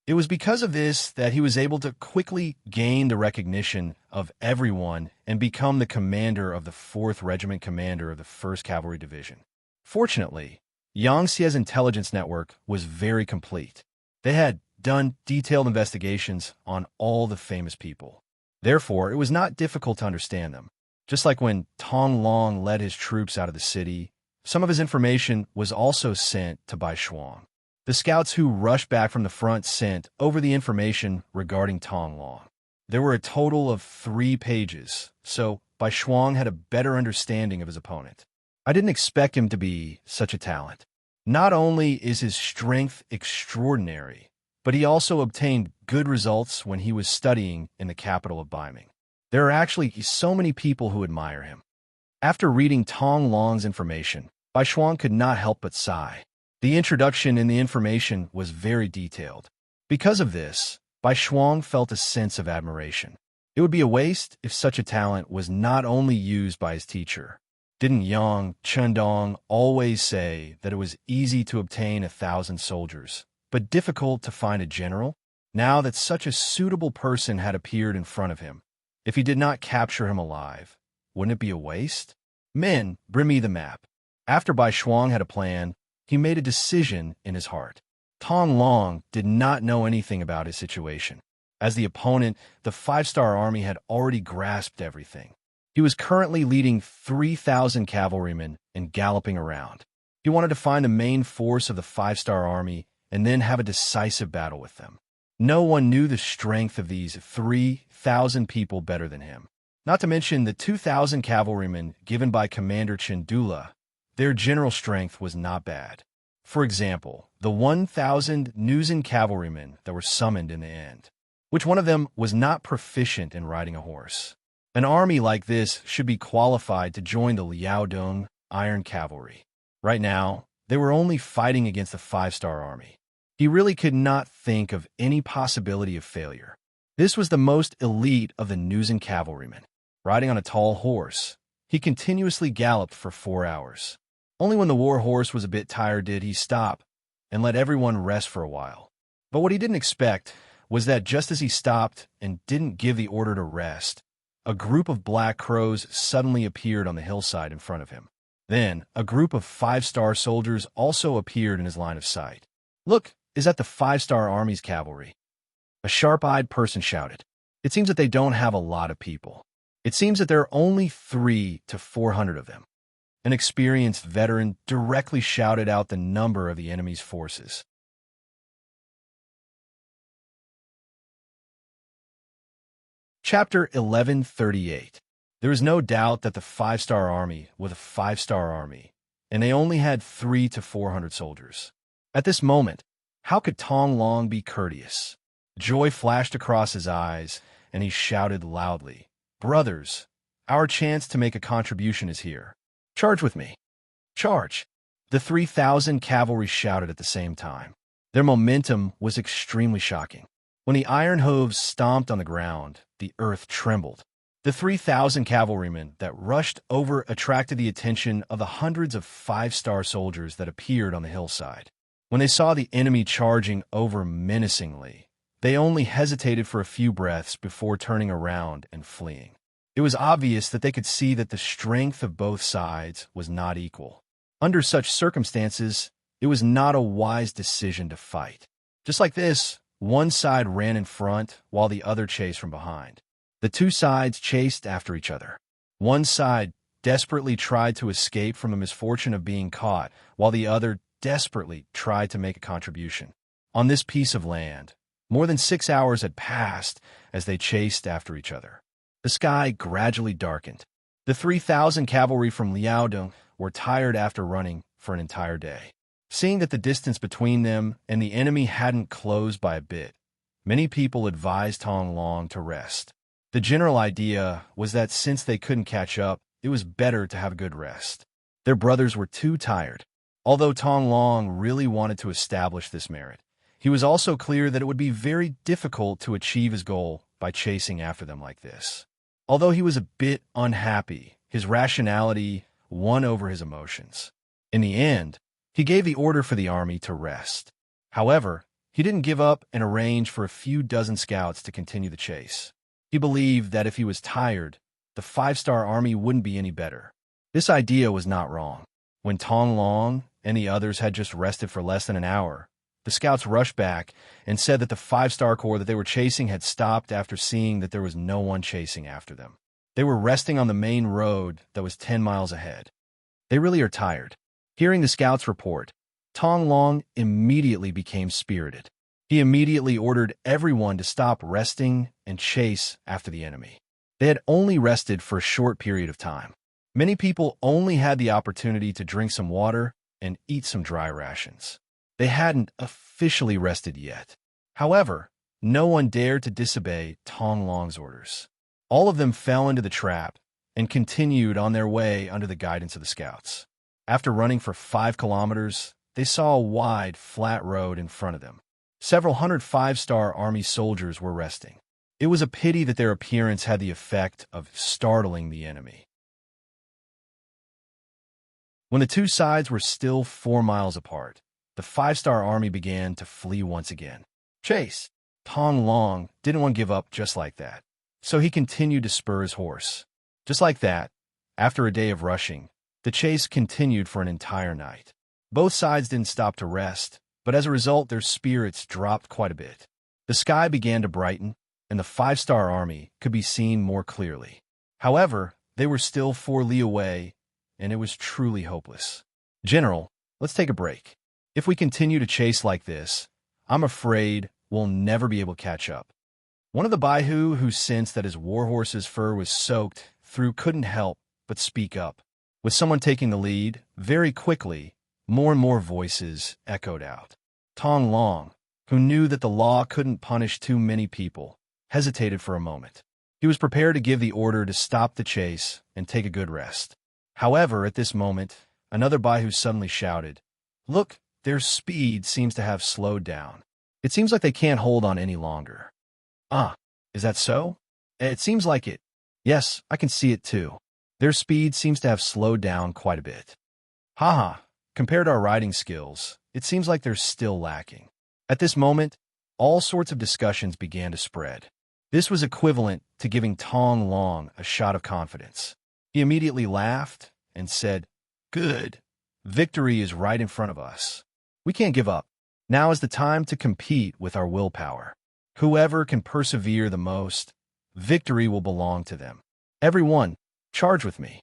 It was because of this that he was able to quickly gain the recognition of everyone and become the commander of the 4th Regiment commander of the 1st Cavalry Division. Fortunately, Yang Xie's intelligence network was very complete. They had done detailed investigations on all the famous people. Therefore, it was not difficult to understand them. Just like when Tong Long led his troops out of the city, some of his information was also sent to Bai Shuang. The scouts who rushed back from the front sent over the information regarding Tong Long. There were a total of 3 pages, so Bai Shuang had a better understanding of his opponent. I didn't expect him to be such a talent. Not only is his strength extraordinary, but he also obtained good results when he was studying in the capital of Baiming. There are actually so many people who admire him. After reading Tong Long's information, Bai Shuang could not help but sigh. The introduction in the information was very detailed. Because of this, Bai Shuang felt a sense of admiration. It would be a waste if such a talent was not only used by his teacher. Didn't Yang Qindong always say that it was easy to obtain 1,000 soldiers, but difficult to find a general? Now that such a suitable person had appeared in front of him, if he did not capture him alive, wouldn't it be a waste? Men, bring me the map. After Bai Shuang had a plan, he made a decision in his heart. Tong Long did not know anything about his situation. As the opponent, the 5-star army had already grasped everything. He was currently leading 3,000 cavalrymen and galloping around. He wanted to find the main force of the 5-star army and then have a decisive battle with them. No one knew the strength of these 3,000 people better than him. Not to mention the 2,000 cavalrymen given by Commander Chindula. Their general strength was not bad. For example, the 1,000 Nusan cavalrymen that were summoned in the end. Which one of them was not proficient in riding a horse? An army like this should be qualified to join the Liaodong Iron Cavalry. Right now, they were only fighting against the 5-star army. He really could not think of any possibility of failure. This was the most elite of the Nusan cavalrymen. Riding on a tall horse, he continuously galloped for 4 hours. Only when the war horse was a bit tired did he stop and let everyone rest for a while. But what he didn't expect was that just as he stopped and didn't give the order to rest, a group of black crows suddenly appeared on the hillside in front of him. Then, a group of 5-star soldiers also appeared in his line of sight. "Look, is that the 5-star army's cavalry?" A sharp-eyed person shouted. "It seems that they don't have a lot of people. It seems that there are only 300 to 400 of them." An experienced veteran directly shouted out the number of the enemy's forces. Chapter 1138. There is no doubt that the 5-star army was a 5-star army, and they only had 300 to 400 soldiers. At this moment, how could Tong Long be courteous? Joy flashed across his eyes, and he shouted loudly, "Brothers, our chance to make a contribution is here. Charge with me." "Charge!" The 3,000 cavalry shouted at the same time. Their momentum was extremely shocking. When the iron hooves stomped on the ground, the earth trembled. The 3,000 cavalrymen that rushed over attracted the attention of the hundreds of 5-star soldiers that appeared on the hillside. When they saw the enemy charging over menacingly, they only hesitated for a few breaths before turning around and fleeing. It was obvious that they could see that the strength of both sides was not equal. Under such circumstances, it was not a wise decision to fight. Just like this, one side ran in front while the other chased from behind. The two sides chased after each other. One side desperately tried to escape from the misfortune of being caught, while the other desperately tried to make a contribution. On this piece of land, more than 6 hours had passed as they chased after each other. The sky gradually darkened. The 3,000 cavalry from Liaodong were tired after running for an entire day. Seeing that the distance between them and the enemy hadn't closed by a bit, many people advised Tong Long to rest. The general idea was that since they couldn't catch up, it was better to have a good rest. Their brothers were too tired. Although Tong Long really wanted to establish this merit, he was also clear that it would be very difficult to achieve his goal by chasing after them like this. Although he was a bit unhappy, his rationality won over his emotions. In the end, he gave the order for the army to rest. However, he didn't give up and arranged for a few dozen scouts to continue the chase. He believed that if he was tired, the 5-star army wouldn't be any better. This idea was not wrong. When Tong Long and the others had just rested for less than an hour, the scouts rushed back and said that the 5-star corps that they were chasing had stopped after seeing that there was no one chasing after them. They were resting on the main road that was 10 miles ahead. They really are tired. Hearing the scouts' report, Tong Long immediately became spirited. He immediately ordered everyone to stop resting and chase after the enemy. They had only rested for a short period of time. Many people only had the opportunity to drink some water and eat some dry rations. They hadn't officially rested yet. However, no one dared to disobey Tong Long's orders. All of them fell into the trap and continued on their way under the guidance of the scouts. After running for 5 kilometers, they saw a wide, flat road in front of them. Several hundred 5-star army soldiers were resting. It was a pity that their appearance had the effect of startling the enemy. When the two sides were still 4 miles apart, the 5-star army began to flee once again. Chase! Tong Long didn't want to give up just like that, so he continued to spur his horse. Just like that, after a day of rushing, the chase continued for an entire night. Both sides didn't stop to rest, but as a result, their spirits dropped quite a bit. The sky began to brighten, and the 5-star army could be seen more clearly. However, they were still 4 li away, and it was truly hopeless. "General, let's take a break. If we continue to chase like this, I'm afraid we'll never be able to catch up." One of the Baihu who sensed that his warhorse's fur was soaked through couldn't help but speak up. With someone taking the lead, very quickly, more and more voices echoed out. Tong Long, who knew that the law couldn't punish too many people, hesitated for a moment. He was prepared to give the order to stop the chase and take a good rest. However, at this moment, another Baihu suddenly shouted, "Look, their speed seems to have slowed down. It seems like they can't hold on any longer." "Ah, is that so?" "It seems like it." "Yes, I can see it too. Their speed seems to have slowed down quite a bit." "Haha, compared to our riding skills, it seems like they're still lacking." At this moment, all sorts of discussions began to spread. This was equivalent to giving Tong Long a shot of confidence. He immediately laughed and said, "Good. Victory is right in front of us. We can't give up. Now is the time to compete with our willpower. Whoever can persevere the most, victory will belong to them. Everyone, charge with me."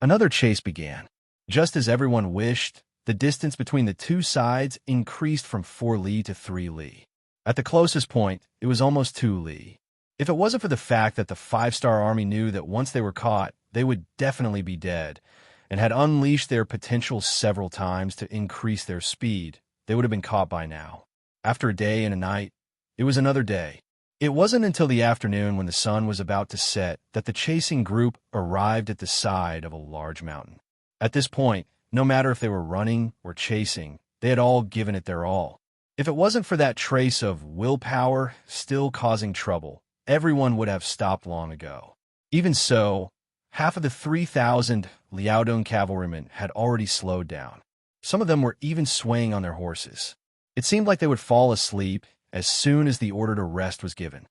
Another chase began. Just as everyone wished, the distance between the two sides increased from 4 li to 3 li. At the closest point, it was almost 2 li. If it wasn't for the fact that the 5-star army knew that once they were caught, they would definitely be dead, and had unleashed their potential several times to increase their speed, they would have been caught by now. After a day and a night, it was another day. It wasn't until the afternoon when the sun was about to set that the chasing group arrived at the side of a large mountain. At this point, no matter if they were running or chasing, they had all given it their all. If it wasn't for that trace of willpower still causing trouble, everyone would have stopped long ago. Even so, half of the 3,000 Liaodong cavalrymen had already slowed down. Some of them were even swaying on their horses. It seemed like they would fall asleep as soon as the order to rest was given.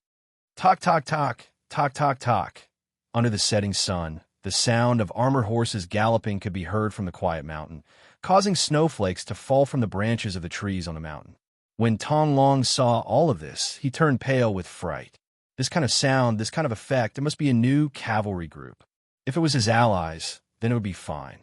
Tock, tock, tock, tock, tock, tock. Under the setting sun, the sound of armored horses galloping could be heard from the quiet mountain, causing snowflakes to fall from the branches of the trees on the mountain. When Tong Long saw all of this, he turned pale with fright. This kind of sound, this kind of effect, it must be a new cavalry group. If it was his allies, then it would be fine.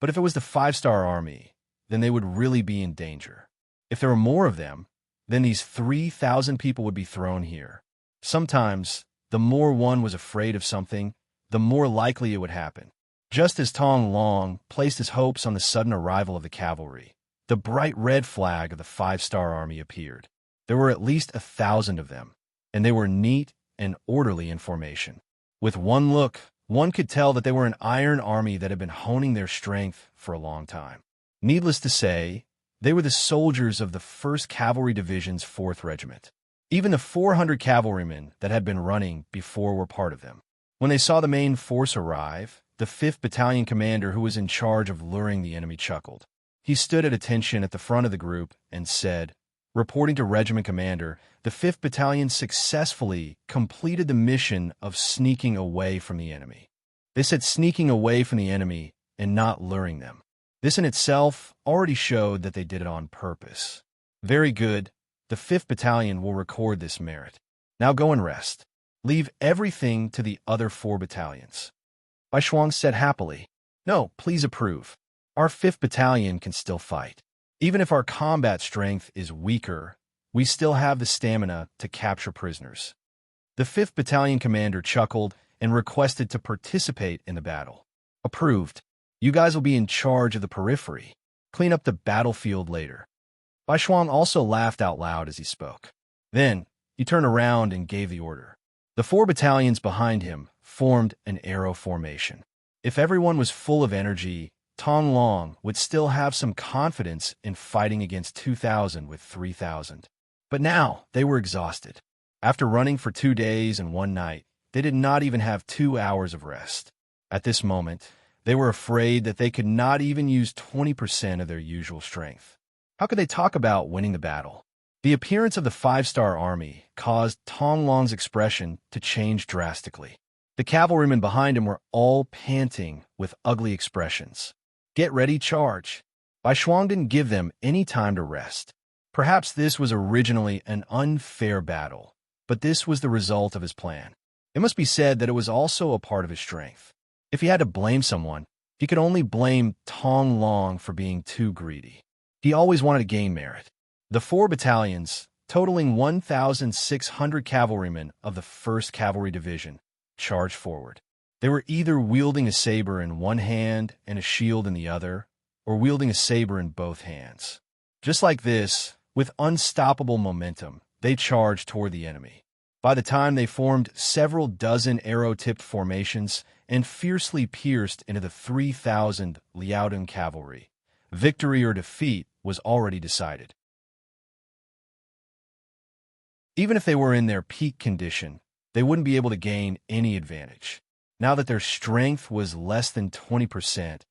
But if it was the 5-star army, then they would really be in danger. If there were more of them, then these 3,000 people would be thrown here. Sometimes, the more one was afraid of something, the more likely it would happen. Just as Tong Long placed his hopes on the sudden arrival of the cavalry, the bright red flag of the 5-star army appeared. There were at least 1,000 of them, and they were neat and orderly in formation. With one look, one could tell that they were an iron army that had been honing their strength for a long time. Needless to say, they were the soldiers of the 1st Cavalry Division's 4th Regiment. Even the 400 cavalrymen that had been running before were part of them. When they saw the main force arrive, the 5th Battalion commander who was in charge of luring the enemy chuckled. He stood at attention at the front of the group and said, reporting to regiment commander, the 5th Battalion successfully completed the mission of sneaking away from the enemy. They said sneaking away from the enemy and not luring them. This in itself already showed that they did it on purpose. Very good. The 5th Battalion will record this merit. Now go and rest. Leave everything to the other 4 battalions. Bai Shuang said happily, "No, please approve. Our 5th Battalion can still fight. Even if our combat strength is weaker, we still have the stamina to capture prisoners." The 5th Battalion commander chuckled and requested to participate in the battle. Approved. You guys will be in charge of the periphery. Clean up the battlefield later. Bai Shuang also laughed out loud as he spoke. Then, he turned around and gave the order. The 4 battalions behind him formed an arrow formation. If everyone was full of energy, Tong Long would still have some confidence in fighting against 2,000 with 3,000. But now, they were exhausted. After running for 2 days and 1 night, they did not even have 2 hours of rest. At this moment, they were afraid that they could not even use 20% of their usual strength. How could they talk about winning the battle? The appearance of the 5-star army caused Tong Long's expression to change drastically. The cavalrymen behind him were all panting with ugly expressions. Get ready, charge. Bai Shuang didn't give them any time to rest. Perhaps this was originally an unfair battle, but this was the result of his plan. It must be said that it was also a part of his strength. If he had to blame someone, he could only blame Tong Long for being too greedy. He always wanted to gain merit. The 4 battalions, totaling 1,600 cavalrymen of the 1st Cavalry Division, charged forward. They were either wielding a saber in one hand and a shield in the other, or wielding a saber in both hands. Just like this, with unstoppable momentum, they charged toward the enemy. By the time they formed several dozen arrow-tipped formations and fiercely pierced into the 3,000 Liaodong cavalry, victory or defeat was already decided. Even if they were in their peak condition, they wouldn't be able to gain any advantage. Now that their strength was less than 20%,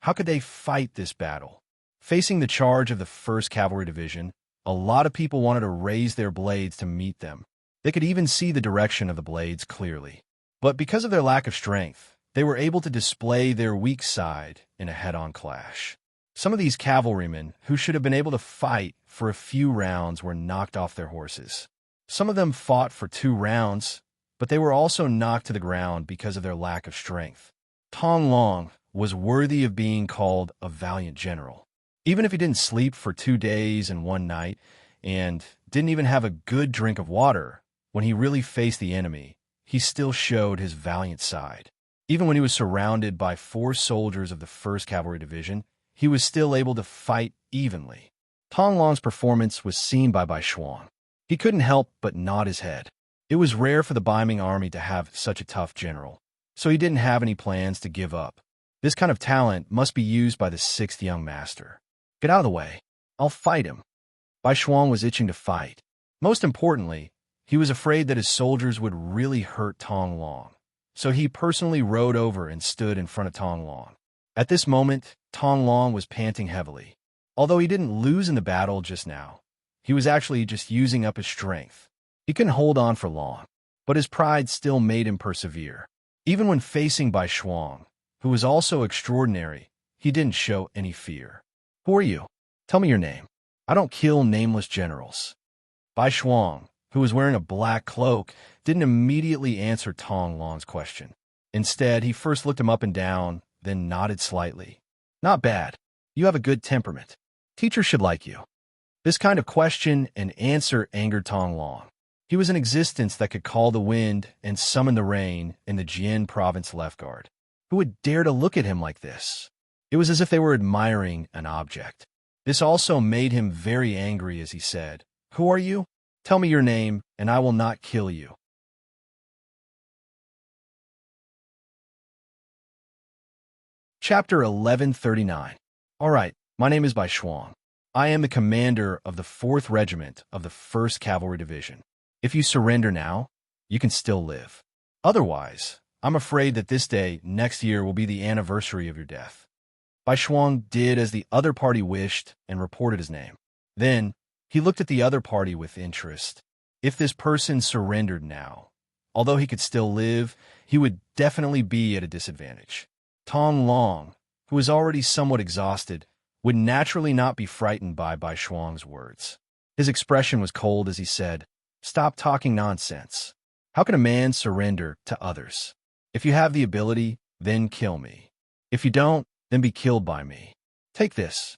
how could they fight this battle? Facing the charge of the 1st Cavalry Division, a lot of people wanted to raise their blades to meet them. They could even see the direction of the blades clearly. But because of their lack of strength, they were able to display their weak side in a head-on clash. Some of these cavalrymen, who should have been able to fight for a few rounds, were knocked off their horses. Some of them fought for 2 rounds, but they were also knocked to the ground because of their lack of strength. Tong Long was worthy of being called a valiant general. Even if he didn't sleep for 2 days and 1 night, and didn't even have a good drink of water, when he really faced the enemy, he still showed his valiant side. Even when he was surrounded by 4 soldiers of the 1st Cavalry Division, he was still able to fight evenly. Tong Long's performance was seen by Bai Shuang. He couldn't help but nod his head. It was rare for the Baiming army to have such a tough general, so he didn't have any plans to give up. This kind of talent must be used by the 6th young master. Get out of the way. I'll fight him. Bai Shuang was itching to fight. Most importantly, he was afraid that his soldiers would really hurt Tong Long, so he personally rode over and stood in front of Tong Long. At this moment, Tong Long was panting heavily. Although he didn't lose in the battle just now, he was actually just using up his strength. He couldn't hold on for long, but his pride still made him persevere. Even when facing Bai Shuang, who was also extraordinary, he didn't show any fear. Who are you? Tell me your name. I don't kill nameless generals. Bai Shuang, who was wearing a black cloak, didn't immediately answer Tong Long's question. Instead, he first looked him up and down, then nodded slightly. Not bad. You have a good temperament. Teachers should like you. This kind of question and answer angered Tong Long. He was an existence that could call the wind and summon the rain in the Jian province left guard. Who would dare to look at him like this? It was as if they were admiring an object. This also made him very angry as he said, "Who are you? Tell me your name, and I will not kill you." Chapter 1139. All right, my name is Bai Shuang. I am the commander of the 4th Regiment of the 1st Cavalry Division. If you surrender now, you can still live. Otherwise, I'm afraid that this day next year will be the anniversary of your death. Bai Shuang did as the other party wished and reported his name. Then, he looked at the other party with interest. If this person surrendered now, although he could still live, he would definitely be at a disadvantage. Tong Long, who was already somewhat exhausted, would naturally not be frightened by Bai Shuang's words. His expression was cold as he said, "Stop talking nonsense. How can a man surrender to others? If you have the ability, then kill me. If you don't, then be killed by me. Take this."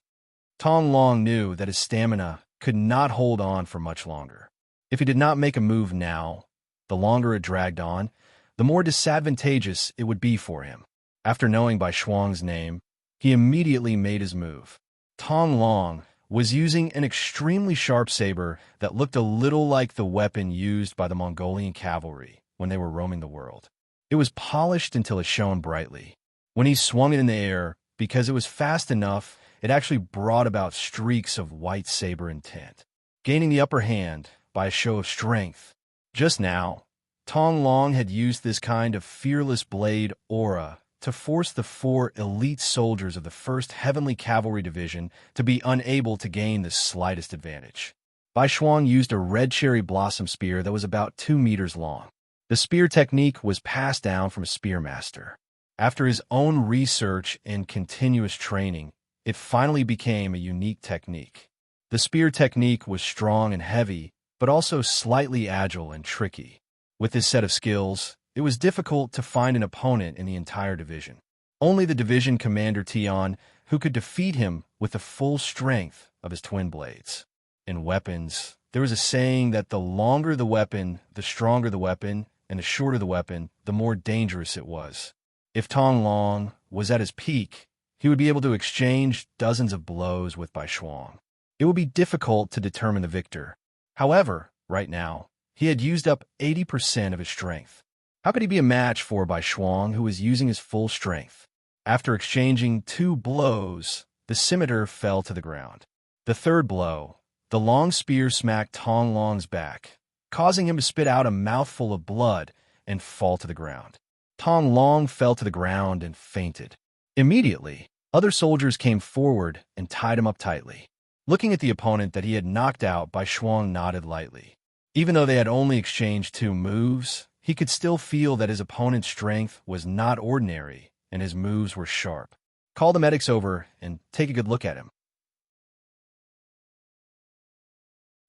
Tong Long knew that his stamina could not hold on for much longer. If he did not make a move now, the longer it dragged on, the more disadvantageous it would be for him. After knowing Bai Shuang's name, he immediately made his move. Tong Long was using an extremely sharp saber that looked a little like the weapon used by the Mongolian cavalry when they were roaming the world. It was polished until it shone brightly. When he swung it in the air, because it was fast enough, it actually brought about streaks of white saber intent, gaining the upper hand by a show of strength. Just now, Tong Long had used this kind of fearless blade aura to force the 4 elite soldiers of the 1st Heavenly Cavalry Division to be unable to gain the slightest advantage. Bai Shuang used a red cherry blossom spear that was about 2 meters long. The spear technique was passed down from a spearmaster. After his own research and continuous training, it finally became a unique technique. The spear technique was strong and heavy, but also slightly agile and tricky. With this set of skills, it was difficult to find an opponent in the entire division. Only the division commander Tian, who could defeat him with the full strength of his twin blades. In weapons, there was a saying that the longer the weapon, the stronger the weapon, and the shorter the weapon, the more dangerous it was. If Tong Long was at his peak, he would be able to exchange dozens of blows with Bai Shuang. It would be difficult to determine the victor. However, right now, he had used up 80% of his strength. How could he be a match for Bai Shuang, who was using his full strength? After exchanging 2 blows, the scimitar fell to the ground. The third blow, the long spear smacked Tong Long's back, causing him to spit out a mouthful of blood and fall to the ground. Tong Long fell to the ground and fainted. Immediately, other soldiers came forward and tied him up tightly. Looking at the opponent that he had knocked out, Bai Shuang nodded lightly. Even though they had only exchanged 2 moves, he could still feel that his opponent's strength was not ordinary and his moves were sharp. Call the medics over and take a good look at him.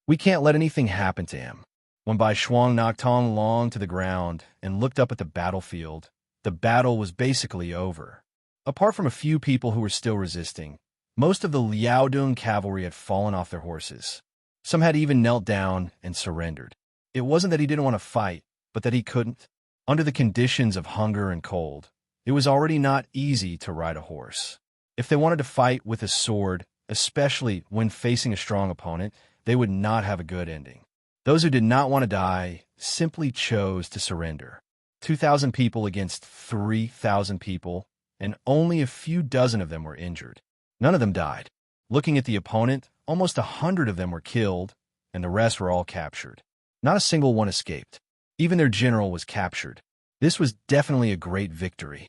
We can't let anything happen to him. When Bai Shuang knocked Tong Long to the ground and looked up at the battlefield, the battle was basically over. Apart from a few people who were still resisting, most of the Liaodong cavalry had fallen off their horses. Some had even knelt down and surrendered. It wasn't that he didn't want to fight, but that he couldn't. Under the conditions of hunger and cold, it was already not easy to ride a horse. If they wanted to fight with a sword, especially when facing a strong opponent, they would not have a good ending. Those who did not want to die simply chose to surrender. 2,000 people against 3,000 people, and only a few dozen of them were injured. None of them died. Looking at the opponent, almost 100 of them were killed, and the rest were all captured. Not a single one escaped. Even their general was captured. This was definitely a great victory.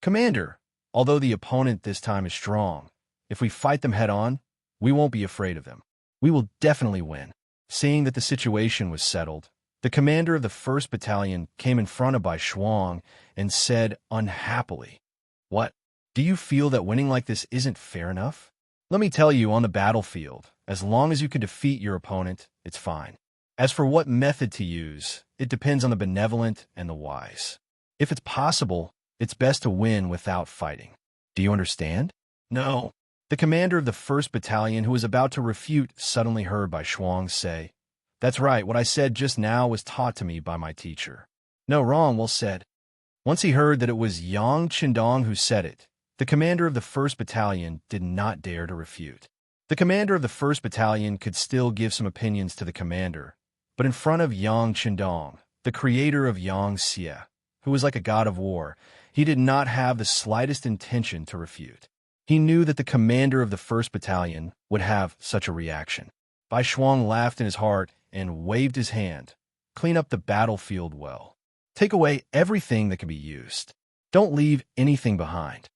Commander, although the opponent this time is strong, if we fight them head-on, we won't be afraid of them. We will definitely win. Seeing that the situation was settled, the commander of the 1st Battalion came in front of Bai Shuang and said unhappily, "What? Do you feel that winning like this isn't fair enough? Let me tell you, on the battlefield, as long as you can defeat your opponent, it's fine. As for what method to use, it depends on the benevolent and the wise. If it's possible, it's best to win without fighting. Do you understand?" "No." The commander of the 1st Battalion, who was about to refute, suddenly heard Bai Shuang say, "That's right, what I said just now was taught to me by my teacher." "No, wrong, well said." Once he heard that it was Yang Qindong who said it, the commander of the 1st Battalion did not dare to refute. The commander of the 1st Battalion could still give some opinions to the commander, but in front of Yang Qindong, the creator of Yang Xie, who was like a god of war, he did not have the slightest intention to refute. He knew that the commander of the 1st Battalion would have such a reaction. Bai Shuang laughed in his heart and waved his hand. "Clean up the battlefield well. Take away everything that can be used. Don't leave anything behind."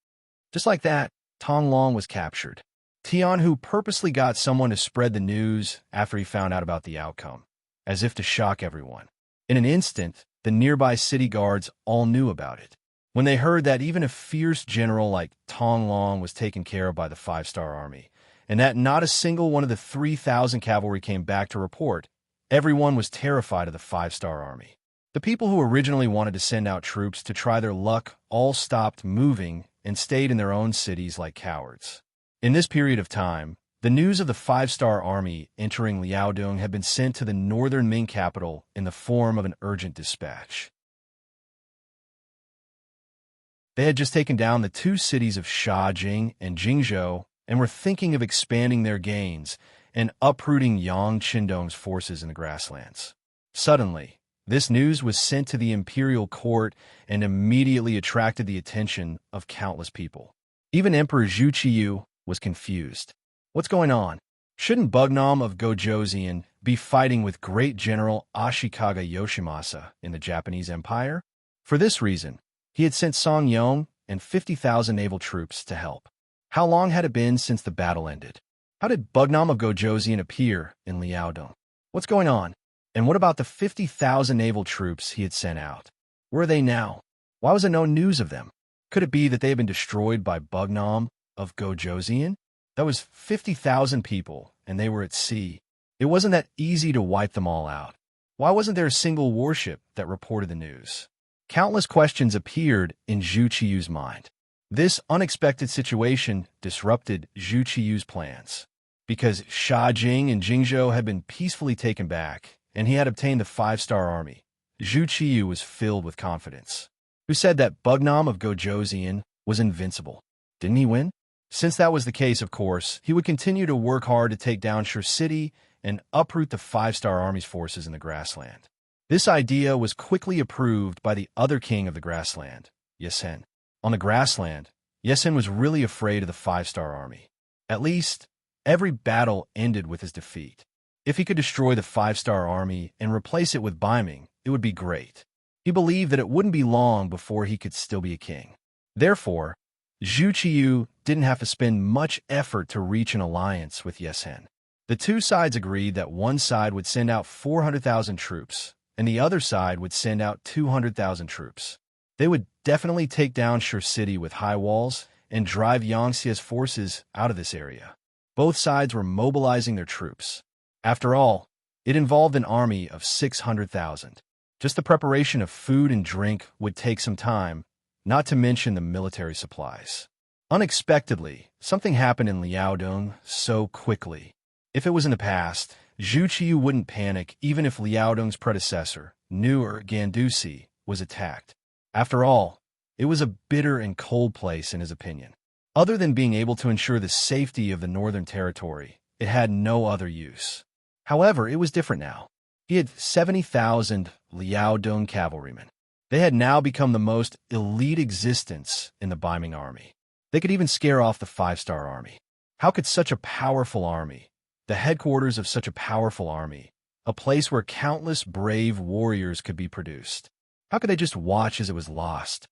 Just like that, Tong Long was captured. Tian Hu purposely got someone to spread the news after he found out about the outcome, as if to shock everyone. In an instant, the nearby city guards all knew about it. When they heard that even a fierce general like Tong Long was taken care of by the 5-star army, and that not a single one of the 3,000 cavalry came back to report, everyone was terrified of the 5-star army. The people who originally wanted to send out troops to try their luck all stopped moving and stayed in their own cities like cowards. In this period of time, the news of the 5-star army entering Liaodong had been sent to the northern Ming capital in the form of an urgent dispatch. They had just taken down the 2 cities of Shajing and Jingzhou and were thinking of expanding their gains and uprooting Yang Qindong's forces in the grasslands. Suddenly, this news was sent to the imperial court and immediately attracted the attention of countless people. Even Emperor Zhu Qiyu was confused. What's going on? Shouldn't Bugnam of Gojoseon be fighting with great General Ashikaga Yoshimasa in the Japanese Empire? For this reason, he had sent Song Yong and 50,000 naval troops to help. How long had it been since the battle ended? How did Bugnam of Gojoseon appear in Liaodong? What's going on? And what about the 50,000 naval troops he had sent out? Where are they now? Why was there no news of them? Could it be that they had been destroyed by Bugnam of Gojoseon? That was 50,000 people, and they were at sea. It wasn't that easy to wipe them all out. Why wasn't there a single warship that reported the news? Countless questions appeared in Zhu Qiyu's mind. This unexpected situation disrupted Zhu Qiyu's plans. because Sha Jing and Jingzhou had been peacefully taken back, and he had obtained the five-star army. Zhu Qiyu was filled with confidence. Who said that Bugnam of Gojoseon was invincible? Didn't he win? Since that was the case, of course, he would continue to work hard to take down Shur City and uproot the five-star army's forces in the grassland. This idea was quickly approved by the other king of the grassland, Yesen. On the grassland, Yesen was really afraid of the five-star army. At least, every battle ended with his defeat. If he could destroy the five-star army and replace it with Baiming, it would be great. He believed that it wouldn't be long before he could still be a king. Therefore, Zhu Qiyu didn't have to spend much effort to reach an alliance with Yesen. The two sides agreed that one side would send out 400,000 troops, and the other side would send out 200,000 troops. They would definitely take down Shur City with high walls and drive Yangxia's forces out of this area. Both sides were mobilizing their troops. After all, it involved an army of 600,000. Just the preparation of food and drink would take some time, not to mention the military supplies. Unexpectedly, something happened in Liaodong so quickly. If it was in the past, Zhu Qiyu wouldn't panic even if Liaodong's predecessor, Newer Gandusi, was attacked. After all, it was a bitter and cold place in his opinion. Other than being able to ensure the safety of the northern territory, it had no other use. However, it was different now. He had 70,000 Liaodong cavalrymen. They had now become the most elite existence in the Baiming army. They could even scare off the five-star army. How could such a powerful army, the headquarters of such a powerful army, a place where countless brave warriors could be produced, how could they just watch as it was lost?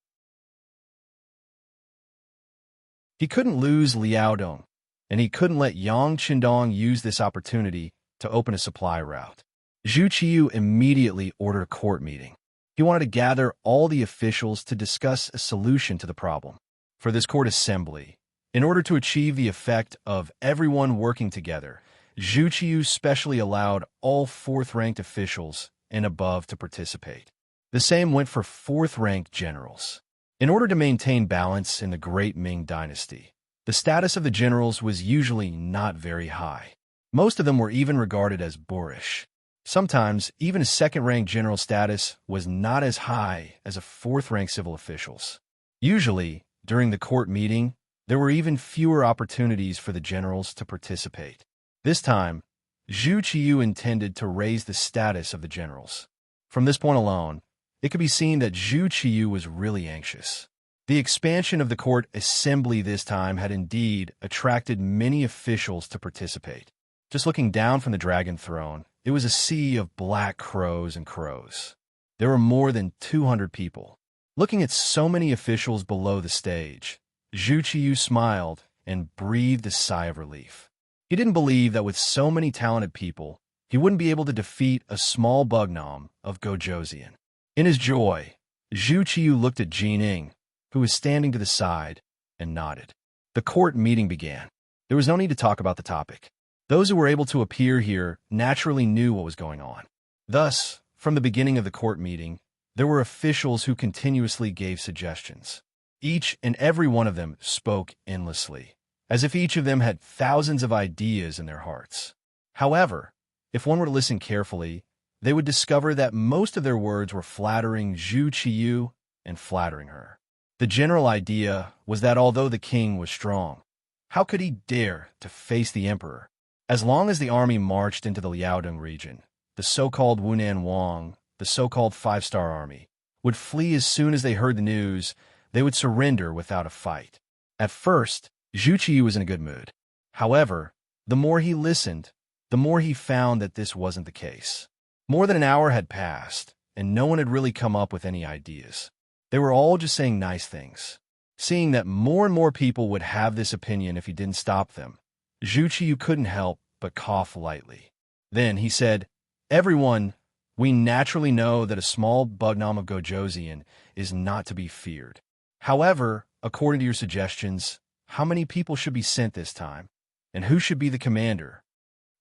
He couldn't lose Liaodong, and he couldn't let Yang Qindong use this opportunity to open a supply route. Zhu Qiyu immediately ordered a court meeting. He wanted to gather all the officials to discuss a solution to the problem. For this court assembly, in order to achieve the effect of everyone working together, Zhu Qiyu specially allowed all fourth-ranked officials and above to participate. The same went for fourth-ranked generals. In order to maintain balance in the Great Ming Dynasty, the status of the generals was usually not very high. Most of them were even regarded as boorish. Sometimes, even a second-ranked general status was not as high as a fourth-ranked civil official's. Usually, during the court meeting, there were even fewer opportunities for the generals to participate. This time, Zhu Qiyu intended to raise the status of the generals. From this point alone, it could be seen that Zhu Qiyu was really anxious. The expansion of the court assembly this time had indeed attracted many officials to participate. Just looking down from the dragon throne, it was a sea of black crows and crows. There were more than 200 people. Looking at so many officials below the stage, Zhu Qiyu smiled and breathed a sigh of relief. He didn't believe that with so many talented people, he wouldn't be able to defeat a small Bugnam of Gojoseon. In his joy, Zhu Qiyu looked at Jining, who was standing to the side, and nodded. The court meeting began. There was no need to talk about the topic. Those who were able to appear here naturally knew what was going on. Thus, from the beginning of the court meeting, there were officials who continuously gave suggestions. Each and every one of them spoke endlessly, as if each of them had thousands of ideas in their hearts. However, if one were to listen carefully, they would discover that most of their words were flattering Zhu Qiyu and flattering her. The general idea was that although the king was strong, how could he dare to face the emperor? As long as the army marched into the Liaodong region, the so-called Wunan Wang, the so-called five-star army, would flee as soon as they heard the news. They would surrender without a fight. At first, Zhu Qiyu was in a good mood. However, the more he listened, the more he found that this wasn't the case. More than an hour had passed, and no one had really come up with any ideas. They were all just saying nice things. Seeing that more and more people would have this opinion if he didn't stop them, Zhu Qiyu couldn't help but cough lightly. Then he said, "Everyone, we naturally know that a small Bugnam of Gojoseon is not to be feared. However, according to your suggestions, how many people should be sent this time, and who should be the commander?"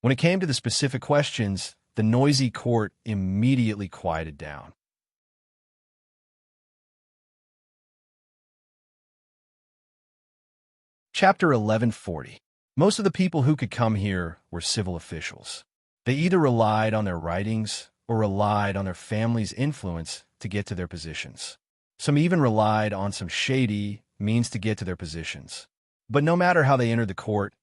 When it came to the specific questions, the noisy court immediately quieted down. Chapter 1140. Most of the people who could come here were civil officials. They either relied on their writings or relied on their family's influence to get to their positions. Some even relied on some shady means to get to their positions. But no matter how they entered the court,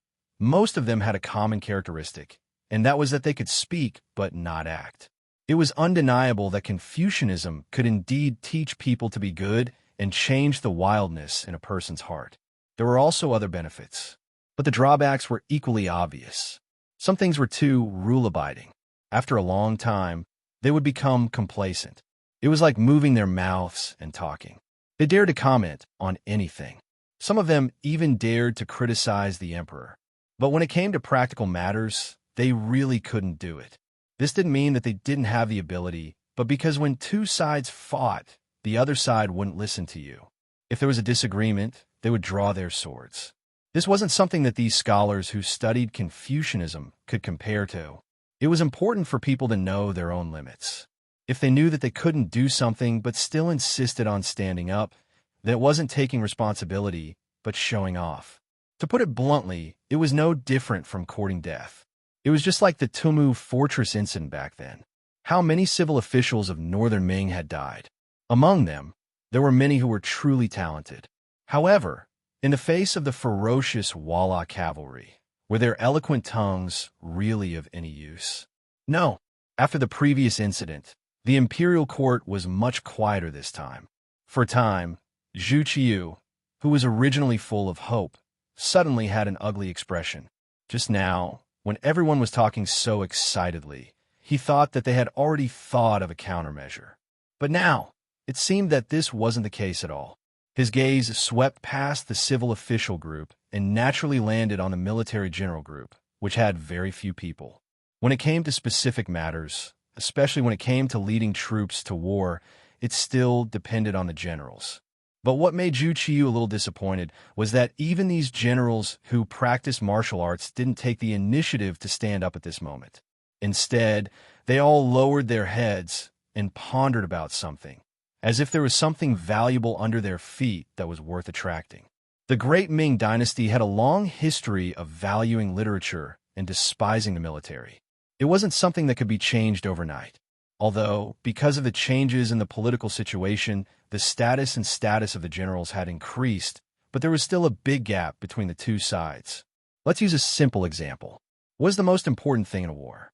most of them had a common characteristic, and that was that they could speak but not act. It was undeniable that Confucianism could indeed teach people to be good and change the wildness in a person's heart. There were also other benefits, but the drawbacks were equally obvious. Some things were too rule-abiding. After a long time, they would become complacent. It was like moving their mouths and talking. They dared to comment on anything. Some of them even dared to criticize the emperor. But when it came to practical matters, they really couldn't do it. This didn't mean that they didn't have the ability, but because when two sides fought, the other side wouldn't listen to you. If there was a disagreement, they would draw their swords. This wasn't something that these scholars who studied Confucianism could compare to. It was important for people to know their own limits. If they knew that they couldn't do something but still insisted on standing up, then it wasn't taking responsibility, but showing off. To put it bluntly, it was no different from courting death. It was just like the Tumu Fortress incident back then. How many civil officials of northern Ming had died? Among them, there were many who were truly talented. However, in the face of the ferocious Walla cavalry, were their eloquent tongues really of any use? No. After the previous incident, the imperial court was much quieter this time. For a time, Zhu Qiu, who was originally full of hope, suddenly had an ugly expression. Just now, when everyone was talking so excitedly, he thought that they had already thought of a countermeasure. But now, it seemed that this wasn't the case at all. His gaze swept past the civil official group and naturally landed on the military general group, which had very few people. When it came to specific matters, especially when it came to leading troops to war, it still depended on the generals. But what made Zhu Qiu a little disappointed was that even these generals who practiced martial arts didn't take the initiative to stand up at this moment. Instead, they all lowered their heads and pondered about something, as if there was something valuable under their feet that was worth attracting. The Great Ming Dynasty had a long history of valuing literature and despising the military. It wasn't something that could be changed overnight. Although, because of the changes in the political situation, the status of the generals had increased, but there was still a big gap between the two sides. Let's use a simple example. What is the most important thing in a war?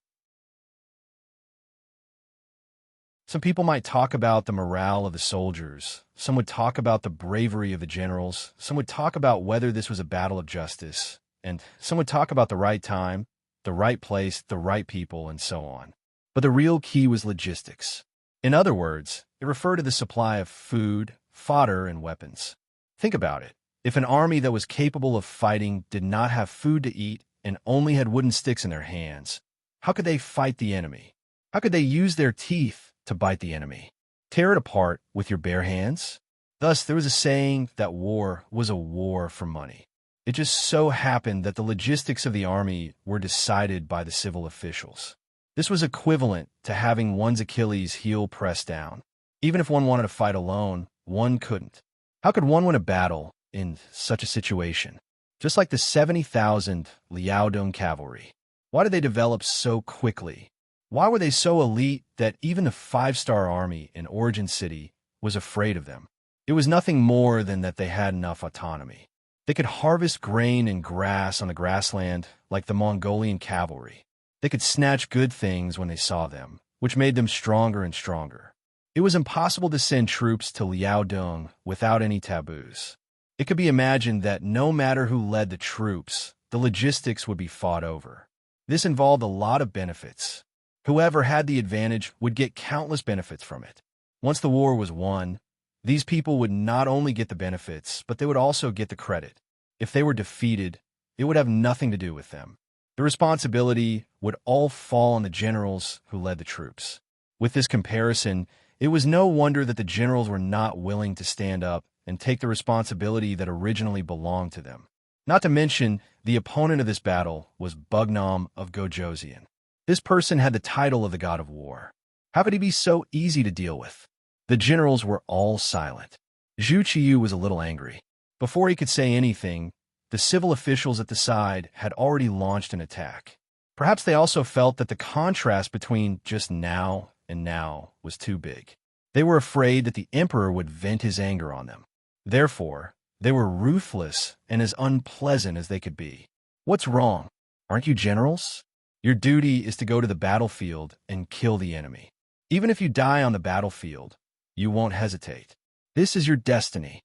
Some people might talk about the morale of the soldiers. Some would talk about the bravery of the generals. Some would talk about whether this was a battle of justice. And some would talk about the right time, the right place, the right people, and so on. But the real key was logistics. In other words, it referred to the supply of food, fodder, and weapons. Think about it. If an army that was capable of fighting did not have food to eat and only had wooden sticks in their hands, how could they fight the enemy? How could they use their teeth to bite the enemy? Tear it apart with your bare hands? Thus, there was a saying that war was a war for money. It just so happened that the logistics of the army were decided by the civil officials. This was equivalent to having one's Achilles heel pressed down. Even if one wanted to fight alone, one couldn't. How could one win a battle in such a situation? Just like the 70,000 Liaodong cavalry. Why did they develop so quickly? Why were they so elite that even the 5-star army in Origin City was afraid of them? It was nothing more than that they had enough autonomy. They could harvest grain and grass on the grassland like the Mongolian cavalry. They could snatch good things when they saw them, which made them stronger and stronger. It was impossible to send troops to Liaodong without any taboos. It could be imagined that no matter who led the troops, the logistics would be fought over. This involved a lot of benefits. Whoever had the advantage would get countless benefits from it. Once the war was won, these people would not only get the benefits, but they would also get the credit. If they were defeated, it would have nothing to do with them. The responsibility would all fall on the generals who led the troops. With this comparison, it was no wonder that the generals were not willing to stand up and take the responsibility that originally belonged to them. Not to mention, the opponent of this battle was Bugnam of Gojoseon. This person had the title of the god of war. How could he be so easy to deal with? The generals were all silent. Zhu Qiu was a little angry. Before he could say anything, the civil officials at the side had already launched an attack. Perhaps they also felt that the contrast between just now and now was too big. They were afraid that the emperor would vent his anger on them. Therefore, they were ruthless and as unpleasant as they could be. What's wrong? Aren't you generals? Your duty is to go to the battlefield and kill the enemy. Even if you die on the battlefield, you won't hesitate. This is your destiny.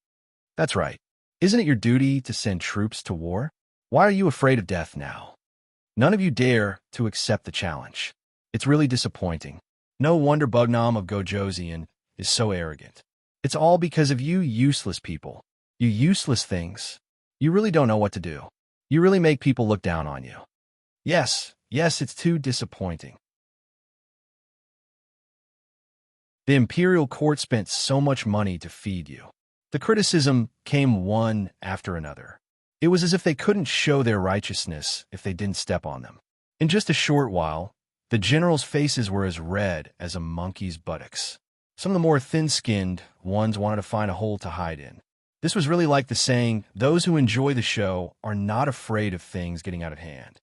That's right. Isn't it your duty to send troops to war? Why are you afraid of death now? None of you dare to accept the challenge. It's really disappointing. No wonder Bugnam of Gojosian is so arrogant. It's all because of you useless people. You useless things. You really don't know what to do. You really make people look down on you. Yes, it's too disappointing. The imperial court spent so much money to feed you. The criticism came one after another. It was as if they couldn't show their righteousness if they didn't step on them. In just a short while, the generals' faces were as red as a monkey's buttocks. Some of the more thin-skinned ones wanted to find a hole to hide in. This was really like the saying, those who enjoy the show are not afraid of things getting out of hand.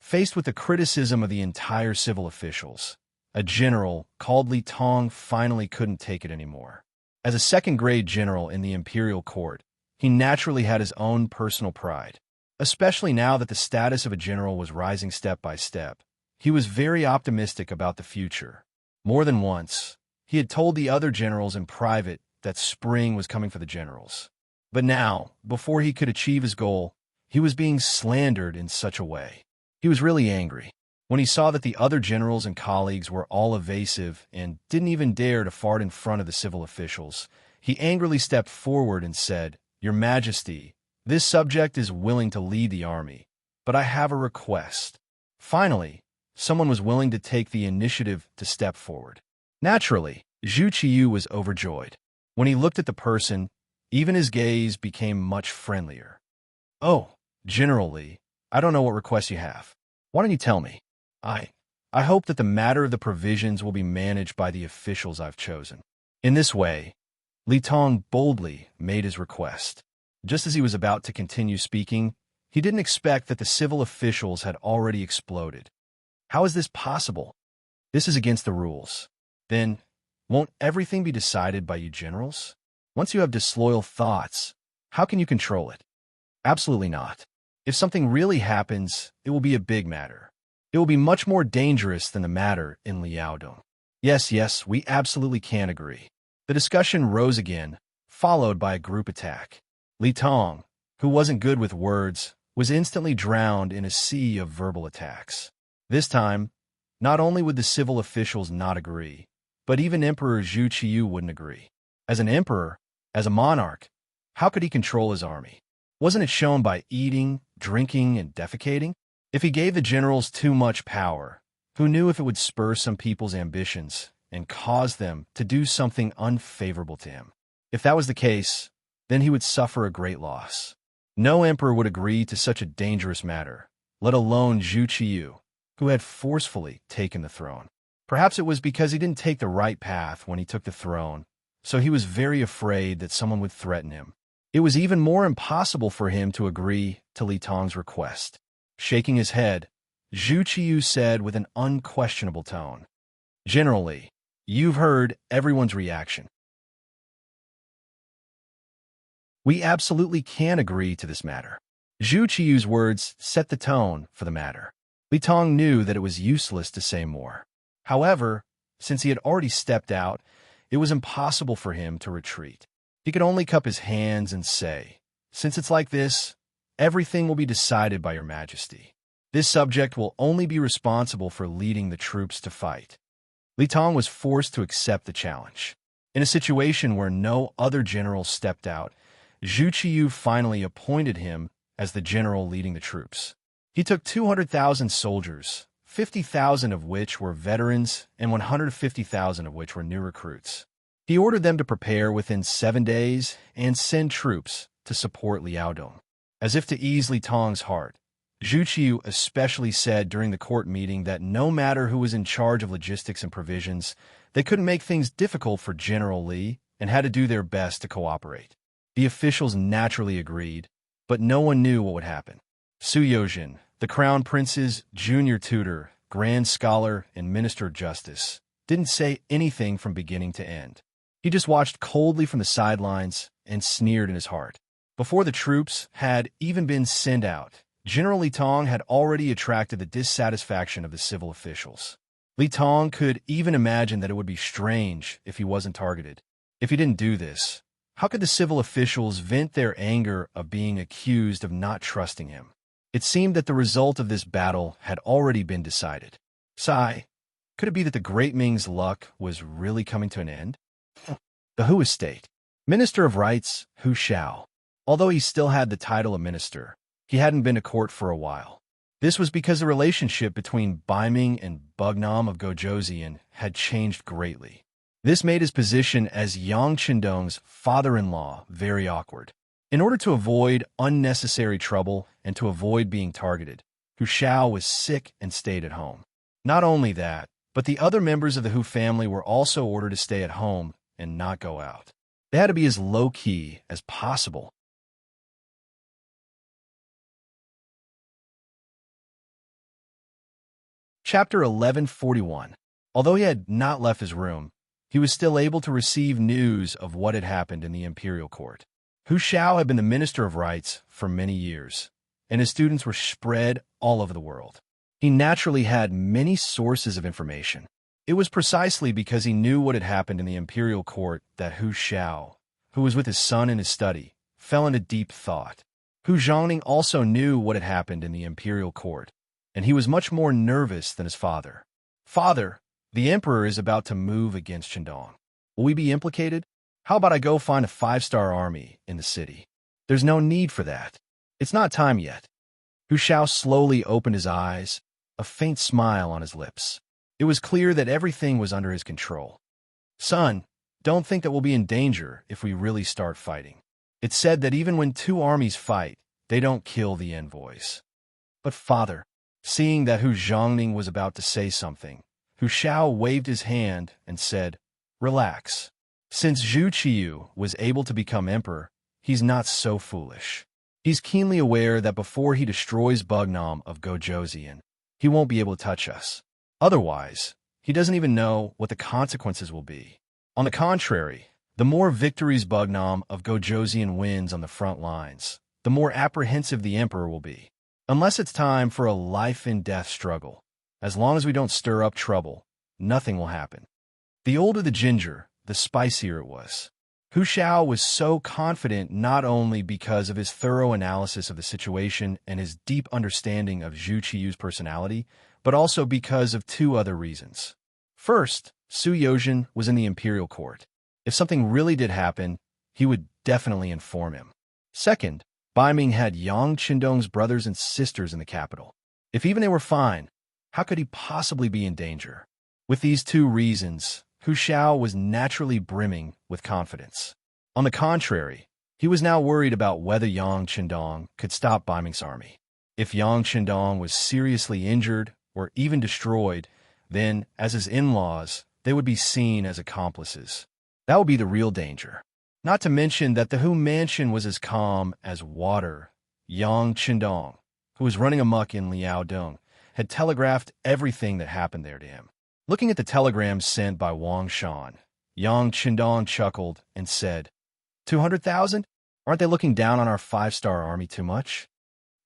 Faced with the criticism of the entire civil officials, a general called Li Tong finally couldn't take it anymore. As a second-grade general in the imperial court, he naturally had his own personal pride. Especially now that the status of a general was rising step by step, he was very optimistic about the future. More than once, he had told the other generals in private that spring was coming for the generals. But now, before he could achieve his goal, he was being slandered in such a way. He was really angry. When he saw that the other generals and colleagues were all evasive and didn't even dare to fart in front of the civil officials, he angrily stepped forward and said, "Your Majesty, this subject is willing to lead the army, but I have a request." Finally, someone was willing to take the initiative to step forward. Naturally, Zhu Qiyu was overjoyed. When he looked at the person, even his gaze became much friendlier. "Oh, General Li, I don't know what requests you have. Why don't you tell me? I hope that the matter of the provisions will be managed by the officials I've chosen." In this way, Li Tong boldly made his request. Just as he was about to continue speaking, he didn't expect that the civil officials had already exploded. How is this possible? This is against the rules. Then, won't everything be decided by you generals? Once you have disloyal thoughts, how can you control it? Absolutely not. If something really happens, it will be a big matter. It will be much more dangerous than the matter in Liaodong. Yes, we absolutely can agree. The discussion rose again, followed by a group attack. Li Tong, who wasn't good with words, was instantly drowned in a sea of verbal attacks. This time, not only would the civil officials not agree, but even Emperor Zhu Qiyu wouldn't agree. As an emperor, as a monarch, how could he control his army? Wasn't it shown by eating, drinking, and defecating? If he gave the generals too much power, who knew if it would spur some people's ambitions and cause them to do something unfavorable to him? If that was the case, then he would suffer a great loss. No emperor would agree to such a dangerous matter, let alone Zhu Qiyu, who had forcefully taken the throne. Perhaps it was because he didn't take the right path when he took the throne, so he was very afraid that someone would threaten him. It was even more impossible for him to agree to Li Tong's request. Shaking his head, Zhu Qiyu said with an unquestionable tone, "General Li, you've heard everyone's reaction. We absolutely can agree to this matter." Zhu Qiyu's words set the tone for the matter. Li Tong knew that it was useless to say more. However, since he had already stepped out, it was impossible for him to retreat. He could only cup his hands and say, "Since it's like this, everything will be decided by your Majesty. This subject will only be responsible for leading the troops to fight." Li Tong was forced to accept the challenge. In a situation where no other general stepped out, Zhu Qiyu finally appointed him as the general leading the troops. He took 200,000 soldiers, 50,000 of which were veterans and 150,000 of which were new recruits. He ordered them to prepare within 7 days and send troops to support Liaodong. As if to ease Li Tong's heart, Zhu Qiyu especially said during the court meeting that no matter who was in charge of logistics and provisions, they couldn't make things difficult for General Li and had to do their best to cooperate. The officials naturally agreed, but no one knew what would happen. Su Yozhin, the crown prince's junior tutor, grand scholar, and minister of justice, didn't say anything from beginning to end. He just watched coldly from the sidelines and sneered in his heart. Before the troops had even been sent out, General Li Tong had already attracted the dissatisfaction of the civil officials. Li Tong could even imagine that it would be strange if he wasn't targeted. If he didn't do this, how could the civil officials vent their anger of being accused of not trusting him? It seemed that the result of this battle had already been decided. Sigh, could it be that the Great Ming's luck was really coming to an end? The Hu estate. Minister of Rights, Hu Xiao. Although he still had the title of minister, he hadn't been to court for a while. This was because the relationship between Baiming and Bugnam of Gojoseon had changed greatly. This made his position as Yang Qindong's father-in-law very awkward. In order to avoid unnecessary trouble and to avoid being targeted, Hu Xiao was sick and stayed at home. Not only that, but the other members of the Hu family were also ordered to stay at home and not go out. They had to be as low-key as possible. Chapter 1141. Although he had not left his room, he was still able to receive news of what had happened in the imperial court. Hu Xiao had been the Minister of Rights for many years, and his students were spread all over the world. He naturally had many sources of information. It was precisely because he knew what had happened in the imperial court that Hu Xiao, who was with his son in his study, fell into deep thought. Hu Zhongning also knew what had happened in the imperial court, and he was much more nervous than his father. Father, the emperor is about to move against Qindong. Will we be implicated? How about I go find a 5-star army in the city? There's no need for that. It's not time yet. Hu Xiao slowly opened his eyes, a faint smile on his lips. It was clear that everything was under his control. Son, don't think that we'll be in danger if we really start fighting. It's said that even when 2 armies fight, they don't kill the envoys. But father, seeing that Hu Zhongning was about to say something, Hu Xiao waved his hand and said, "Relax. Since Zhu Qiyu was able to become emperor, he's not so foolish. He's keenly aware that before he destroys Bugnam of Gojoseon, he won't be able to touch us. Otherwise, he doesn't even know what the consequences will be. On the contrary, the more victories Bugnam of Gojoseon wins on the front lines, the more apprehensive the emperor will be. Unless it's time for a life-and-death struggle, as long as we don't stir up trouble, nothing will happen." The older the ginger, the spicier it was. Hu Xiao was so confident not only because of his thorough analysis of the situation and his deep understanding of Zhu Qiyu's personality, but also because of 2 other reasons. First, Su Yozhin was in the imperial court. If something really did happen, he would definitely inform him. Second, Baiming had Yang Qindong's brothers and sisters in the capital. If even they were fine, how could he possibly be in danger? With these 2 reasons, Hu Xiao was naturally brimming with confidence. On the contrary, he was now worried about whether Yang Qindong could stop Baiming's army. If Yang Qindong was seriously injured or even destroyed, then, as his in-laws, they would be seen as accomplices. That would be the real danger. Not to mention that the Hu mansion was as calm as water. Yang Qindong, who was running amok in Liaodong, had telegraphed everything that happened there to him. Looking at the telegram sent by Wang Shan, Yang Qindong chuckled and said, 200,000? Aren't they looking down on our 5-star army too much?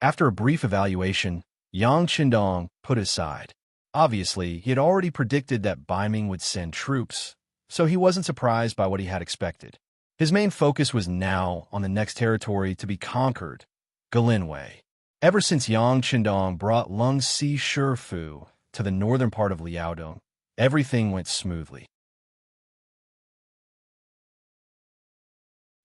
After a brief evaluation, Yang Qindong put it aside. Obviously, he had already predicted that Baiming would send troops, so he wasn't surprised by what he had expected. His main focus was now on the next territory to be conquered, Galinwei. Ever since Yang Qindong brought Lung Si Shifu to the northern part of Liaodong, everything went smoothly.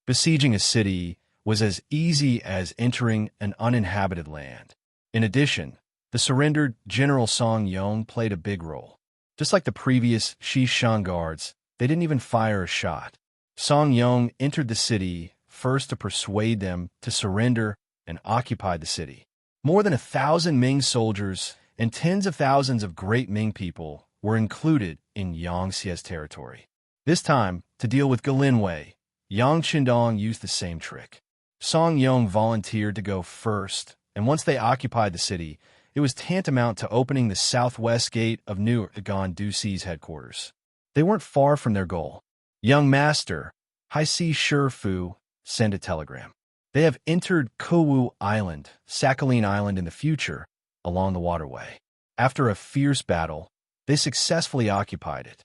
Besieging a city was as easy as entering an uninhabited land. In addition, the surrendered General Song Yong played a big role. Just like the previous Xishan guards, they didn't even fire a shot. Song Yong entered the city first to persuade them to surrender and occupied the city. More than 1,000 Ming soldiers and tens of thousands of Great Ming people were included in Yang Xie's territory. This time, to deal with Galinwei, Yang Qindong used the same trick. Song Yong volunteered to go first, and once they occupied the city, it was tantamount to opening the southwest gate of New Gandusi's headquarters. They weren't far from their goal. Young Master, High Sea Shifu, send a telegram. They have entered Kowu Island, Sakhalin Island in the future, along the waterway. After a fierce battle, they successfully occupied it.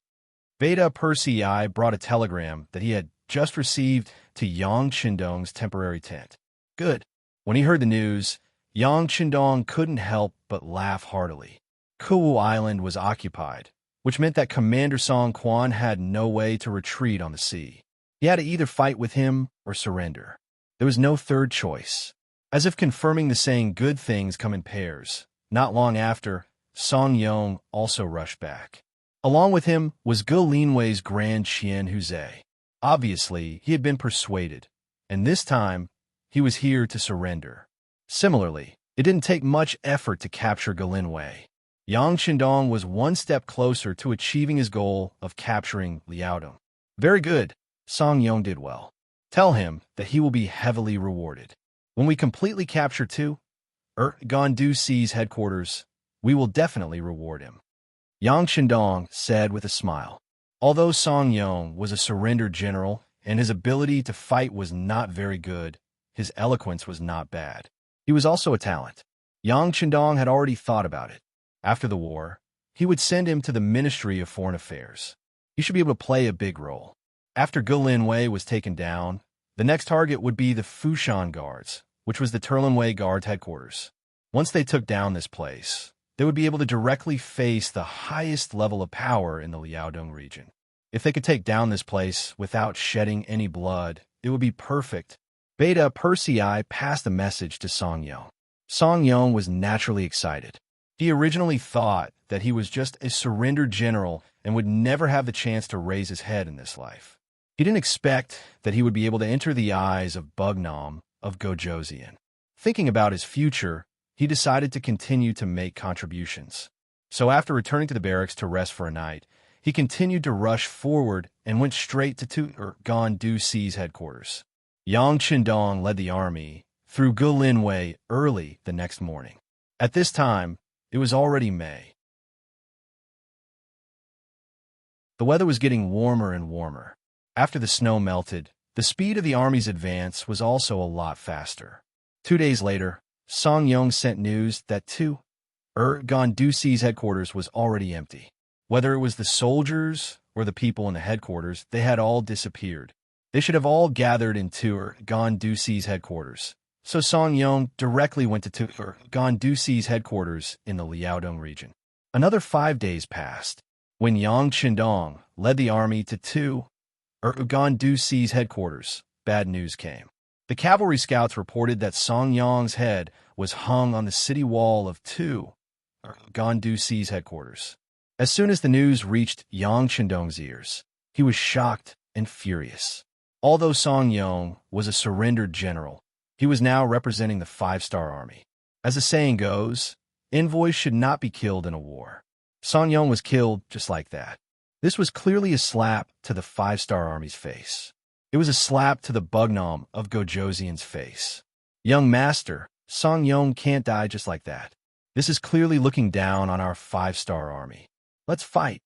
Beta Persei brought a telegram that he had just received to Yang Qindong's temporary tent. Good. When he heard the news, Yang Qindong couldn't help but laugh heartily. Kowu Island was occupied, which meant that Commander Song Quan had no way to retreat on the sea. He had to either fight with him or surrender. There was no third choice. As if confirming the saying good things come in pairs, not long after, Song Yong also rushed back. Along with him was Ge Linwei's Grand Qian Huze. Obviously, he had been persuaded, and this time, he was here to surrender. Similarly, it didn't take much effort to capture Ge Linwei. Yang Qindong was one step closer to achieving his goal of capturing Liaodong. Very good. Song Yong did well. Tell him that he will be heavily rewarded. When we completely capture Gandusi's headquarters, we will definitely reward him. Yang Qindong said with a smile. Although Song Yong was a surrendered general and his ability to fight was not very good, his eloquence was not bad. He was also a talent. Yang Qindong had already thought about it. After the war, he would send him to the Ministry of Foreign Affairs. He should be able to play a big role. After Ge Linwei was taken down, the next target would be the Fushan Guards, which was the Terlinwei Guard headquarters. Once they took down this place, they would be able to directly face the highest level of power in the Liaodong region. If they could take down this place without shedding any blood, it would be perfect. Beta Persei passed a message to Song Yong. Song Yong was naturally excited. He originally thought that he was just a surrendered general and would never have the chance to raise his head in this life. He didn't expect that he would be able to enter the eyes of Bugnam of Gojoseon. Thinking about his future, he decided to continue to make contributions. So after returning to the barracks to rest for a night, he continued to rush forward and went straight to Gandusi's headquarters. Yang Qindong led the army through Ge Linwei early the next morning. At this time, it was already May. The weather was getting warmer and warmer. After the snow melted, the speed of the army's advance was also a lot faster. 2 days later, Song Yong sent news that Gandusi's headquarters was already empty. Whether it was the soldiers or the people in the headquarters, they had all disappeared. They should have all gathered in Gandusi's headquarters. So Song Yong directly went to Gandusi's headquarters in the Liaodong region. Another 5 days passed. When Yang Qindong led the army to Gandusi's headquarters, bad news came. The cavalry scouts reported that Song Yong's head was hung on the city wall of Gandusi's headquarters. As soon as the news reached Yang Qindong's ears, he was shocked and furious. Although Song Yong was a surrendered general, he was now representing the 5-star army. As the saying goes, envoys should not be killed in a war. Song Yong was killed just like that. This was clearly a slap to the 5-star army's face. It was a slap to the Bugnam of Gojoseon's face. Young Master, Song Yong can't die just like that. This is clearly looking down on our 5-star army. Let's fight.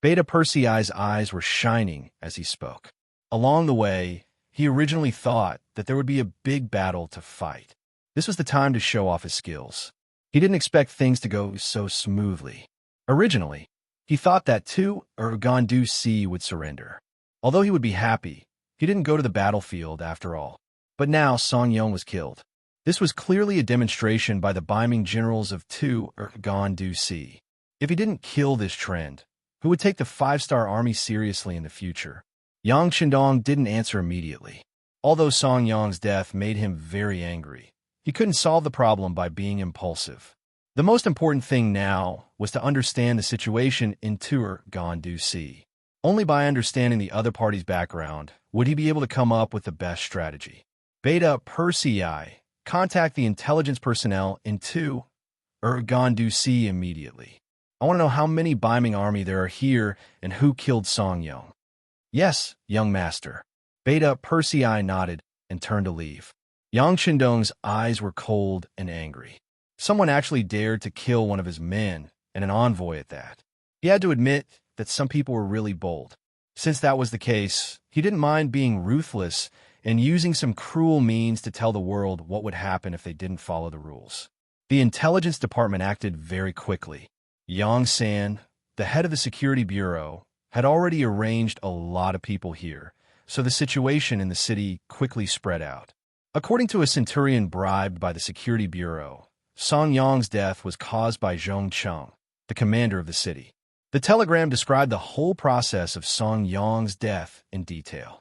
Beta Persei's eyes were shining as he spoke. Along the way, he originally thought that there would be a big battle to fight. This was the time to show off his skills. He didn't expect things to go so smoothly. Originally, he thought that Gandusi would surrender. Although he would be happy, he didn't go to the battlefield after all. But now Song Yong was killed. This was clearly a demonstration by the Biming generals of Gandusi. If he didn't kill this trend, who would take the 5-star army seriously in the future? Yang Qindong didn't answer immediately. Although Song Yong's death made him very angry, he couldn't solve the problem by being impulsive. The most important thing now was to understand the situation in Gandusi. Only by understanding the other party's background would he be able to come up with the best strategy. Beta Persei, contact the intelligence personnel in Gandusi immediately. I want to know how many Biming army there are here and who killed Song Yong. Yes, young master. Beta Persei nodded and turned to leave. Yang Qindong's eyes were cold and angry. Someone actually dared to kill one of his men, and an envoy at that. He had to admit that some people were really bold. Since that was the case, he didn't mind being ruthless and using some cruel means to tell the world what would happen if they didn't follow the rules. The intelligence department acted very quickly. Yang San, the head of the security bureau, had already arranged a lot of people here, so the situation in the city quickly spread out. According to a centurion bribed by the security bureau, Song Yang's death was caused by Zhong Cheng, the commander of the city. The telegram described the whole process of Song Yang's death in detail.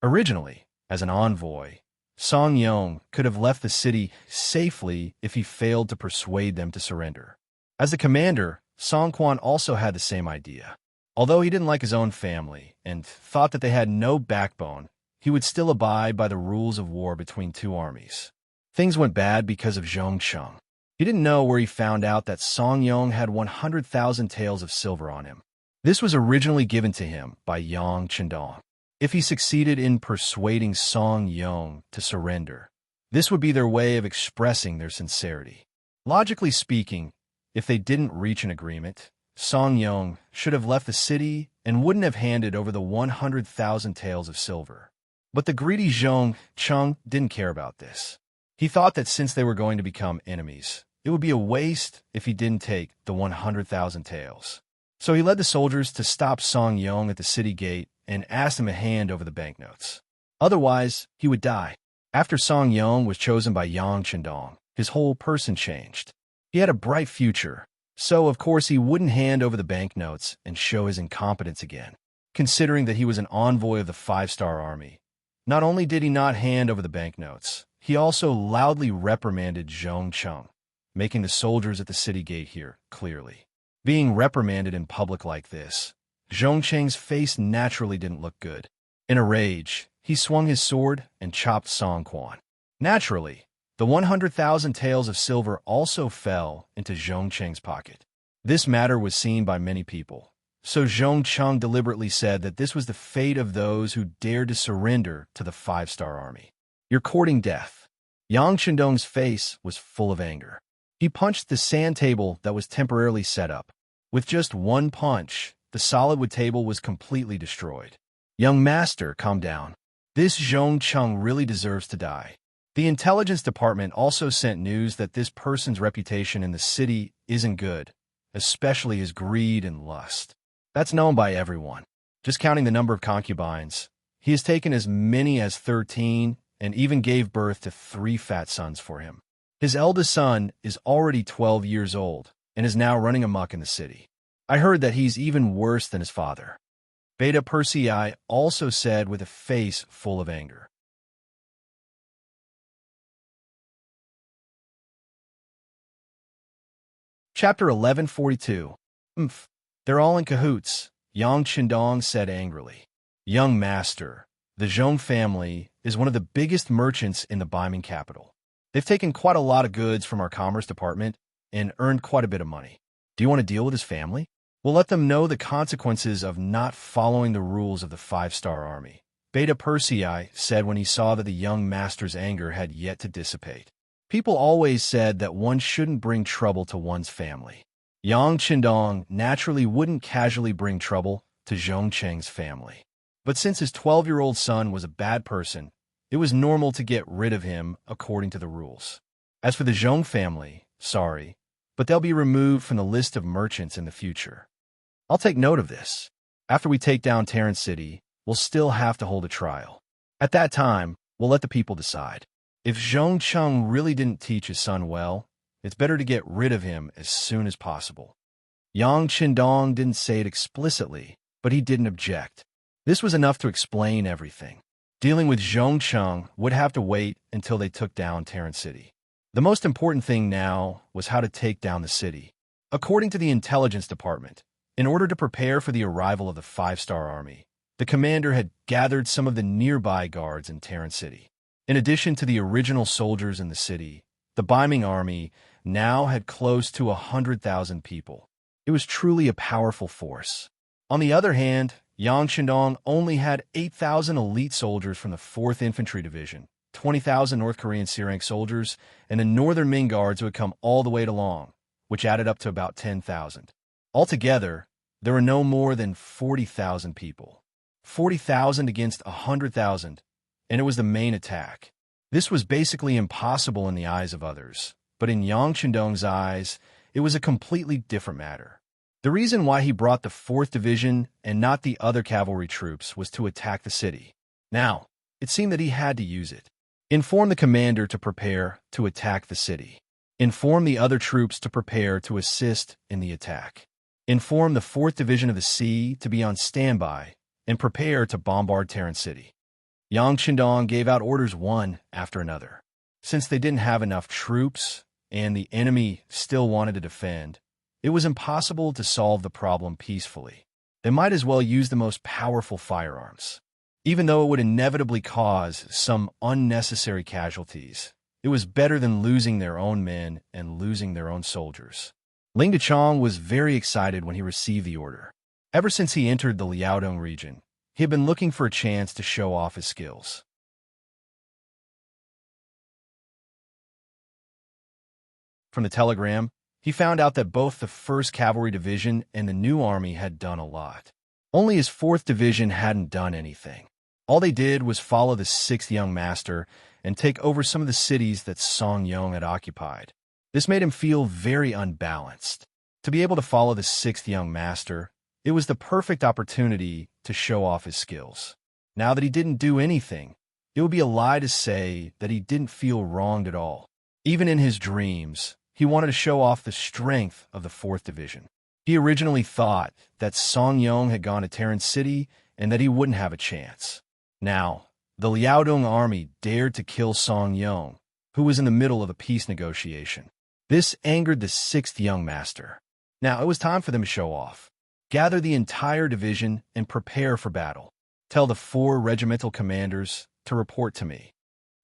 Originally, as an envoy, Song Yang could have left the city safely if he failed to persuade them to surrender. As the commander, Song Quan also had the same idea. Although he didn't like his own family and thought that they had no backbone, he would still abide by the rules of war between two armies. Things went bad because of Zhong Cheng. He didn't know where he found out that Song Yang had 100,000 taels of silver on him. This was originally given to him by Yang Qindong. If he succeeded in persuading Song Yang to surrender, this would be their way of expressing their sincerity. Logically speaking, if they didn't reach an agreement, Song Yang should have left the city and wouldn't have handed over the 100,000 taels of silver. But the greedy Zhong Cheng didn't care about this. He thought that since they were going to become enemies, it would be a waste if he didn't take the 100,000 taels. So he led the soldiers to stop Song Yang at the city gate and asked him to hand over the banknotes. Otherwise, he would die. After Song Yang was chosen by Yang Qindong, his whole person changed. He had a bright future, so of course he wouldn't hand over the banknotes and show his incompetence again. Considering that he was an envoy of the 5-star army, not only did he not hand over the banknotes, he also loudly reprimanded Zhong Cheng, making the soldiers at the city gate hear clearly. Being reprimanded in public like this, Zhong Cheng's face naturally didn't look good. In a rage, he swung his sword and chopped Song Quan. Naturally, the 100,000 taels of silver also fell into Zhong Cheng's pocket. This matter was seen by many people, so Zhong Cheng deliberately said that this was the fate of those who dared to surrender to the 5-star army. You're courting death. Yang Qindong's face was full of anger. He punched the sand table that was temporarily set up. With just one punch, the solid wood table was completely destroyed. Young master, calm down. This Zhong Cheng really deserves to die. The intelligence department also sent news that this person's reputation in the city isn't good, especially his greed and lust. That's known by everyone. Just counting the number of concubines, he has taken as many as 13 and even gave birth to 3 fat sons for him. His eldest son is already 12 years old and is now running amok in the city. I heard that he's even worse than his father. Beta Persei also said with a face full of anger. Chapter 1142. They're all in cahoots, Yang Qindong said angrily. Young master, the Zhong family is one of the biggest merchants in the Baiming capital. They've taken quite a lot of goods from our commerce department and earned quite a bit of money. Do you want to deal with his family? We'll let them know the consequences of not following the rules of the 5-star army, Beta Persei said when he saw that the young master's anger had yet to dissipate. People always said that one shouldn't bring trouble to one's family. Yang Qindong naturally wouldn't casually bring trouble to Zhong Cheng's family. But since his 12-year-old son was a bad person, it was normal to get rid of him according to the rules. As for the Zhong family, sorry, but they'll be removed from the list of merchants in the future. I'll take note of this. After we take down Terran City, we'll still have to hold a trial. At that time, we'll let the people decide. If Zhong Cheng really didn't teach his son well, it's better to get rid of him as soon as possible. Yang Qindong didn't say it explicitly, but he didn't object. This was enough to explain everything. Dealing with Zhong Cheng would have to wait until they took down Terran City. The most important thing now was how to take down the city. According to the intelligence department, in order to prepare for the arrival of the 5-star army, the commander had gathered some of the nearby guards in Terran City. In addition to the original soldiers in the city, the Baiming army now had close to 100,000 people. It was truly a powerful force. On the other hand, Yang Shandong only had 8,000 elite soldiers from the 4th Infantry Division, 20,000 North Korean C-rank soldiers, and the Northern Ming Guards who had come all the way to Long, which added up to about 10,000. Altogether, there were no more than 40,000 people. 40,000 against 100,000, and it was the main attack. This was basically impossible in the eyes of others, but in Yang Shandong's eyes, it was a completely different matter. The reason why he brought the 4th Division and not the other cavalry troops was to attack the city. Now, it seemed that he had to use it. Inform the commander to prepare to attack the city. Inform the other troops to prepare to assist in the attack. Inform the 4th Division of the Sea to be on standby and prepare to bombard Terran City. Yang Shandong gave out orders one after another. Since they didn't have enough troops and the enemy still wanted to defend, it was impossible to solve the problem peacefully. They might as well use the most powerful firearms. Even though it would inevitably cause some unnecessary casualties, it was better than losing their own men and losing their own soldiers. Ling Dechong was very excited when he received the order. Ever since he entered the Liaodong region, he had been looking for a chance to show off his skills. From the telegram, he found out that both the 1st Cavalry Division and the new army had done a lot. Only his 4th Division hadn't done anything. All they did was follow the 6th Young Master and take over some of the cities that Song Yong had occupied. This made him feel very unbalanced. To be able to follow the 6th Young Master, it was the perfect opportunity to show off his skills. Now that he didn't do anything, it would be a lie to say that he didn't feel wronged at all. Even in his dreams, he wanted to show off the strength of the 4th Division. He originally thought that Song Yong had gone to Terran City and that he wouldn't have a chance. Now, the Liaodong army dared to kill Song Yong, who was in the middle of a peace negotiation. This angered the 6th Young Master. Now, it was time for them to show off. Gather the entire division and prepare for battle. Tell the 4 regimental commanders to report to me.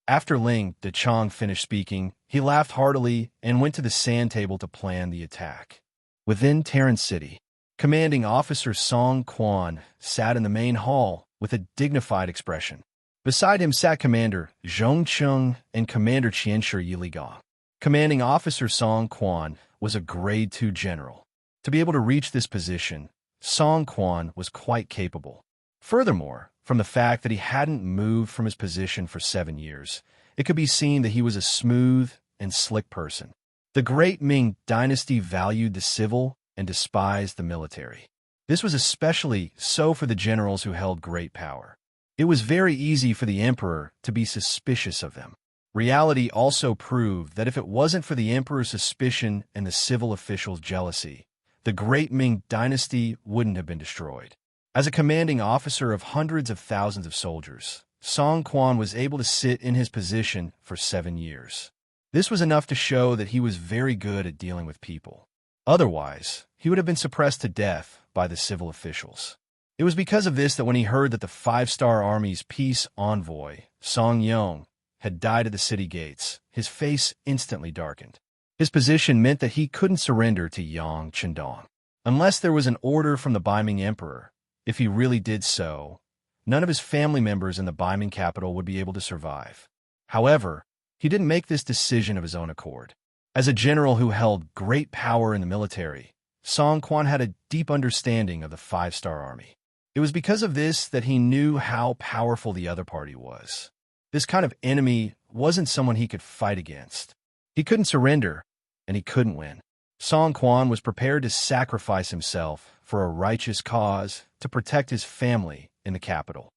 After Ling Dechong finished speaking, he laughed heartily and went to the sand table to plan the attack. Within Terran City, Commanding Officer Song Quan sat in the main hall with a dignified expression. Beside him sat Commander Zhong Chung and Commander Qianshi Yiligong. Commanding Officer Song Quan was a Grade 2 general. To be able to reach this position, Song Quan was quite capable. Furthermore, from the fact that he hadn't moved from his position for 7 years, it could be seen that he was a smooth and slick person. The Great Ming Dynasty valued the civil and despised the military. This was especially so for the generals who held great power. It was very easy for the emperor to be suspicious of them. Reality also proved that if it wasn't for the emperor's suspicion and the civil officials' jealousy, the Great Ming Dynasty wouldn't have been destroyed. As a commanding officer of hundreds of thousands of soldiers, Song Quan was able to sit in his position for 7 years. This was enough to show that he was very good at dealing with people. Otherwise, he would have been suppressed to death by the civil officials. It was because of this that when he heard that the 5-star Army's peace envoy, Song Yong, had died at the city gates, his face instantly darkened. His position meant that he couldn't surrender to Yang Shandong. Unless there was an order from the Baiming Emperor, if he really did so, none of his family members in the Baiming capital would be able to survive. However, he didn't make this decision of his own accord. As a general who held great power in the military, Song Quan had a deep understanding of the 5-star Army. It was because of this that he knew how powerful the other party was. This kind of enemy wasn't someone he could fight against. He couldn't surrender, and he couldn't win. Song Quan was prepared to sacrifice himself for a righteous cause to protect his family in the capital.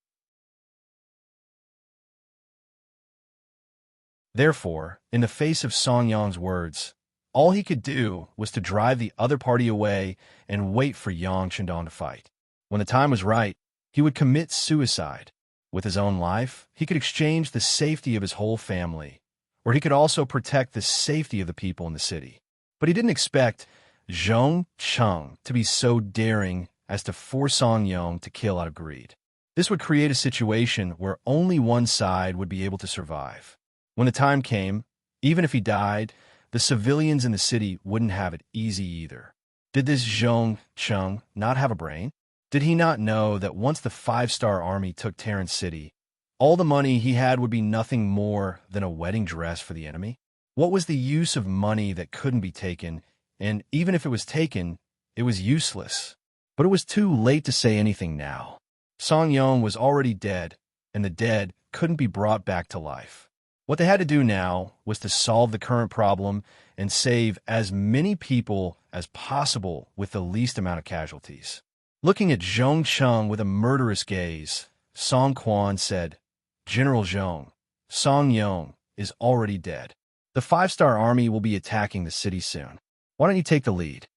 Therefore, in the face of Song Yong's words, all he could do was to drive the other party away and wait for Yang Shandong to fight. When the time was right, he would commit suicide. With his own life, he could exchange the safety of his whole family, or he could also protect the safety of the people in the city. But he didn't expect Zhong Chung to be so daring as to force Song Yong to kill out of greed. This would create a situation where only one side would be able to survive. When the time came, even if he died, the civilians in the city wouldn't have it easy either. Did this Zhong Chung not have a brain? Did he not know that once the five-star army took Terran City, all the money he had would be nothing more than a wedding dress for the enemy? What was the use of money that couldn't be taken, and even if it was taken, it was useless? But it was too late to say anything now. Song Yong was already dead, and the dead couldn't be brought back to life. What they had to do now was to solve the current problem and save as many people as possible with the least amount of casualties. Looking at Zhong Cheng with a murderous gaze, Song Quan said, "General Zhong, Song Yong is already dead. The five-star army will be attacking the city soon. Why don't you take the lead?"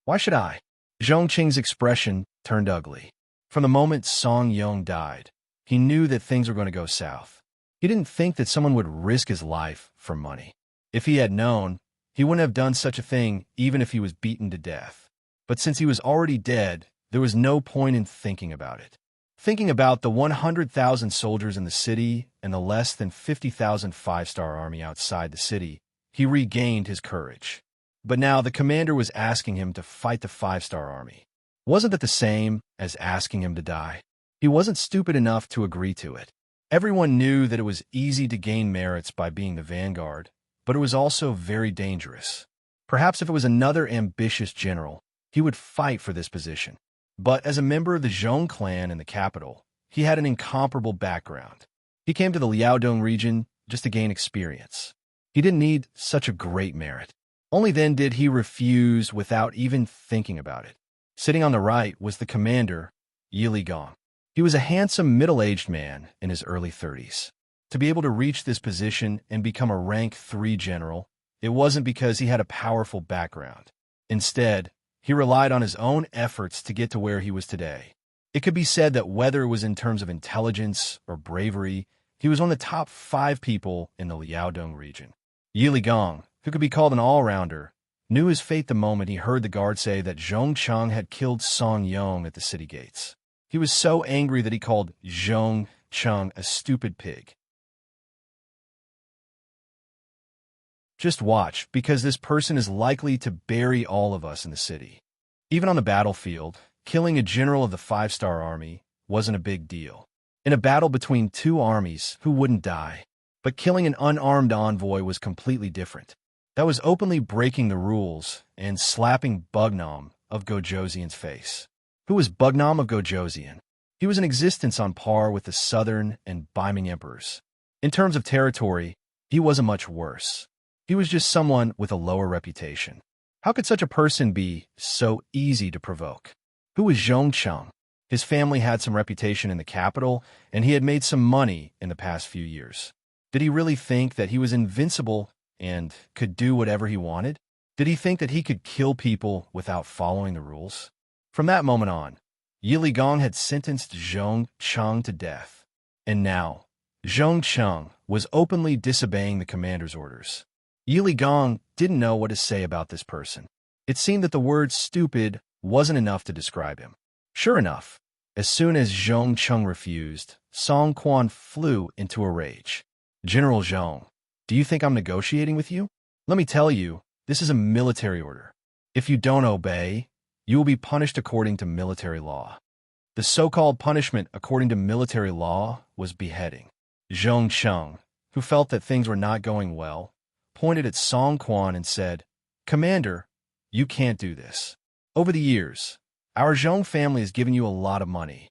"Why should I?" Zhong Qing's expression turned ugly. From the moment Song Yong died, he knew that things were going to go south. He didn't think that someone would risk his life for money. If he had known, he wouldn't have done such a thing even if he was beaten to death. But since he was already dead, there was no point in thinking about it. Thinking about the 100,000 soldiers in the city and the less than 50,000 five-star army outside the city, he regained his courage. But now the commander was asking him to fight the five-star army. Wasn't that the same as asking him to die? He wasn't stupid enough to agree to it. Everyone knew that it was easy to gain merits by being the vanguard, but it was also very dangerous. Perhaps if it was another ambitious general, he would fight for this position. But as a member of the Zhong clan in the capital, he had an incomparable background. He came to the Liaodong region just to gain experience. He didn't need such a great merit. Only then did he refuse without even thinking about it. Sitting on the right was the commander, Yi Gong. He was a handsome middle-aged man in his early 30s. To be able to reach this position and become a rank 3 general, it wasn't because he had a powerful background. Instead, he relied on his own efforts to get to where he was today. It could be said that whether it was in terms of intelligence or bravery, he was one of the top 5 people in the Liaodong region. Yi Gong, who could be called an all-rounder, knew his fate the moment he heard the guard say that Zhong Cheng had killed Song Yong at the city gates. He was so angry that he called Zhong Cheng a stupid pig. Just watch, because this person is likely to bury all of us in the city. Even on the battlefield, killing a general of the five-star army wasn't a big deal. In a battle between 2 armies, who wouldn't die? But killing an unarmed envoy was completely different. That was openly breaking the rules and slapping Bugnam of Gojoseon's face. Who was Bugnam of Gojoseon? He was in existence on par with the Southern and Beiming emperors. In terms of territory, he wasn't much worse. He was just someone with a lower reputation. How could such a person be so easy to provoke? Who was Zhong Cheng? His family had some reputation in the capital, and he had made some money in the past few years. Did he really think that he was invincible and could do whatever he wanted? Did he think that he could kill people without following the rules? From that moment on, Yi Gong had sentenced Zhong Cheng to death. And now, Zhong Cheng was openly disobeying the commander's orders. Yi Gong didn't know what to say about this person. It seemed that the word stupid wasn't enough to describe him. Sure enough, as soon as Zhong Cheng refused, Song Quan flew into a rage. "General Zhong, do you think I'm negotiating with you? Let me tell you, this is a military order. If you don't obey, you will be punished according to military law." The so-called punishment according to military law was beheading. Zhong Cheng, who felt that things were not going well, pointed at Song Quan and said, "Commander, you can't do this. Over the years, our Zhong family has given you a lot of money.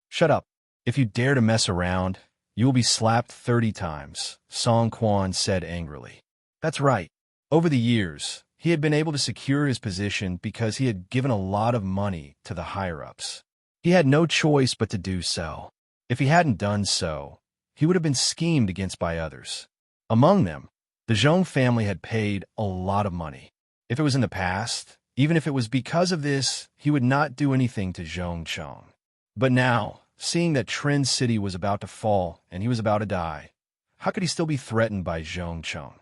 Shut up. If you dare to mess around, you will be slapped 30 times, Song Quan said angrily. That's right. Over the years, he had been able to secure his position because he had given a lot of money to the higher-ups. He had no choice but to do so. If he hadn't done so, he would have been schemed against by others. Among them, the Zhong family had paid a lot of money. If it was in the past, even if it was because of this, he would not do anything to Zhong Cheng. But now, seeing that Tren City was about to fall and he was about to die, how could he still be threatened by Zhong Cheng?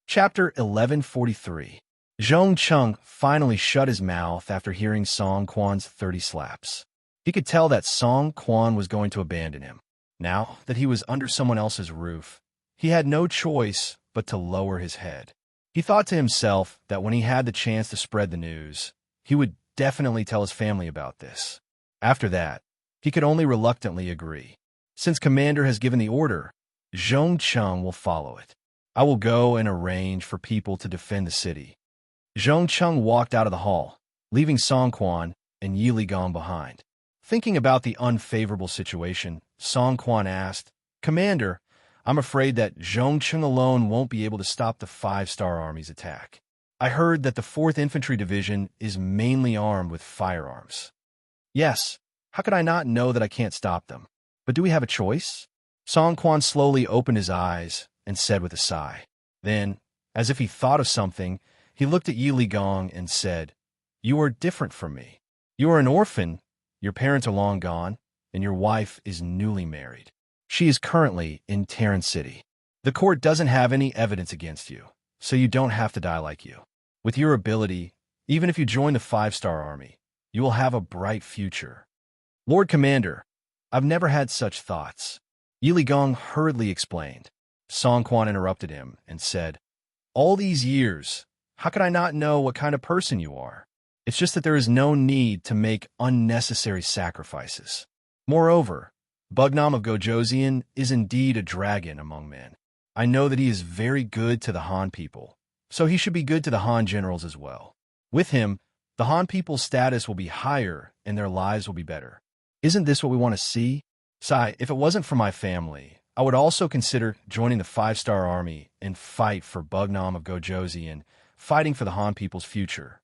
Chapter 1143. Zhong Cheng finally shut his mouth after hearing Song Quan's 30 slaps. He could tell that Song Quan was going to abandon him. Now that he was under someone else's roof, he had no choice but to lower his head. He thought to himself that when he had the chance to spread the news, he would definitely tell his family about this. After that, he could only reluctantly agree. Since Commander has given the order, Zhong Cheng will follow it. I will go and arrange for people to defend the city. Zhong Cheng walked out of the hall, leaving Song Quan and Yi Ligong behind. Thinking about the unfavorable situation, Song Quan asked, "Commander, I'm afraid that Zhong Cheng alone won't be able to stop the five-star army's attack. I heard that the 4th Infantry Division is mainly armed with firearms." "Yes, how could I not know that I can't stop them? But do we have a choice?" Song Quan slowly opened his eyes and said with a sigh. Then, as if he thought of something, he looked at Yi Ligong and said, "You are different from me. You are an orphan, your parents are long gone, and your wife is newly married. She is currently in Terran City. The court doesn't have any evidence against you, so you don't have to die like you. With your ability, even if you join the 5-star army, you will have a bright future." "Lord Commander, I've never had such thoughts," Yi Ligong hurriedly explained. Song Quan interrupted him and said, "All these years, how could I not know what kind of person you are? It's just that there is no need to make unnecessary sacrifices. Moreover, Bugnam of Gojoseon is indeed a dragon among men. I know that he is very good to the Han people, so he should be good to the Han generals as well. With him, the Han people's status will be higher and their lives will be better. Isn't this what we want to see? Sai, if it wasn't for my family, I would also consider joining the 5-star army and fight for Bugnam of Gojoseon, fighting for the Han people's future."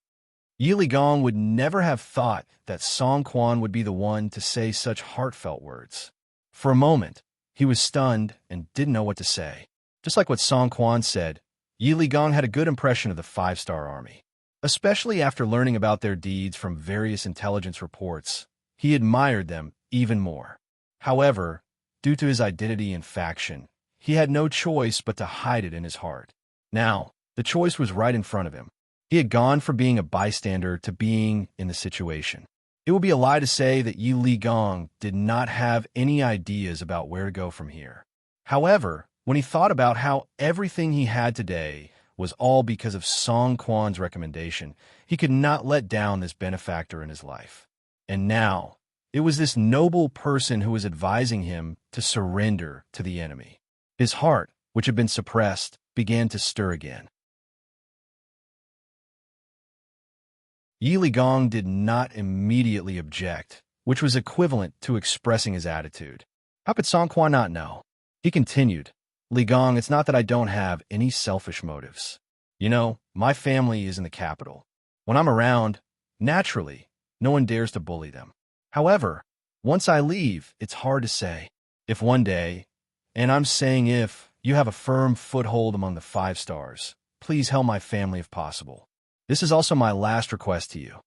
Yi Ligong would never have thought that Song Quan would be the one to say such heartfelt words. For a moment, he was stunned and didn't know what to say. Just like what Song Quan said, Yi Ligong had a good impression of the 5-star army. Especially after learning about their deeds from various intelligence reports, he admired them even more. However, due to his identity and faction, he had no choice but to hide it in his heart. Now, the choice was right in front of him. He had gone from being a bystander to being in the situation. It would be a lie to say that Yi Ligong did not have any ideas about where to go from here. However, when he thought about how everything he had today was all because of Song Quan's recommendation, he could not let down this benefactor in his life. And now, it was this noble person who was advising him to surrender to the enemy. His heart, which had been suppressed, began to stir again. Yi Ligong did not immediately object, which was equivalent to expressing his attitude. How could Song Quan not know? He continued, "Ligong, it's not that I don't have any selfish motives. You know, my family is in the capital. When I'm around, naturally, no one dares to bully them. However, once I leave, it's hard to say. If one day, and I'm saying if, you have a firm foothold among the 5 stars, please help my family if possible. This is also my last request to you.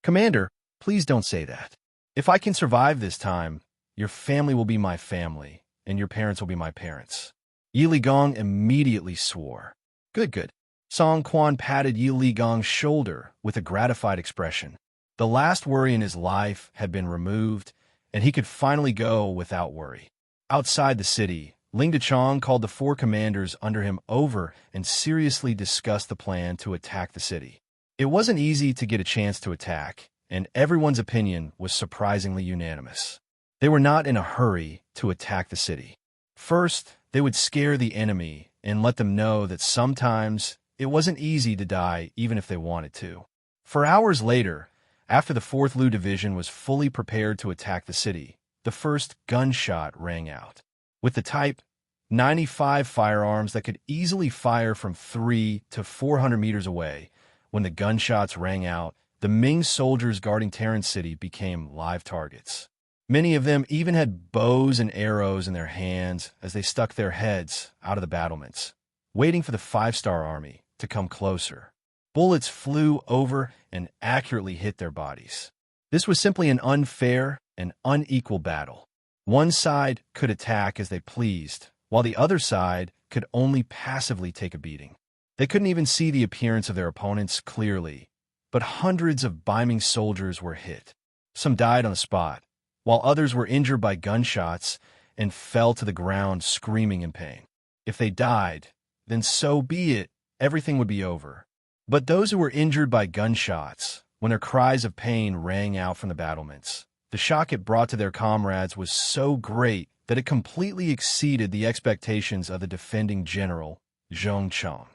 Commander, please don't say that. If I can survive this time, your family will be my family, and your parents will be my parents." Yi Ligong immediately swore. Good. Song Quan patted Yi Ligong's shoulder with a gratified expression. The last worry in his life had been removed, and he could finally go without worry. Outside the city, Ling Dechong called the 4 commanders under him over and seriously discussed the plan to attack the city. It wasn't easy to get a chance to attack, and everyone's opinion was surprisingly unanimous. They were not in a hurry to attack the city. First, they would scare the enemy and let them know that sometimes it wasn't easy to die even if they wanted to. For hours later, after the 4th Lu Division was fully prepared to attack the city, the first gunshot rang out. With the Type 95 firearms that could easily fire from 300 to 400 meters away, when the gunshots rang out, the Ming soldiers guarding Terran City became live targets. Many of them even had bows and arrows in their hands as they stuck their heads out of the battlements, waiting for the 5-star army to come closer. Bullets flew over and accurately hit their bodies. This was simply an unfair and unequal battle. One side could attack as they pleased, while the other side could only passively take a beating. They couldn't even see the appearance of their opponents clearly, but hundreds of Biming soldiers were hit. Some died on the spot, while others were injured by gunshots and fell to the ground screaming in pain. If they died, then so be it, everything would be over. But those who were injured by gunshots, when their cries of pain rang out from the battlements, the shock it brought to their comrades was so great that it completely exceeded the expectations of the defending general, Zhong Cheng.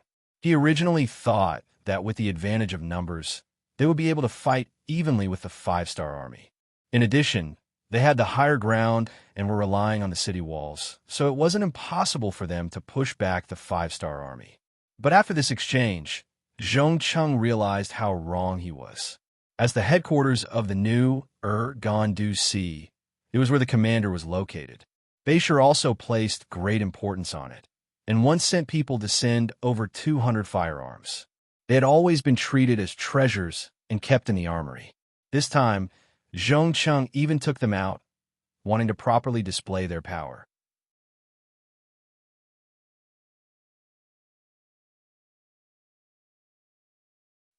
He originally thought that with the advantage of numbers, they would be able to fight evenly with the five-star army. In addition, they had the higher ground and were relying on the city walls, so it wasn't impossible for them to push back the five-star army. But after this exchange, Zhong Cheng realized how wrong he was. As the headquarters of the new Gondu Sea, it was where the commander was located. Bashir also placed great importance on it, and once sent people to send over 200 firearms. They had always been treated as treasures and kept in the armory. This time, Zhong Cheng even took them out, wanting to properly display their power.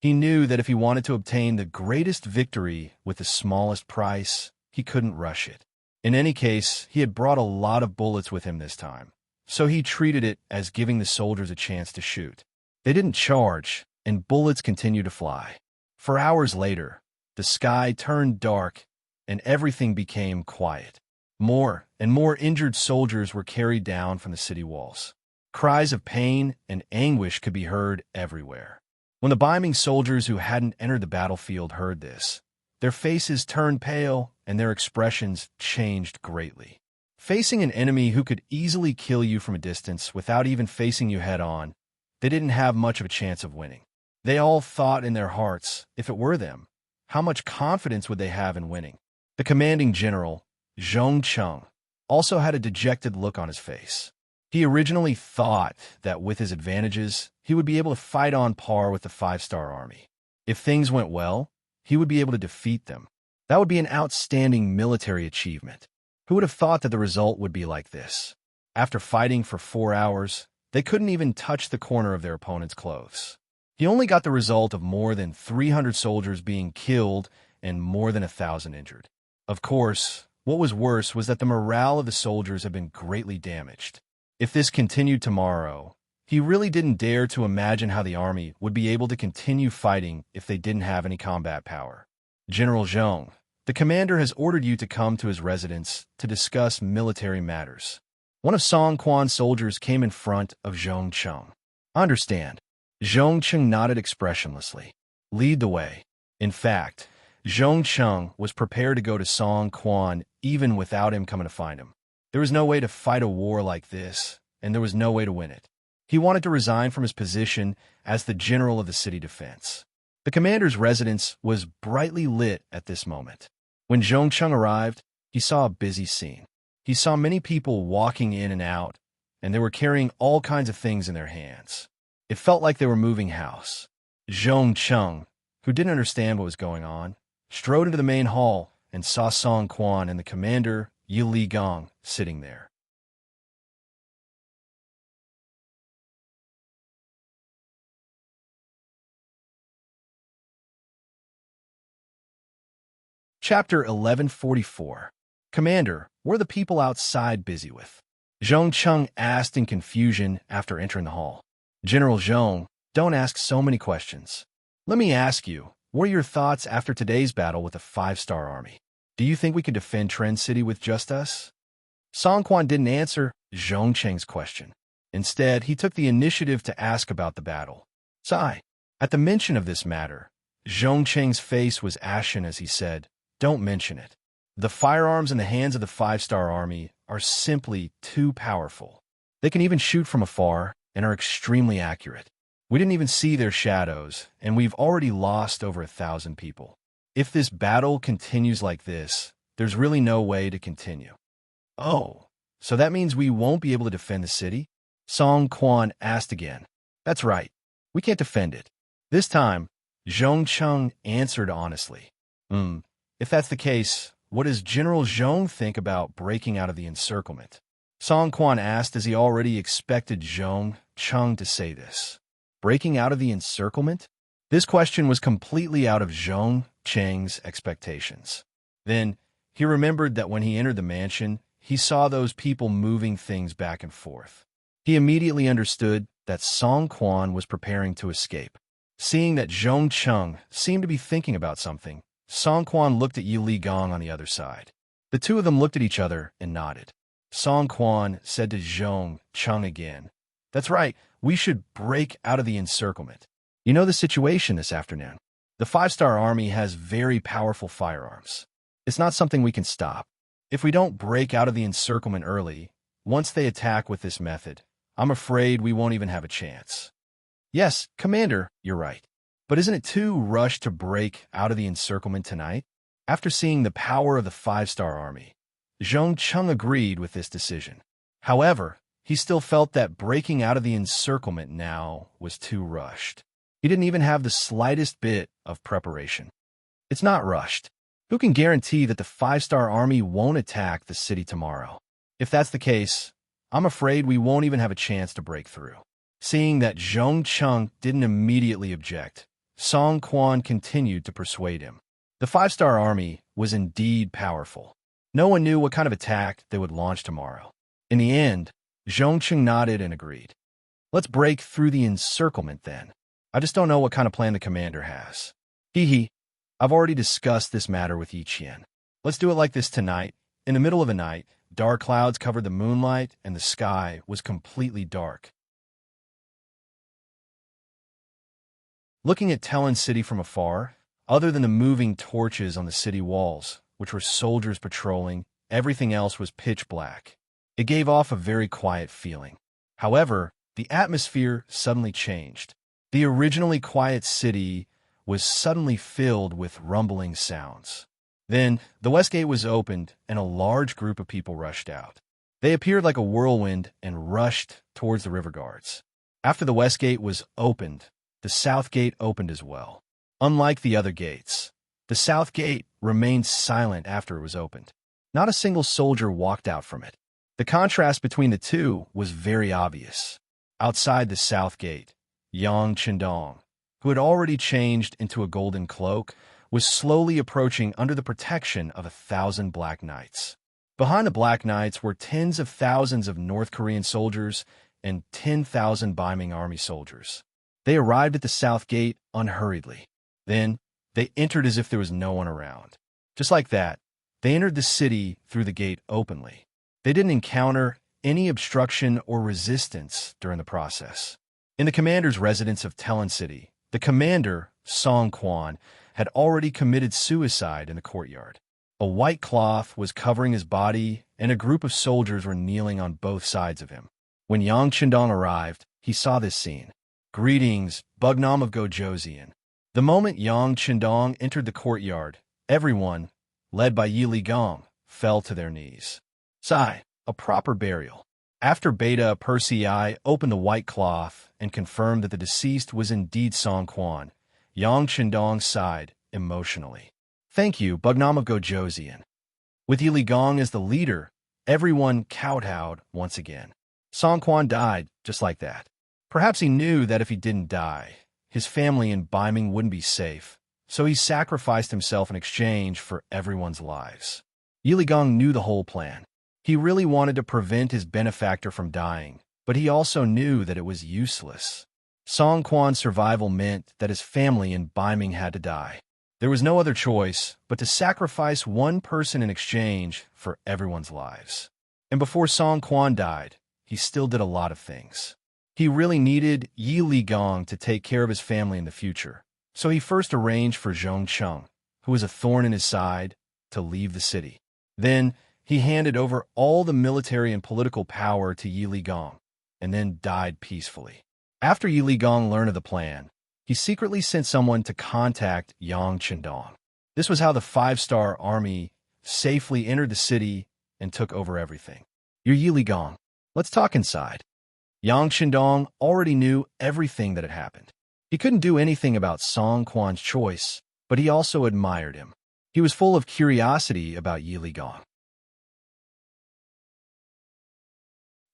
He knew that if he wanted to obtain the greatest victory with the smallest price, he couldn't rush it. In any case, he had brought a lot of bullets with him this time, so he treated it as giving the soldiers a chance to shoot. They didn't charge, and bullets continued to fly. For hours later, the sky turned dark, and everything became quiet. More and more injured soldiers were carried down from the city walls. Cries of pain and anguish could be heard everywhere. When the beaming soldiers who hadn't entered the battlefield heard this, their faces turned pale and their expressions changed greatly. Facing an enemy who could easily kill you from a distance without even facing you head-on, they didn't have much of a chance of winning. They all thought in their hearts, if it were them, how much confidence would they have in winning? The commanding general, Zhong Cheng, also had a dejected look on his face. He originally thought that with his advantages, he would be able to fight on par with the five-star army. If things went well, he would be able to defeat them. That would be an outstanding military achievement. Who would have thought that the result would be like this? After fighting for 4 hours, they couldn't even touch the corner of their opponent's clothes. He only got the result of more than 300 soldiers being killed and more than 1,000 injured. Of course, what was worse was that the morale of the soldiers had been greatly damaged. If this continued tomorrow, he really didn't dare to imagine how the army would be able to continue fighting if they didn't have any combat power. General Zhong, the commander has ordered you to come to his residence to discuss military matters. One of Song Quan's soldiers came in front of Zhong Cheng. Understand. Zhong Cheng nodded expressionlessly. Lead the way. In fact, Zhong Cheng was prepared to go to Song Quan even without him coming to find him. There was no way to fight a war like this, and there was no way to win it. He wanted to resign from his position as the general of the city defense. The commander's residence was brightly lit at this moment. When Zhong Cheng arrived, he saw a busy scene. He saw many people walking in and out, and they were carrying all kinds of things in their hands. It felt like they were moving house. Zhong Cheng, who didn't understand what was going on, strode into the main hall and saw Song Quan and the commander, Yi Li Gong, sitting there. Chapter 1144. Commander, what are the people outside busy with? Zhong Cheng asked in confusion after entering the hall. General Zhong, don't ask so many questions. Let me ask you, what are your thoughts after today's battle with the five-star army? Do you think we could defend Trend City with just us? Song Quan didn't answer Zhong Cheng's question. Instead, he took the initiative to ask about the battle. Sigh. At the mention of this matter, Zhong Cheng's face was ashen as he said, "Don't mention it. The firearms in the hands of the five-star army are simply too powerful. They can even shoot from afar and are extremely accurate. We didn't even see their shadows, and we've already lost over 1,000 people. If this battle continues like this, there's really no way to continue." Oh, so that means we won't be able to defend the city? Song Quan asked again. That's right. We can't defend it. This time, Zhong Cheng answered honestly. If that's the case, what does General Zhong think about breaking out of the encirclement? Song Quan asked as he already expected Zhong Cheng to say this. Breaking out of the encirclement? This question was completely out of Zhong Cheng's expectations. Then, he remembered that when he entered the mansion, he saw those people moving things back and forth. He immediately understood that Song Quan was preparing to escape. Seeing that Zhong Cheng seemed to be thinking about something, Song Quan looked at Yi Li Gong on the other side. The two of them looked at each other and nodded. Song Quan said to Zhong Cheng again, "That's right, we should break out of the encirclement. You know the situation this afternoon. The five-star army has very powerful firearms. It's not something we can stop. If we don't break out of the encirclement early, once they attack with this method, I'm afraid we won't even have a chance." "Yes, Commander, you're right. But isn't it too rushed to break out of the encirclement tonight?" After seeing the power of the five-star army, Zhong Cheng agreed with this decision. However, he still felt that breaking out of the encirclement now was too rushed. He didn't even have the slightest bit of preparation. It's not rushed. Who can guarantee that the five-star army won't attack the city tomorrow? If that's the case, I'm afraid we won't even have a chance to break through. Seeing that Zhong Cheng didn't immediately object, Song Quan continued to persuade him. The five-star army was indeed powerful. No one knew what kind of attack they would launch tomorrow. In the end, Zhong Cheng nodded and agreed. "Let's break through the encirclement then. I just don't know what kind of plan the commander has." "Hee. I've already discussed this matter with Yi Qian. Let's do it like this tonight. In the middle of the night, dark clouds covered the moonlight and the sky was completely dark. Looking at Talon City from afar, other than the moving torches on the city walls, which were soldiers patrolling, everything else was pitch black. It gave off a very quiet feeling. However, the atmosphere suddenly changed. The originally quiet city was suddenly filled with rumbling sounds. Then, the west gate was opened, and a large group of people rushed out. They appeared like a whirlwind and rushed towards the river guards. After the west gate was opened, the south gate opened as well. Unlike the other gates, the south gate remained silent after it was opened. Not a single soldier walked out from it. The contrast between the two was very obvious. Outside the south gate, Yang Chendong, who had already changed into a golden cloak, was slowly approaching under the protection of 1,000 Black Knights. Behind the Black Knights were tens of thousands of North Korean soldiers and 10,000 Beiming army soldiers. They arrived at the south gate unhurriedly. Then, they entered as if there was no one around. Just like that, they entered the city through the gate openly. They didn't encounter any obstruction or resistance during the process. In the commander's residence of Talon City, the commander, Song Quan, had already committed suicide in the courtyard. A white cloth was covering his body, and a group of soldiers were kneeling on both sides of him. When Yang Chendong arrived, he saw this scene. "Greetings, Bugnam of Gojoseon." The moment Yang Chendong entered the courtyard, everyone, led by Yi Li Gong, fell to their knees. Sigh, a proper burial. After Beta Persei opened the white cloth and confirmed that the deceased was indeed Song Quan, Yang Chendong sighed emotionally. "Thank you, Bugnam of Gojoseon." With Yi Li Gong as the leader, everyone kowtowed once again. Song Quan died just like that. Perhaps he knew that if he didn't die, his family in Beiming wouldn't be safe, so he sacrificed himself in exchange for everyone's lives. Yi Li Gong knew the whole plan. He really wanted to prevent his benefactor from dying, but he also knew that it was useless. Song Quan's survival meant that his family in Beiming had to die. There was no other choice but to sacrifice one person in exchange for everyone's lives. And before Song Quan died, he still did a lot of things. He really needed Yi Li Gong to take care of his family in the future, so he first arranged for Zhong Cheng, who was a thorn in his side, to leave the city. Then, he handed over all the military and political power to Yi Li Gong, and then died peacefully. After Yi Li Gong learned of the plan, he secretly sent someone to contact Yang Chendong. This was how the five-star army safely entered the city and took over everything. "You're Yi Li Gong. Let's talk inside." Yang Chendong already knew everything that had happened. He couldn't do anything about Song Quan's choice, but he also admired him. He was full of curiosity about Yi Li Gong.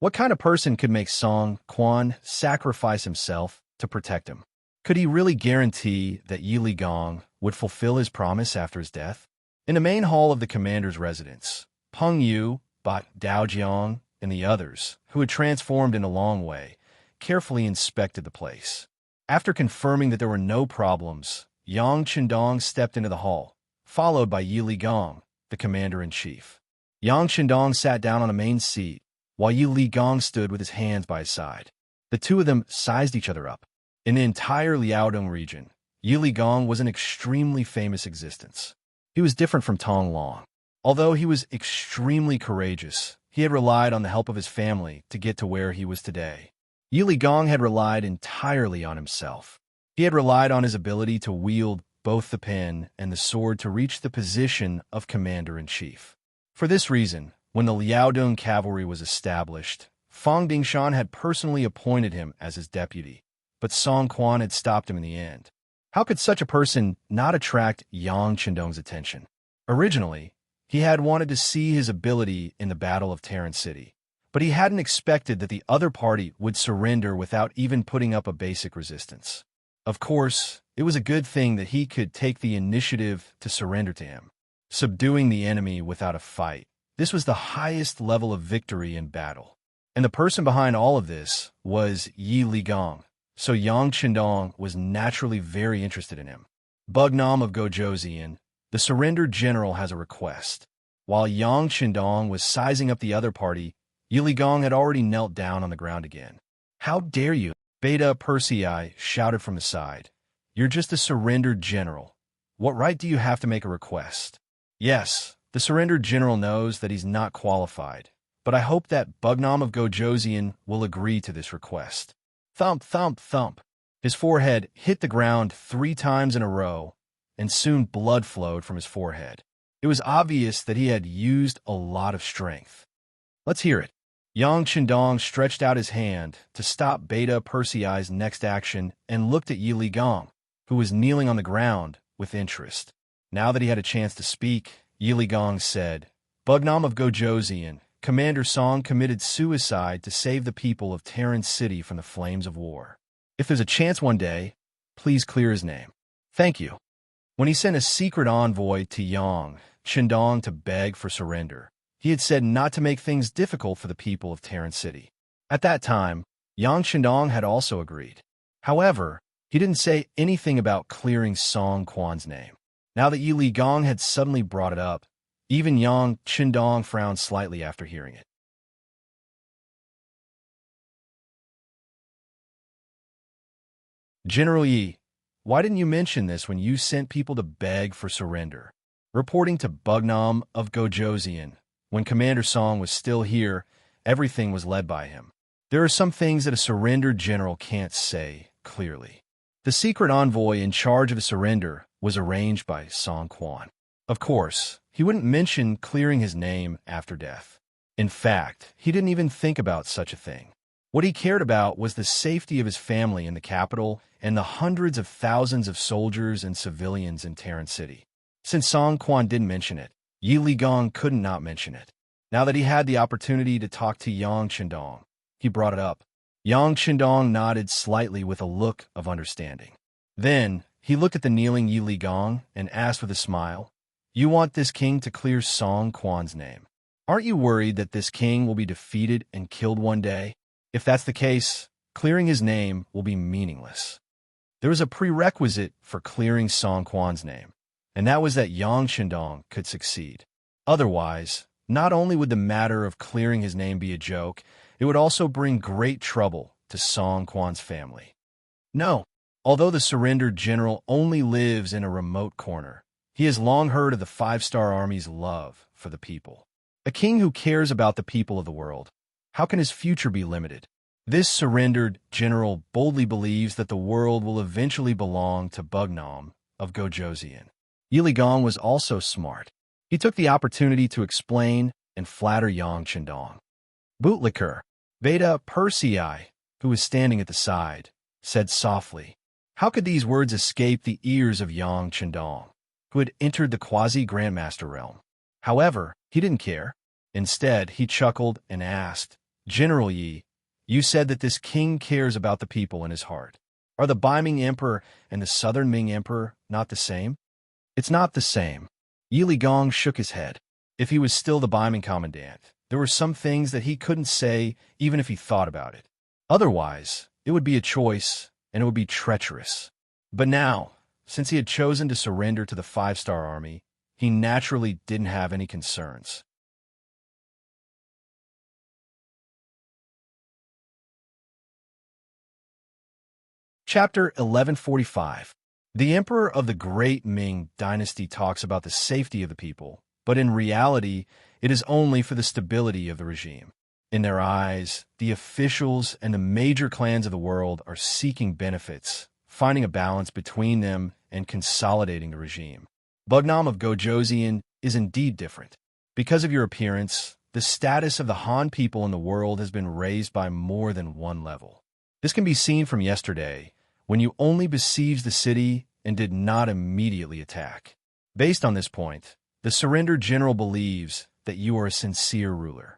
What kind of person could make Song Quan sacrifice himself to protect him? Could he really guarantee that Yi Li Gong would fulfill his promise after his death? In the main hall of the commander's residence, Peng Yu, Bat Daojiang, and the others, who had transformed in a long way, carefully inspected the place. After confirming that there were no problems, Yang Chendong stepped into the hall, followed by Yi Ligong, the commander-in-chief. Yang Chendong sat down on a main seat, while Yi Ligong stood with his hands by his side. The two of them sized each other up. In the entire Liaodong region, Yi Ligong was an extremely famous existence. He was different from Tong Long. Although he was extremely courageous, he had relied on the help of his family to get to where he was today. Yi Ligong had relied entirely on himself. He had relied on his ability to wield both the pen and the sword to reach the position of commander-in-chief. For this reason, when the Liaodong cavalry was established, Fang Dingshan had personally appointed him as his deputy, but Song Quan had stopped him in the end. How could such a person not attract Yang Chendong's attention? Originally, he had wanted to see his ability in the Battle of Terran City, but he hadn't expected that the other party would surrender without even putting up a basic resistance. Of course, it was a good thing that he could take the initiative to surrender to him. Subduing the enemy without a fight, this was the highest level of victory in battle. And the person behind all of this was Yi Ligong, so Yang Chendong was naturally very interested in him. Bugnam of Gojoseon, the surrendered general, has a request. While Yang Chendong was sizing up the other party, Yi Ligong had already knelt down on the ground again. "How dare you?" Beta Persei shouted from the side. "You're just a surrendered general. What right do you have to make a request?" Yes, the surrendered general knows that he's not qualified, but I hope that Bugnam of Gojoseon will agree to this request. Thump, thump, thump. His forehead hit the ground 3 times in a row, and soon blood flowed from his forehead. It was obvious that he had used a lot of strength. "Let's hear it." Yang Chendong stretched out his hand to stop Beta Persei's next action and looked at Yi Ligong, who was kneeling on the ground, with interest. Now that he had a chance to speak, Yi Ligong said, "Bugnam of Gojoseon, Commander Song committed suicide to save the people of Terran City from the flames of war. If there's a chance one day, please clear his name. Thank you." When he sent a secret envoy to Yang Chendong to beg for surrender, he had said not to make things difficult for the people of Terran City. At that time, Yang Chendong had also agreed. However, he didn't say anything about clearing Song Quan's name. Now that Yi Ligong had suddenly brought it up, even Yang Chendong frowned slightly after hearing it. "General Yi, why didn't you mention this when you sent people to beg for surrender?" Reporting to Bugnam of Gojoseon, when Commander Song was still here, everything was led by him. There are some things that a surrendered general can't say clearly. The secret envoy in charge of the surrender was arranged by Song Quan. Of course, he wouldn't mention clearing his name after death. In fact, he didn't even think about such a thing. What he cared about was the safety of his family in the capital and the hundreds of thousands of soldiers and civilians in Terran City. Since Song Quan didn't mention it, Yi Ligong couldn't not mention it. Now that he had the opportunity to talk to Yang Chendong, he brought it up. Yang Chendong nodded slightly with a look of understanding. Then, he looked at the kneeling Yi Ligong and asked with a smile, "You want this king to clear Song Quan's name. Aren't you worried that this king will be defeated and killed one day? If that's the case, clearing his name will be meaningless." There was a prerequisite for clearing Song Quan's name, and that was that Yang Chendong could succeed. Otherwise, not only would the matter of clearing his name be a joke, it would also bring great trouble to Song Quan's family. No, although the surrendered general only lives in a remote corner, he has long heard of the 5-star Army's love for the people. A king who cares about the people of the world, how can his future be limited? This surrendered general boldly believes that the world will eventually belong to Bugnam of Gojoseon. Yi Ligong was also smart. He took the opportunity to explain and flatter Yang Chendong. Bootlicker, Beta Persei, who was standing at the side, said softly. How could these words escape the ears of Yang Chendong, who had entered the quasi-grandmaster realm? However, he didn't care. Instead, he chuckled and asked, "General Yi, you said that this king cares about the people in his heart. Are the Baiming Emperor and the Southern Ming Emperor not the same?" "It's not the same." Yi Ligong shook his head. If he was still the Baiming commandant, there were some things that he couldn't say even if he thought about it. Otherwise, It would be a choice, and it would be treacherous. But now, since he had chosen to surrender to the five-star army, he naturally didn't have any concerns. Chapter 1145. The emperor of the Great Ming Dynasty talks about the safety of the people, but in reality, it is only for the stability of the regime. In their eyes, the officials and the major clans of the world are seeking benefits, finding a balance between them and consolidating the regime. Bugnam of Gojoseon is indeed different. Because of your appearance, the status of the Han people in the world has been raised by more than one level. This can be seen from yesterday, when you only besieged the city and did not immediately attack. Based on this point, the surrendered general believes that you are a sincere ruler.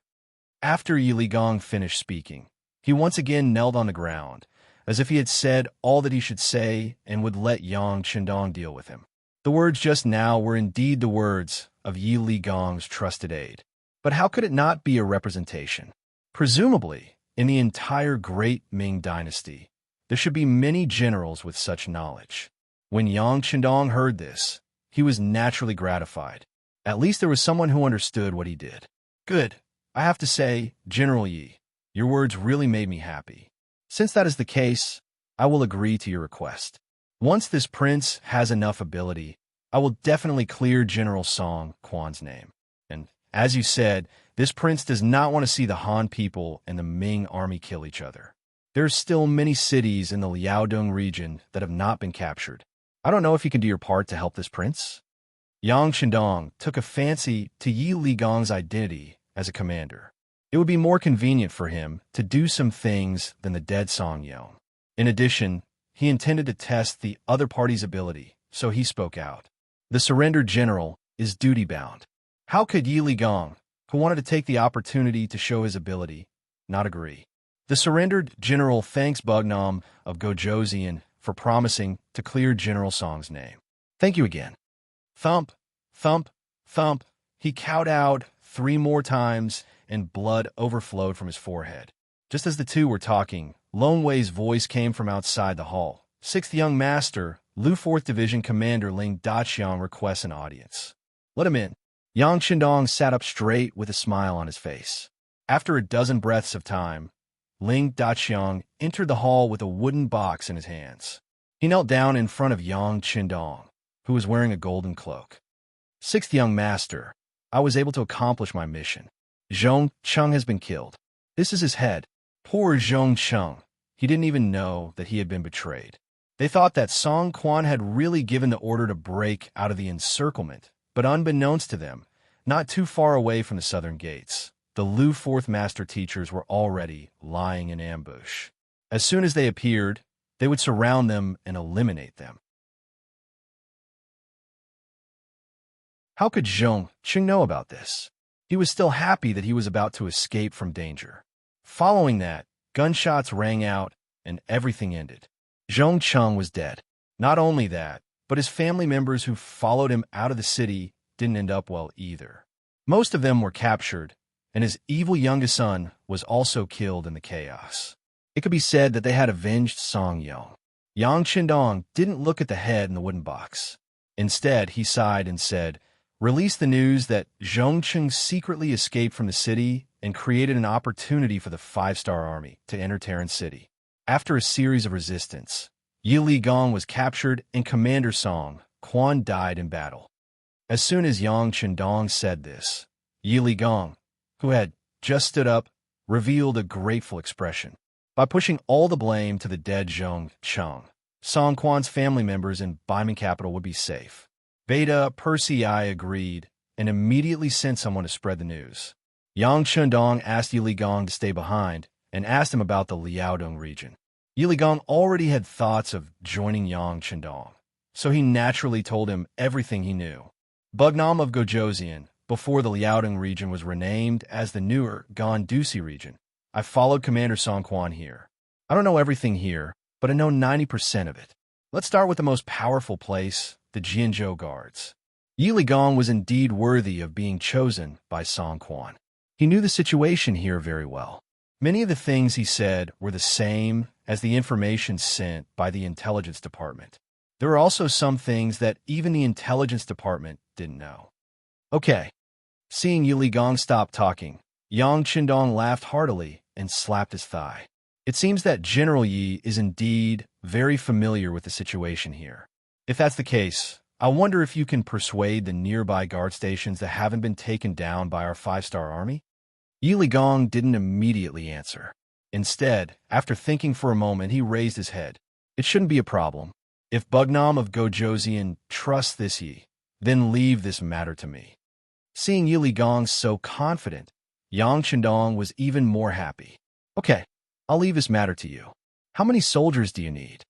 After Yi Ligong finished speaking, he once again knelt on the ground, as if he had said all that he should say and would let Yang Qindong deal with him. The words just now were indeed the words of Yi Ligong's trusted aide. But how could it not be a representation? Presumably, in the entire Great Ming Dynasty, there should be many generals with such knowledge. When Yang Qindong heard this, he was naturally gratified. At least there was someone who understood what he did. Good. I have to say, General Yi, your words really made me happy. Since that is the case, I will agree to your request. Once this prince has enough ability, I will definitely clear General Song Quan's name. And, as you said, this prince does not want to see the Han people and the Ming army kill each other. There are still many cities in the Liaodong region that have not been captured. I don't know if you can do your part to help this prince. Yang Qindong took a fancy to Yi Ligong's identity as a commander. It would be more convenient for him to do some things than the dead Song Yeon. In addition, he intended to test the other party's ability, so he spoke out. The surrendered general is duty-bound. How could Yi Ligong, who wanted to take the opportunity to show his ability, not agree? The surrendered general thanks Bugnam of Gojoseon for promising to clear General Song's name. Thank you again. Thump, thump, thump. He kowtowed 3 more times, and blood overflowed from his forehead. Just as the two were talking, Lone Wei's voice came from outside the hall. 6th Young Master, Lu 4th Division Commander Ling Daqiang requests an audience. Let him in. Yang Qindong sat up straight with a smile on his face. After a dozen breaths of time, Ling Daqiang entered the hall with a wooden box in his hands. He knelt down in front of Yang Qindong, who was wearing a golden cloak. 6th Young Master, I was able to accomplish my mission. Zhong Cheng has been killed. This is his head. Poor Zhong Cheng. He didn't even know that he had been betrayed. They thought that Song Quan had really given the order to break out of the encirclement, but unbeknownst to them, not too far away from the southern gates, the Lu 4th Master teachers were already lying in ambush. As soon as they appeared, they would surround them and eliminate them. How could Zhong Cheng know about this? He was still happy that he was about to escape from danger. Following that, gunshots rang out and everything ended. Zhong Cheng was dead. Not only that, but his family members who followed him out of the city didn't end up well either. Most of them were captured, and his evil youngest son was also killed in the chaos. It could be said that they had avenged Song Yeon. Yang Qindong didn't look at the head in the wooden box. Instead, he sighed and said, "Release the news that Zhong Cheng secretly escaped from the city and created an opportunity for the 5-star army to enter Terran City." After a series of resistance, Yi Ligong was captured and Commander Song Quan died in battle. As soon as Yang Qindong said this, Yi Ligong, who had just stood up, revealed a grateful expression. By pushing all the blame to the dead Zhong Cheng, Song Quan's family members in Baiman capital would be safe. Beta Percy I agreed and immediately sent someone to spread the news. Yang Qindong asked Yi Ligong to stay behind and asked him about the Liaodong region. Yi Ligong already had thoughts of joining Yang Qindong, so he naturally told him everything he knew. Bugnam of Gojoseon, before the Liaodong region was renamed as the newer Gondusi region. I followed Commander Song Quan here. I don't know everything here, but I know 90% of it. Let's start with the most powerful place, the Jianzhou Guards. Yi Ligong was indeed worthy of being chosen by Song Quan. He knew the situation here very well. Many of the things he said were the same as the information sent by the intelligence department. There were also some things that even the intelligence department didn't know. Okay. Seeing Yi Gong stop talking, Yang Qindong laughed heartily and slapped his thigh. It seems that General Yi is indeed very familiar with the situation here. If that's the case, I wonder if you can persuade the nearby guard stations that haven't been taken down by our 5-star army? Yi Gong didn't immediately answer. Instead, after thinking for a moment, he raised his head. It shouldn't be a problem. If Bugnam of Gojoseon trusts this Yi, then leave this matter to me. Seeing Yi Gong so confident, Yang Qindong was even more happy. Okay, I'll leave this matter to you. How many soldiers do you need?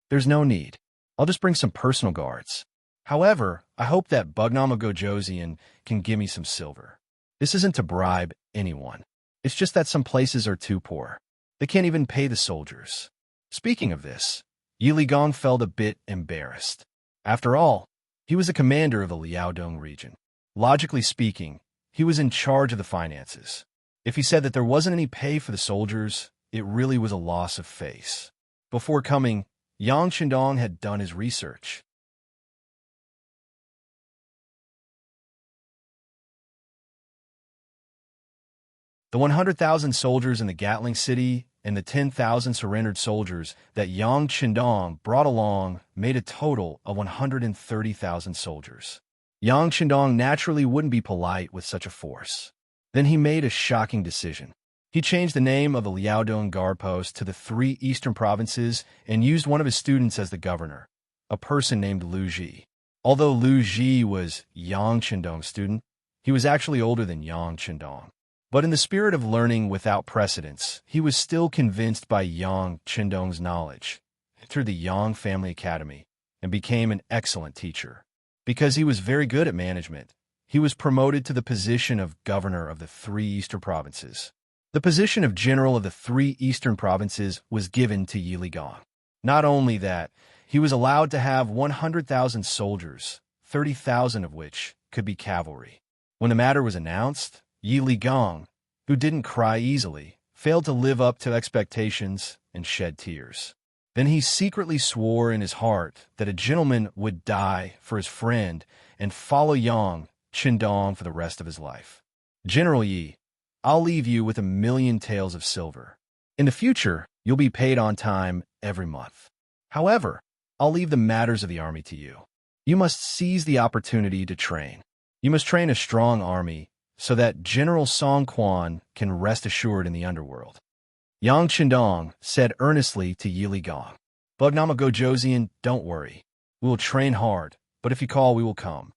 There's no need. I'll just bring some personal guards. However, I hope that Bugnam of Gojoseon can give me some silver. This isn't to bribe anyone. It's just that some places are too poor. They can't even pay the soldiers. Speaking of this, Yi Gong felt a bit embarrassed. After all, he was the commander of the Liaodong region. Logically speaking, he was in charge of the finances. If he said that there wasn't any pay for the soldiers, it really was a loss of face. Before coming, Yang Qindong had done his research. The 100,000 soldiers in the Gatling city and the 10,000 surrendered soldiers that Yang Qindong brought along made a total of 130,000 soldiers. Yang Qindong naturally wouldn't be polite with such a force. Then he made a shocking decision. He changed the name of the Liaodong guard post to the 3 eastern provinces and used one of his students as the governor, a person named Lu Ji. Although Lu Ji was Yang Qindong's student, he was actually older than Yang Qindong. But in the spirit of learning without precedence, he was still convinced by Yang Qindong's knowledge, entered the Yang Family Academy, and became an excellent teacher. Because he was very good at management, he was promoted to the position of governor of the 3 eastern provinces. The position of general of the 3 eastern provinces was given to Yi Gong. Not only that, he was allowed to have 100,000 soldiers, 30,000 of which could be cavalry. When the matter was announced, Yi Gong, who didn't cry easily, failed to live up to expectations and shed tears. Then he secretly swore in his heart that a gentleman would die for his friend and follow Yang Qindong for the rest of his life. General Yi, I'll leave you with 1,000,000 taels of silver. In the future, you'll be paid on time every month. However, I'll leave the matters of the army to you. You must seize the opportunity to train. You must train a strong army so that General Song Quan can rest assured in the underworld. Yang Qindong said earnestly to Yi Gong, Bugnam of Gojoseon, don't worry. We will train hard, but if you call, we will come.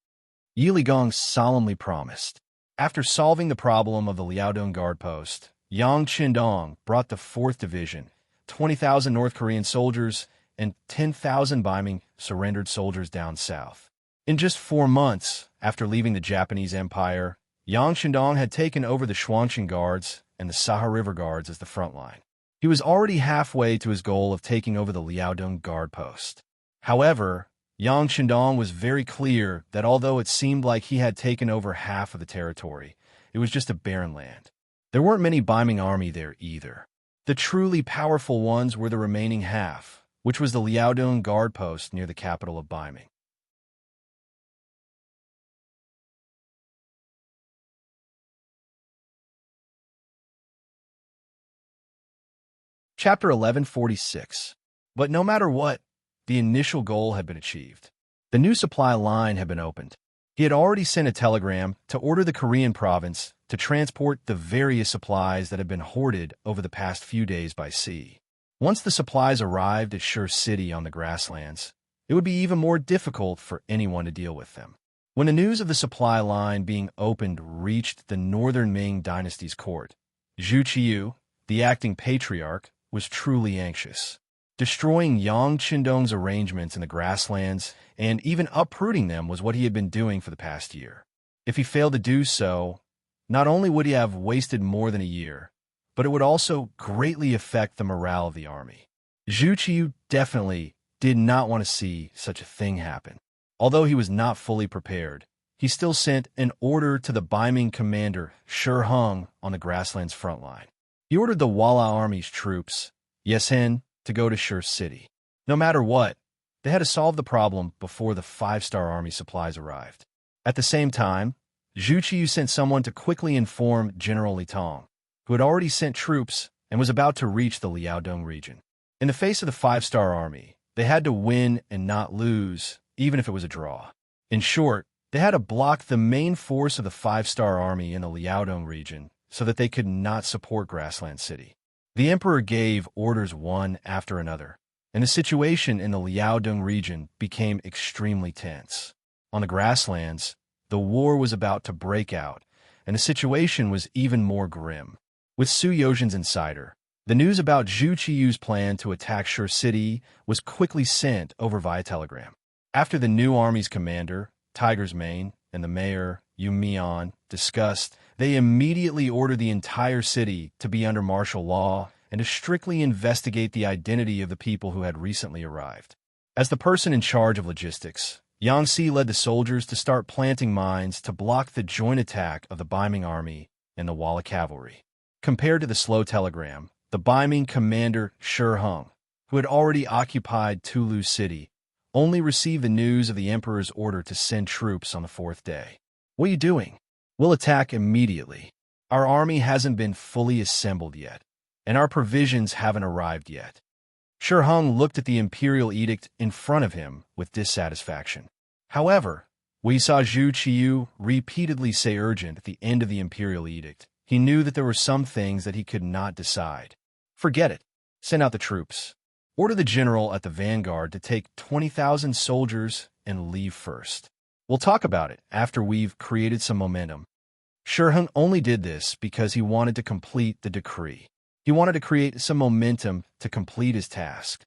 Yi Gong solemnly promised. After solving the problem of the Liaodong guard post, Yang Qindong brought the 4th Division, 20,000 North Korean soldiers, and 10,000 Baiming surrendered soldiers down south. In just 4 months after leaving the Japanese Empire, Yang Qindong had taken over the Shuangqing Guards and the Saha River Guards as the front line. He was already halfway to his goal of taking over the Liaodong guard post. However, Yang Qindong was very clear that although it seemed like he had taken over half of the territory, it was just a barren land. There weren't many Baiming army there either. The truly powerful ones were the remaining half, which was the Liaodong guard post near the capital of Baiming. Chapter 1146. But no matter what, the initial goal had been achieved. The new supply line had been opened. He had already sent a telegram to order the Korean province to transport the various supplies that had been hoarded over the past few days by sea. Once the supplies arrived at Shur City on the grasslands, it would be even more difficult for anyone to deal with them. When the news of the supply line being opened reached the northern Ming dynasty's court, Zhu Qiyu, the acting patriarch, was truly anxious. Destroying Yang Qindong's arrangements in the grasslands and even uprooting them was what he had been doing for the past year. If he failed to do so, not only would he have wasted more than a year, but it would also greatly affect the morale of the army. Zhu Qiyu definitely did not want to see such a thing happen. Although he was not fully prepared, he still sent an order to the Baiming commander, Shi Hung, on the grasslands front line. He ordered the Walla Army's troops, Yesen, to go to Sure City. No matter what, they had to solve the problem before the five-star army supplies arrived. At the same time, Zhu Qiyu sent someone to quickly inform General Li Tong, who had already sent troops and was about to reach the Liaodong region. In the face of the five-star army, they had to win and not lose, even if it was a draw. In short, they had to block the main force of the five-star army in the Liaodong region so that they could not support Grassland City. The emperor gave orders one after another, and the situation in the Liaodong region became extremely tense. On the grasslands, the war was about to break out, and the situation was even more grim. With Su Yozhen's insider, the news about Zhu Qiyu's plan to attack Sure City was quickly sent over via telegram. After the new army's commander, Tiger's Mane, and the mayor, Yu Mian, discussed, they immediately ordered the entire city to be under martial law and to strictly investigate the identity of the people who had recently arrived. As the person in charge of logistics, Yang Si led the soldiers to start planting mines to block the joint attack of the Baiming army and the Walla cavalry. Compared to the slow telegram, the Baiming commander Shi Heng, who had already occupied Tulu City, only received the news of the emperor's order to send troops on the fourth day. "What are you doing? We'll attack immediately. Our army hasn't been fully assembled yet, and our provisions haven't arrived yet." Shi Heng looked at the imperial edict in front of him with dissatisfaction. However, when he saw Zhu Qiyu repeatedly say urgent at the end of the imperial edict, he knew that there were some things that he could not decide. "Forget it. Send out the troops. Order the general at the vanguard to take 20,000 soldiers and leave first. We'll talk about it after we've created some momentum." Shi Heng only did this because he wanted to complete the decree. He wanted to create some momentum to complete his task.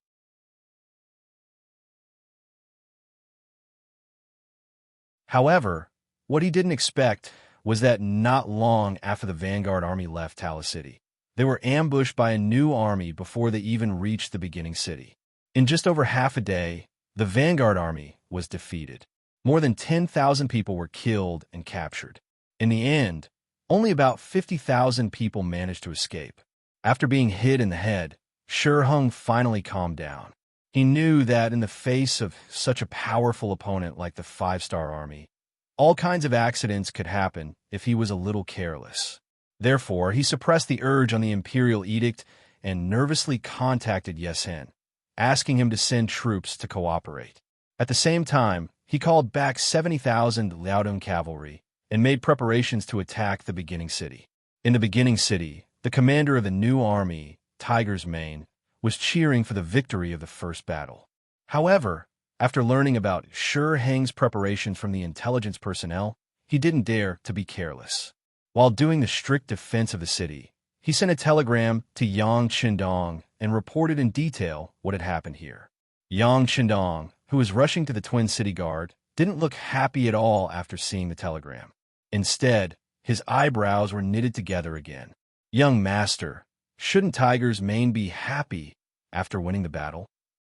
However, what he didn't expect was that not long after the vanguard army left Tala City, they were ambushed by a new army before they even reached the beginning city. In just over half a day, the vanguard army was defeated. More than 10,000 people were killed and captured. In the end, only about 50,000 people managed to escape. After being hit in the head, Shi Heng finally calmed down. He knew that in the face of such a powerful opponent like the five-star army, all kinds of accidents could happen if he was a little careless. Therefore, he suppressed the urge on the imperial edict and nervously contacted Yesen, asking him to send troops to cooperate. At the same time, he called back 70,000 Liaodong cavalry and made preparations to attack the beginning city. In the beginning city, the commander of the new army, Tiger's Mane, was cheering for the victory of the first battle. However, after learning about Shi Heng's preparations from the intelligence personnel, he didn't dare to be careless. While doing the strict defense of the city, he sent a telegram to Yang Qindong and reported in detail what had happened here. Yang Qindong, who was rushing to the Twin City Guard, didn't look happy at all after seeing the telegram. Instead, his eyebrows were knitted together again. "Young master, shouldn't Tiger's Mane be happy after winning the battle?"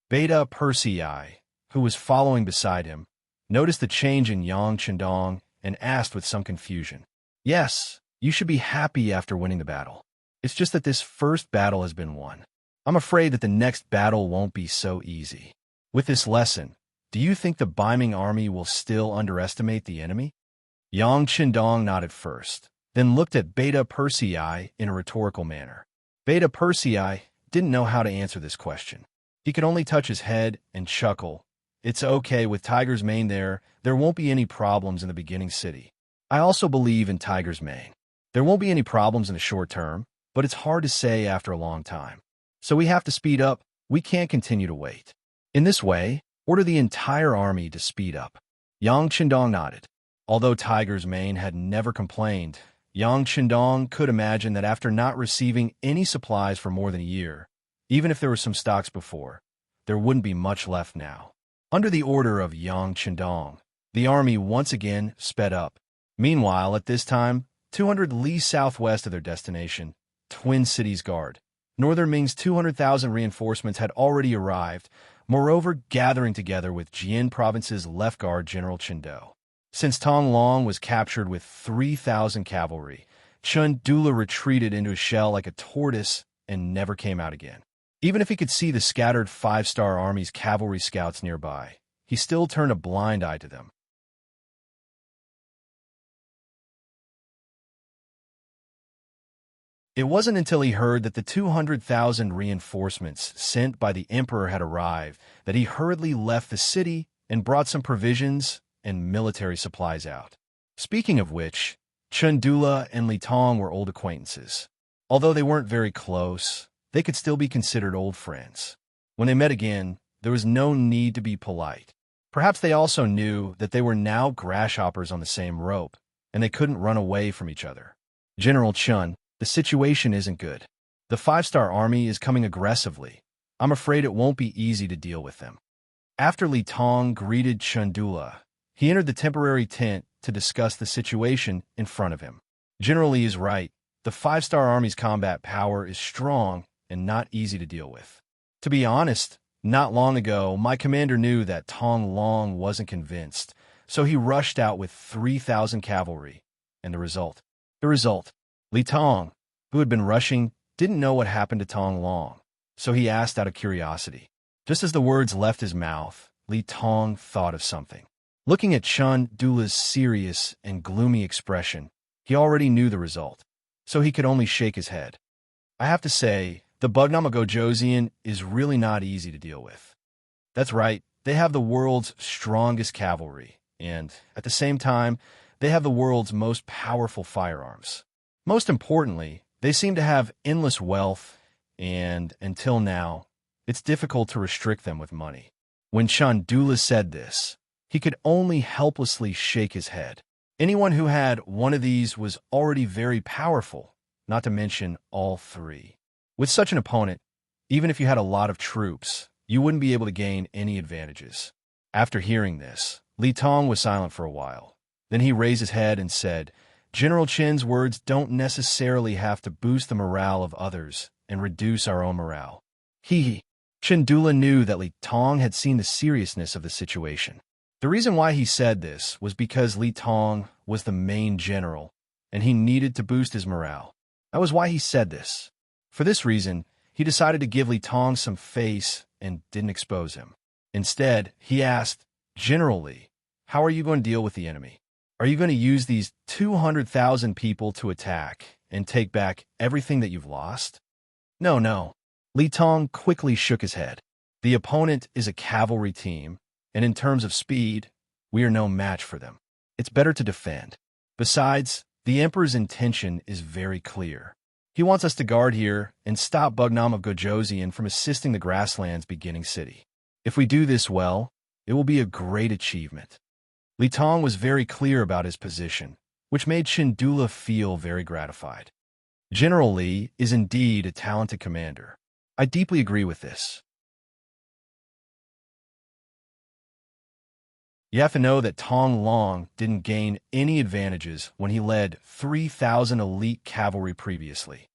Beta Persei, who was following beside him, noticed the change in Yang Qindong and asked with some confusion, "Yes, you should be happy after winning the battle. It's just that this first battle has been won. I'm afraid that the next battle won't be so easy. With this lesson, do you think the Baiming army will still underestimate the enemy?" Yang Qindong nodded first, then looked at Beta Persei in a rhetorical manner. Beta Persei didn't know how to answer this question. He could only touch his head and chuckle. "It's okay, with Tiger's Mane there won't be any problems in the beginning city. I also believe in Tiger's Mane. There won't be any problems in the short term, but it's hard to say after a long time. So we have to speed up. We can't continue to wait. In this way, order the entire army to speed up." Yang Qindong nodded. Although Tiger's Mane had never complained, Yang Qindong could imagine that after not receiving any supplies for more than a year, even if there were some stocks before, there wouldn't be much left now. Under the order of Yang Qindong, the army once again sped up. Meanwhile, at this time, 200 li southwest of their destination, Twin Cities Guard, Northern Ming's 200,000 reinforcements had already arrived, moreover gathering together with Jian Province's left guard General Chindo. Since Tong Long was captured with 3,000 cavalry, Chun Dula retreated into a shell like a tortoise and never came out again. Even if he could see the scattered five-star army's cavalry scouts nearby, he still turned a blind eye to them. It wasn't until he heard that the 200,000 reinforcements sent by the emperor had arrived that he hurriedly left the city and brought some provisions and military supplies out. Speaking of which, Chundula and Li Tong were old acquaintances. Although they weren't very close, they could still be considered old friends. When they met again, there was no need to be polite. Perhaps they also knew that they were now grasshoppers on the same rope, and they couldn't run away from each other. General Chun, the situation isn't good. The five-star army is coming aggressively. I'm afraid it won't be easy to deal with them. After Li Tong greeted Chundula, he entered the temporary tent to discuss the situation in front of him. General Li is right. The five-star army's combat power is strong and not easy to deal with. To be honest, not long ago, my commander knew that Tong Long wasn't convinced, so he rushed out with 3,000 cavalry. And the result? Li Tong, who had been rushing, didn't know what happened to Tong Long, so he asked out of curiosity. Just as the words left his mouth, Li Tong thought of something. Looking at Chun Dula's serious and gloomy expression, he already knew the result, so he could only shake his head. I have to say, the Bugnama Gojosian is really not easy to deal with. That's right, they have the world's strongest cavalry, and, at the same time, they have the world's most powerful firearms. Most importantly, they seem to have endless wealth, and, until now, it's difficult to restrict them with money. When Chandula said this, he could only helplessly shake his head. Anyone who had one of these was already very powerful, not to mention all three. With such an opponent, even if you had a lot of troops, you wouldn't be able to gain any advantages. After hearing this, Li Tong was silent for a while. Then he raised his head and said, General Chin's words don't necessarily have to boost the morale of others and reduce our own morale. Chindula knew that Li Tong had seen the seriousness of the situation. The reason why he said this was because Li Tong was the main general, and he needed to boost his morale. That was why he said this. For this reason, he decided to give Li Tong some face and didn't expose him. Instead, he asked, General Li, how are you going to deal with the enemy? Are you going to use these 200,000 people to attack and take back everything that you've lost? No. Li Tong quickly shook his head. The opponent is a cavalry team, and in terms of speed, we are no match for them. It's better to defend. Besides, the Emperor's intention is very clear. He wants us to guard here and stop Bugnam of Gojosian from assisting the Grasslands beginning city. If we do this well, it will be a great achievement. Li Tong was very clear about his position, which made Chindula feel very gratified. General Li is indeed a talented commander. I deeply agree with this. You have to know that Tong Long didn't gain any advantages when he led 3,000 elite cavalry previously.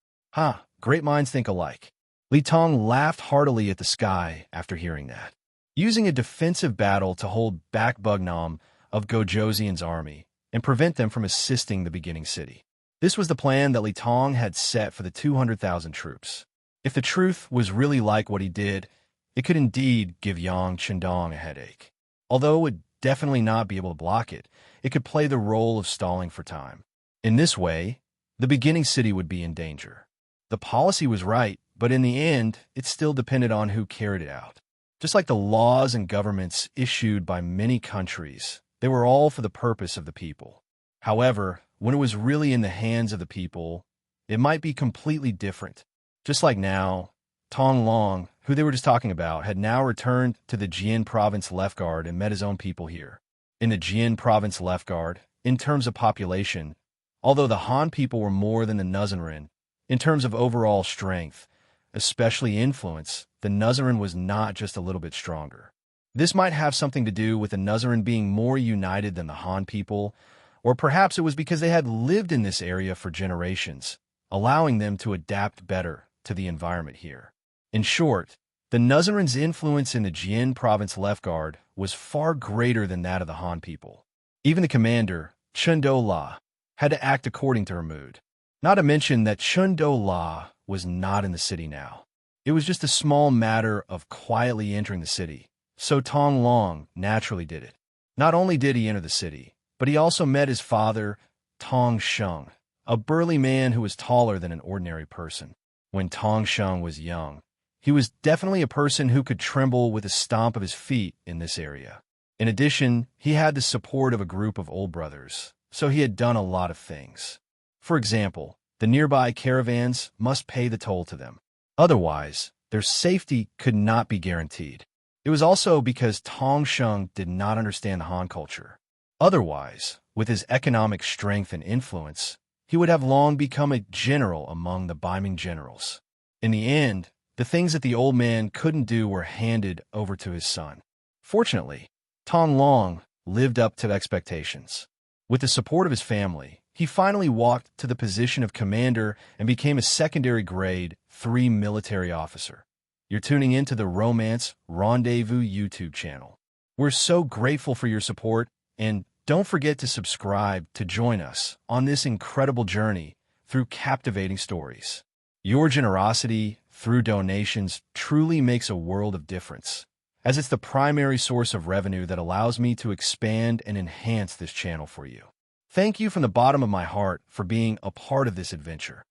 Great minds think alike. Li Tong laughed heartily at the sky after hearing that. Using a defensive battle to hold back Bugnam of Gojosian's army and prevent them from assisting the beginning city. This was the plan that Li Tong had set for the 200,000 troops. If the truth was really like what he did, it could indeed give Yang Chendong a headache. Although it would definitely not be able to block it, it could play the role of stalling for time. In this way, the beginning city would be in danger. The policy was right, but in the end, it still depended on who carried it out. Just like the laws and governments issued by many countries, they were all for the purpose of the people. However, when it was really in the hands of the people, it might be completely different. Just like now, Tong Long, who they were just talking about, had now returned to the Jian Province Left Guard and met his own people here. In the Jian Province Left Guard, in terms of population, although the Han people were more than the Nuzarin, in terms of overall strength, especially influence, the Nuzarin was not just a little bit stronger. This might have something to do with the Nuzarin being more united than the Han people, or perhaps it was because they had lived in this area for generations, allowing them to adapt better to the environment here. In short, the Nuzarin's influence in the Jian Province Left Guard was far greater than that of the Han people. Even the commander, Chun-Do La, had to act according to her mood. Not to mention that Chun-Do La was not in the city now. It was just a small matter of quietly entering the city, so Tong Long naturally did it. Not only did he enter the city, but he also met his father, Tong Sheng, a burly man who was taller than an ordinary person. When Tong Sheng was young, he was definitely a person who could tremble with a stomp of his feet in this area. In addition, he had the support of a group of old brothers, so he had done a lot of things. For example, the nearby caravans must pay the toll to them. Otherwise, their safety could not be guaranteed. It was also because Tong Sheng did not understand Han culture. Otherwise, with his economic strength and influence, he would have long become a general among the Baiming generals. In the end, the things that the old man couldn't do were handed over to his son. Fortunately, Tong Long lived up to expectations. With the support of his family, he finally walked to the position of commander and became a secondary grade 3 military officer. You're tuning into the Romance Rendezvous YouTube channel. We're so grateful for your support, and don't forget to subscribe to join us on this incredible journey through captivating stories. Your generosity through donations truly makes a world of difference, as it's the primary source of revenue that allows me to expand and enhance this channel for you. Thank you from the bottom of my heart for being a part of this adventure.